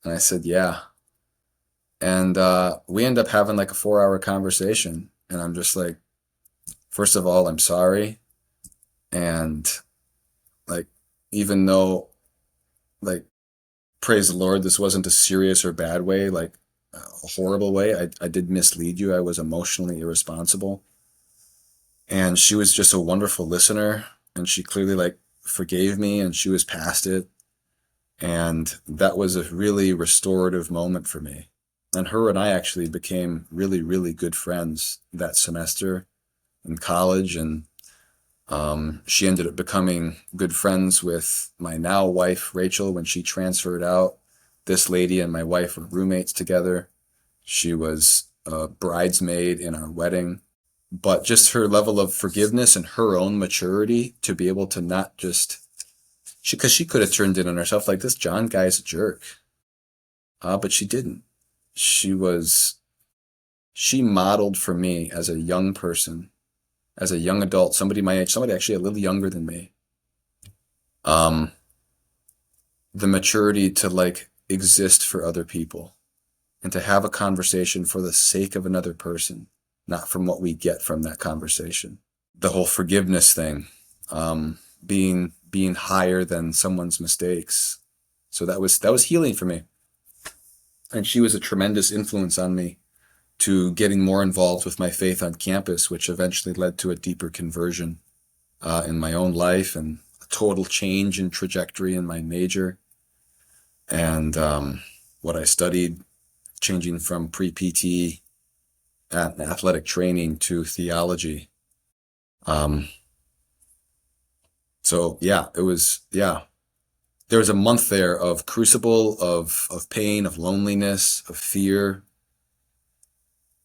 And I said, "Yeah." And we end up having like a 4 hour conversation. And I'm just like, first of all, I'm sorry. And like, even though, like, praise the Lord, this wasn't a serious or bad way, like a horrible way. I did mislead you. I was emotionally irresponsible. And she was just a wonderful listener. And she clearly, like, forgave me and she was past it. And that was a really restorative moment for me. And her and I actually became really, really good friends that semester in college. And she ended up becoming good friends with my now wife, Rachel, when she transferred out. This lady and my wife were roommates together. She was a bridesmaid in our wedding. But just her level of forgiveness and her own maturity to be able to not just, because she could have turned in on herself like this John guy's a jerk. But she didn't. She was, she modeled for me as a young person, as a young adult, somebody my age, somebody actually a little younger than me, um, the maturity to like exist for other people and to have a conversation for the sake of another person, not from what we get from that conversation. The whole forgiveness thing, being higher than someone's mistakes. So that was healing for me. And she was a tremendous influence on me to getting more involved with my faith on campus, which eventually led to a deeper conversion in my own life and a total change in trajectory in my major and what I studied, changing from pre-PT at athletic training to theology. Um, so yeah, there was a month there of crucible, of pain, of loneliness, of fear,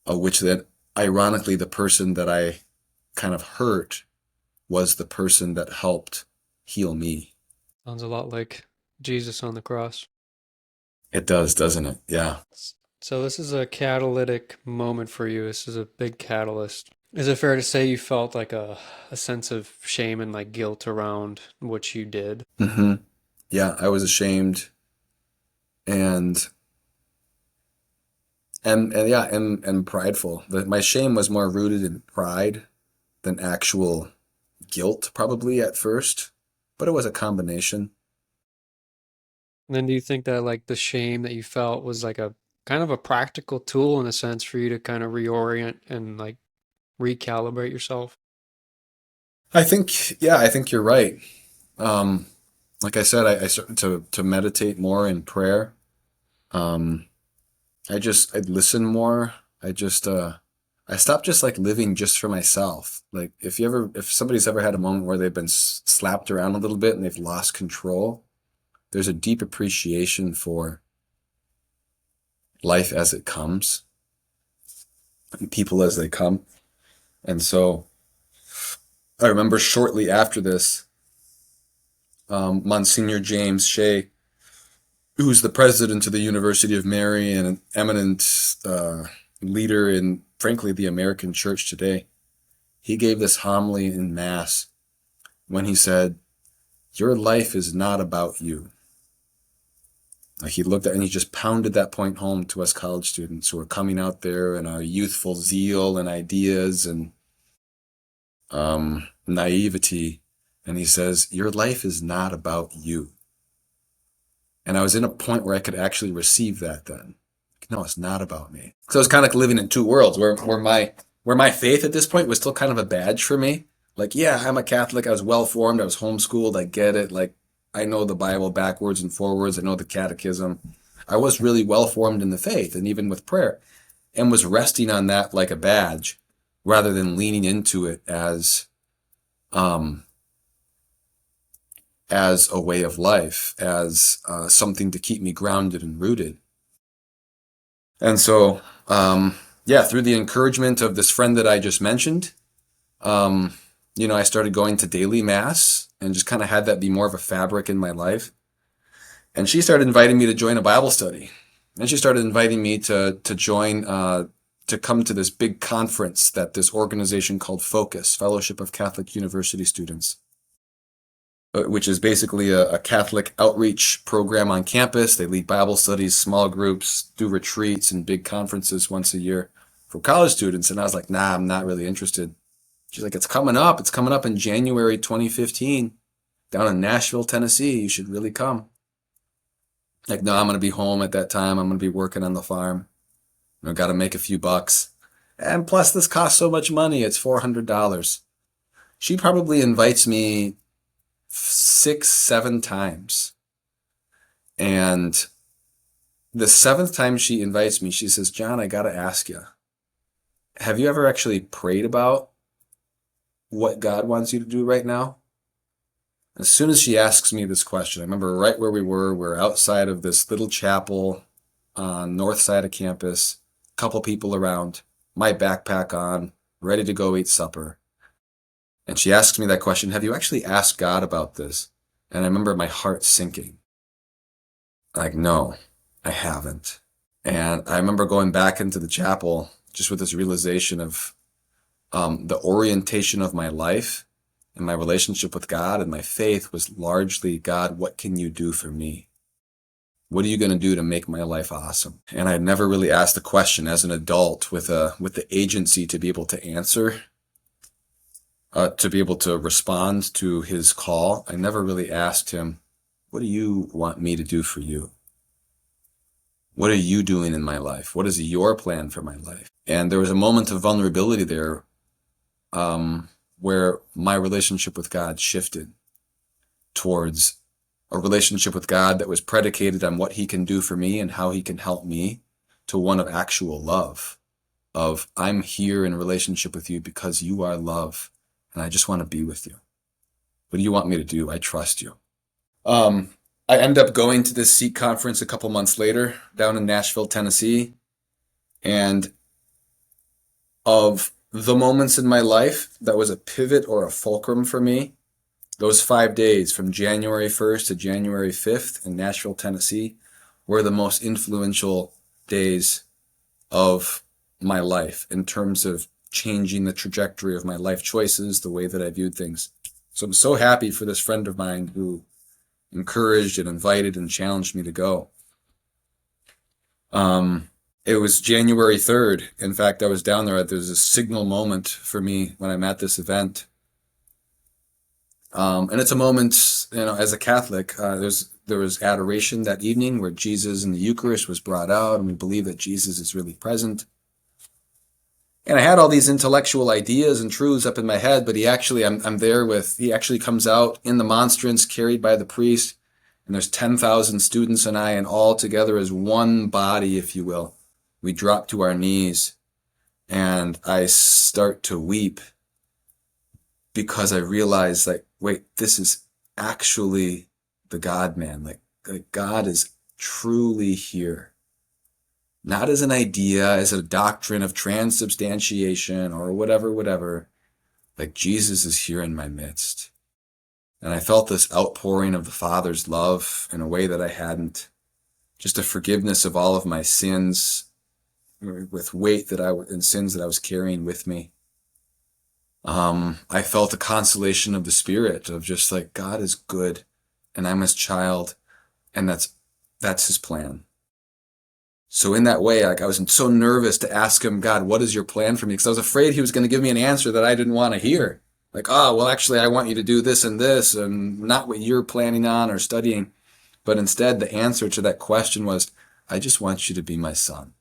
of which that ironically the person that I kind of hurt was the person that helped heal me. Sounds a lot like Jesus on the cross. It does, doesn't it? Yeah. So this is a catalytic moment for you. This is a big catalyst. Is it fair to say you felt like a sense of shame and like guilt around what you did? hmm Yeah, I was ashamed and and yeah, and prideful. My shame was more rooted in pride than actual guilt, probably at first, but it was a combination. And then do you think that like the shame that you felt was like a kind of a practical tool in a sense for you to kind of reorient and like recalibrate yourself? I think you're right. Um, like I said, I started to meditate more in prayer. Um, I'd listen more. I stopped just like living just for myself. Like if somebody's ever had a moment where they've been slapped around a little bit and they've lost control, there's a deep appreciation for life as it comes, and people as they come. And so I remember shortly after this, Monsignor James Shea, who's the president of the University of Mary and an eminent leader in, frankly, the American church today, he gave this homily in Mass when he said, "Your life is not about you." Like he looked at and he just pounded that point home to us college students who are coming out there in our youthful zeal and ideas and naivety. And he says, "Your life is not about you." And I was in a point where I could actually receive that then. No, it's not about me. So I was kind of like living in two worlds where my faith at this point was still kind of a badge for me. Like, yeah, I'm a Catholic. I was well formed. I was homeschooled. I get it. Like, I know the Bible backwards and forwards. I know the catechism. I was really well formed in the faith and even with prayer, and was resting on that like a badge rather than leaning into it um, as a way of life, as something to keep me grounded and rooted. And so, yeah, through the encouragement of this friend that I just mentioned, I started going to daily mass and just kind of had that be more of a fabric in my life. And she started inviting me to join a Bible study. And she started inviting me to join, to come to this big conference that this organization called Focus, Fellowship of Catholic University Students, which is basically a Catholic outreach program on campus. They lead Bible studies, small groups, do retreats and big conferences once a year for college students. And I was like, nah, I'm not really interested. She's like, it's coming up. It's coming up in January 2015 down in Nashville, Tennessee. You should really come. Like, no, I'm going to be home at that time. I'm going to be working on the farm. Got to make a few bucks. And plus, this costs so much money. It's $400. She probably invites me 6, 7 times. And the 7th time she invites me, she says, "John, I got to ask you, have you ever actually prayed about what God wants you to do right now?" As soon as she asks me this question, I remember right where we're outside of this little chapel on north side of campus, a couple people around, my backpack on, ready to go eat supper. And she asks me that question, "Have you actually asked God about this?" And I remember my heart sinking. Like, no, I haven't. And I remember going back into the chapel just with this realization of the orientation of my life and my relationship with God and my faith was largely, "God, what can you do for me? What are you going to do to make my life awesome?" And I never really asked the question as an adult with the agency to be able to answer, to be able to respond to his call. I never really asked him, "What do you want me to do for you? What are you doing in my life? What is your plan for my life?" And there was a moment of vulnerability there, where my relationship with God shifted towards a relationship with God that was predicated on what he can do for me and how he can help me, to one of actual love, of I'm here in relationship with you because you are love and I just want to be with you. What do you want me to do? I trust you. I ended up going to this Seek conference a couple months later down in Nashville, Tennessee, and of the moments in my life that was a pivot or a fulcrum for me, those 5 days from January 1st to January 5th in Nashville, Tennessee, were the most influential days of my life in terms of changing the trajectory of my life choices, the way that I viewed things. So I'm so happy for this friend of mine who encouraged and invited and challenged me to go. It was January 3rd. In fact, I was down there. There was a signal moment for me when I'm at this event. And it's a moment, as a Catholic, there was adoration that evening where Jesus in the Eucharist was brought out, and we believe that Jesus is really present. And I had all these intellectual ideas and truths up in my head, but he actually comes out in the monstrance carried by the priest, and there's 10,000 students and I, and all together as one body, if you will. We drop to our knees, and I start to weep because I realize, like, wait, this is actually the God-man. Like God is truly here. Not as an idea, as a doctrine of transubstantiation or whatever. Like, Jesus is here in my midst. And I felt this outpouring of the Father's love in a way that I hadn't. Just a forgiveness of all of my sins, with weight and sins that I was carrying with me. I felt a consolation of the spirit of just like God is good and I'm his child and that's his plan. So in that way, like I was so nervous to ask him, God, what is your plan for me? Because I was afraid he was going to give me an answer that I didn't want to hear. Like, oh, well, actually, I want you to do this and not what you're planning on or studying. But instead, the answer to that question was, I just want you to be my son.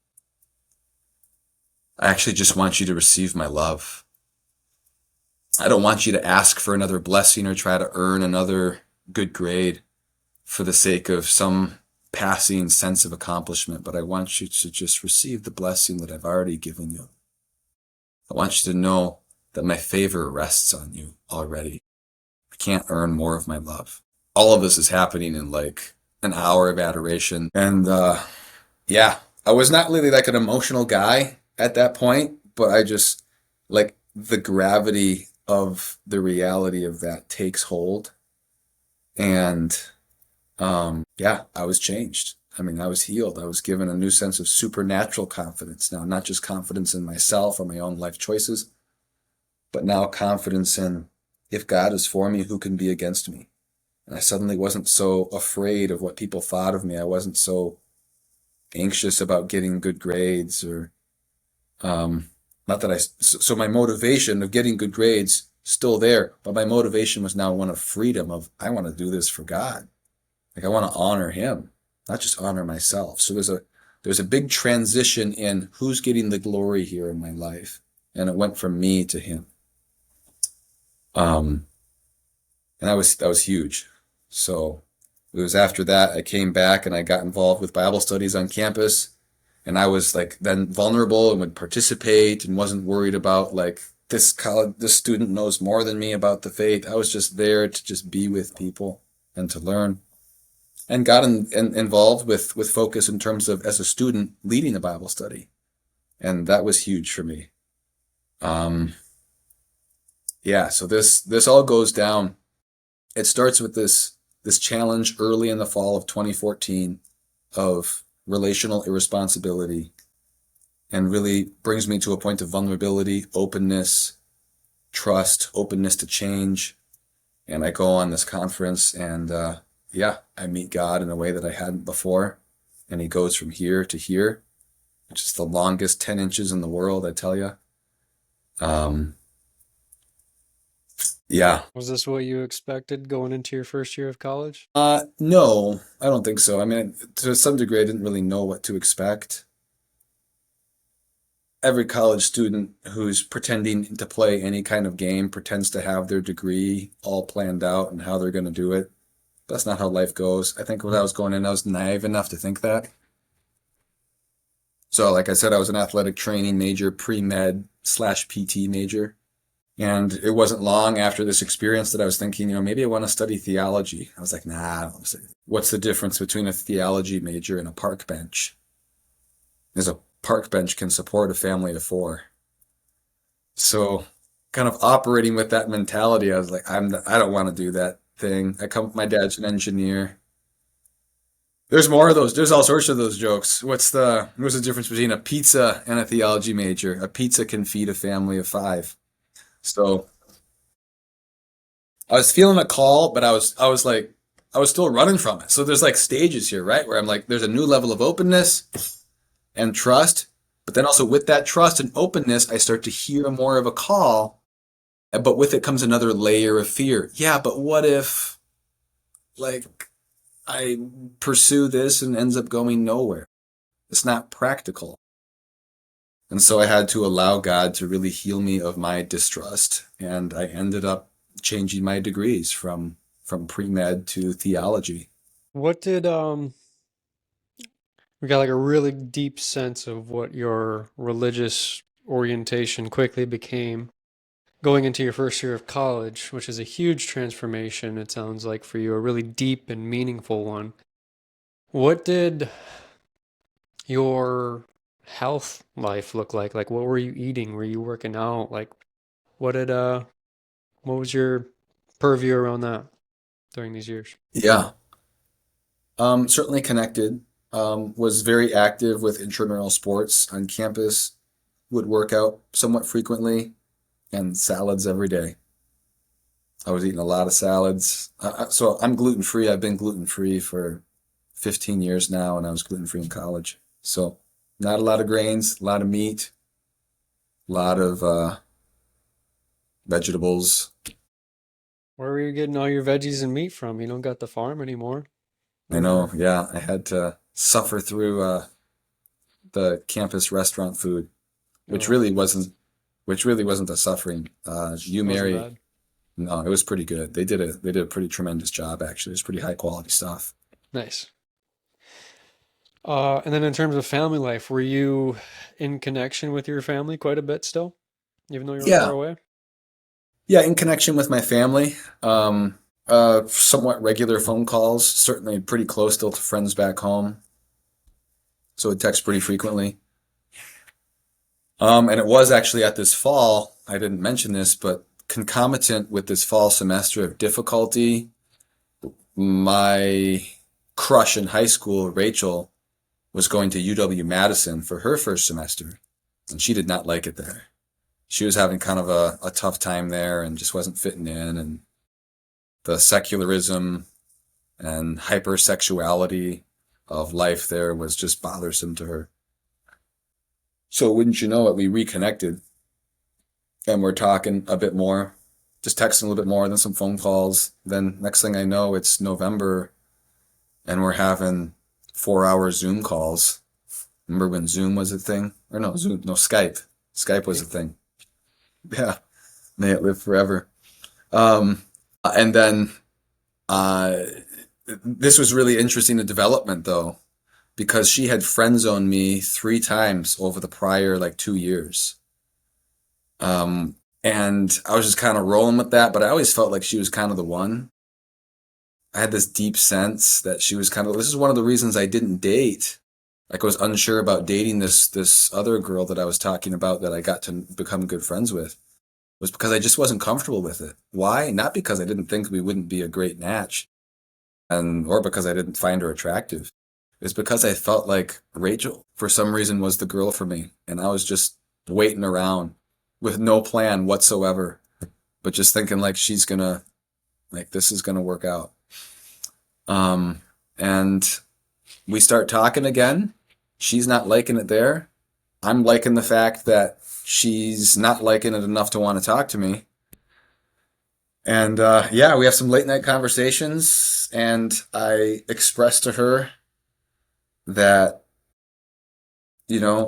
I actually just want you to receive my love. I don't want you to ask for another blessing or try to earn another good grade for the sake of some passing sense of accomplishment, but I want you to just receive the blessing that I've already given you. I want you to know that my favor rests on you already. I can't earn more of my love. All of this is happening in like an hour of adoration. And yeah, I was not really like an emotional guy at that point, but I just like the gravity of the reality of that takes hold. And yeah, I was changed. I mean, I was healed. I was given a new sense of supernatural confidence now, not just confidence in myself or my own life choices, but now confidence in if God is for me, who can be against me? And I suddenly wasn't so afraid of what people thought of me. I wasn't so anxious about getting good grades or, not that so my motivation of getting good grades still there, but my motivation was now one of freedom of, I want to do this for God. Like I want to honor him, not just honor myself. So there's a big transition in who's getting the glory here in my life. And it went from me to him. Um, and that was huge. So it was after that I came back and I got involved with Bible studies on campus. And I was like then vulnerable and would participate and wasn't worried about like this student knows more than me about the faith. I was just there to just be with people and to learn. And got involved with focus in terms of as a student leading a Bible study, and that was huge for me. Um, yeah, so this all goes down. It starts with this challenge early in the fall of 2014 of relational irresponsibility, and really brings me to a point of vulnerability, openness, trust, openness to change. And I go on this conference, and yeah, I meet God in a way that I hadn't before, and he goes from here to here, which is the longest 10 inches in the world, I tell you. Um, yeah. Was this what you expected going into your first year of college? No, I don't think so. I mean, to some degree, I didn't really know what to expect. Every college student who's pretending to play any kind of game pretends to have their degree all planned out and how they're going to do it. That's not how life goes. I think when I was going in, I was naive enough to think that. So, like I said, I was an athletic training major, pre-med slash PT major. And it wasn't long after this experience that I was thinking, maybe I want to study theology. I was like, nah, I don't want to study. What's the difference between a theology major and a park bench? Is a park bench can support a family of four. So, kind of operating with that mentality, I was like, I don't want to do that thing. My dad's an engineer. There's more of those. There's all sorts of those jokes. What's the difference between a pizza and a theology major? A pizza can feed a family of five. So I was feeling a call, but I was still running from it. So there's like stages here, right? Where I'm like, there's a new level of openness and trust, but then also with that trust and openness, I start to hear more of a call, but with it comes another layer of fear. Yeah, but what if like I pursue this and ends up going nowhere? It's not practical. And so I had to allow God to really heal me of my distrust. And I ended up changing my degrees from pre-med to theology. What did we got like a really deep sense of what your religious orientation quickly became going into your first year of college, which is a huge transformation, it sounds like for you, a really deep and meaningful one. What did your health life look like? Like what were you eating? Were you working out? Like what did what was your purview around that during these years? Yeah, certainly connected. Was very active with intramural sports on campus. Would work out somewhat frequently. and salads every day. I was eating a lot of salads. So I'm gluten free. I've been gluten free for 15 years now, and I was gluten free in college. So not a lot of grains, a lot of meat, a lot of vegetables. Where were you getting all your veggies and meat from? You don't got the farm anymore. I Or know, yeah, I had to suffer through the campus restaurant food, which oh, really wasn't which really wasn't a suffering. You wasn't Mary, bad. no, it was pretty good. They did a pretty tremendous job actually. It's pretty high quality stuff. Nice. And then in terms of family life, were you in connection with your family quite a bit still, even though you were far Yeah, away? yeah, in connection with my family, somewhat regular phone calls. Certainly pretty close still to friends back home, so I text pretty frequently. And it was actually at this fall. I didn't mention this, but concomitant with this fall semester of difficulty, my crush in high school, Rachel, was going to UW-Madison for her first semester, and she did not like it there. She was having kind of a tough time there and just wasn't fitting in, and the secularism and hypersexuality of life there was just bothersome to her. So wouldn't you know it, we reconnected and we're talking a bit more, just texting a little bit more, then some phone calls. Then next thing I know, it's November and we're having 4 hour Zoom calls. Remember when Zoom was a thing? Or no, Zoom, no, Skype. Skype was a thing. Yeah, may it live forever. And then uh, this was really interesting to development though, because she had friend zoned me 3 times over the prior like 2 years. And I was just kind of rolling with that, but I always felt like she was kind of the one. I had this deep sense that she was kind of, this is one of the reasons I didn't date. Like I was unsure about dating this other girl that I was talking about that I got to become good friends with, was because I just wasn't comfortable with it. Why? Not because I didn't think we wouldn't be a great match and or because I didn't find her attractive. It's because I felt like Rachel, for some reason, was the girl for me. And I was just waiting around with no plan whatsoever, but just thinking like she's gonna, like this is gonna work out. Um, and we start talking again. She's not liking it there. I'm liking the fact that she's not liking it enough to want to talk to me. And yeah, we have some late night conversations, and I expressed to her that,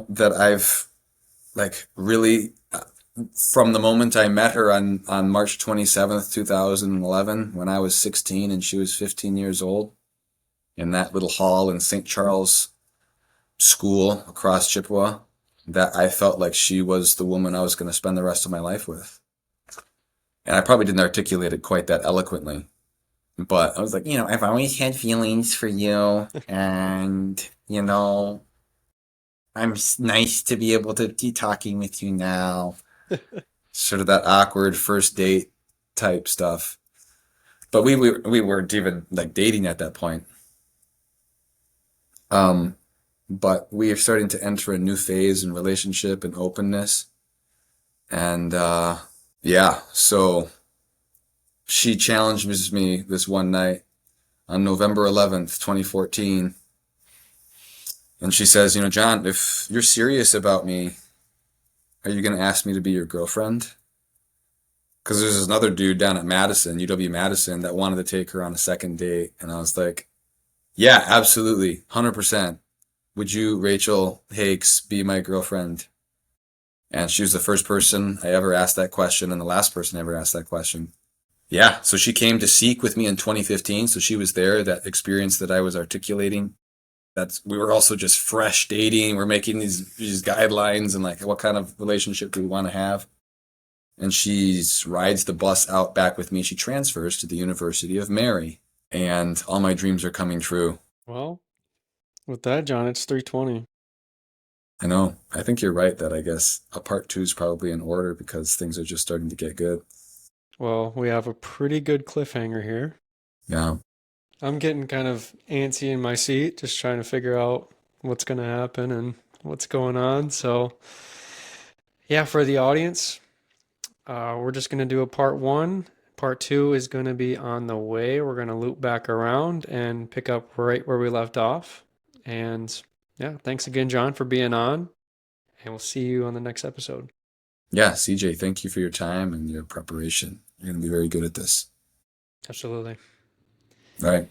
that I've like really from the moment I met her on March 27th, 2011, when I was 16 and she was 15 years old, in that little hall in St. Charles School across Chippewa, that I felt like she was the woman I was going to spend the rest of my life with. And I probably didn't articulate it quite that eloquently, but I was like, I've always had feelings for you, and, nice to be able to be talking with you now. Sort of that awkward first date type stuff. But we weren't even like dating at that point. Um, but we are starting to enter a new phase in relationship and openness. And yeah, so she challenged me this one night on November 11th, 2014. And she says, John, if you're serious about me, are you going to ask me to be your girlfriend? Because there's another dude down at Madison, UW-Madison, that wanted to take her on a second date. And I was like, yeah, absolutely, 100%. Would you, Rachel Hakes, be my girlfriend? And she was the first person I ever asked that question and the last person I ever asked that question. Yeah, so she came to Seek with me in 2015. So she was there, that experience that I was articulating. We were also just fresh dating. We're making these guidelines and like what kind of relationship do we want to have? And she rides the bus out back with me. She transfers to the University of Mary, and all my dreams are coming true. Well, with that, John, it's 3:20. I know. I think you're right that I guess a part two is probably in order because things are just starting to get good. Well, we have a pretty good cliffhanger here. Yeah. I'm getting kind of antsy in my seat, just trying to figure out what's going to happen and what's going on. So, yeah, for the audience, We're just going to do a part one. Part two is going to be on the way. We're going to loop back around and pick up right where we left off. And yeah, thanks again, John, for being on. And we'll see you on the next episode. Yeah, CJ, thank you for your time and your preparation. You're going to be very good at this. Absolutely. All right.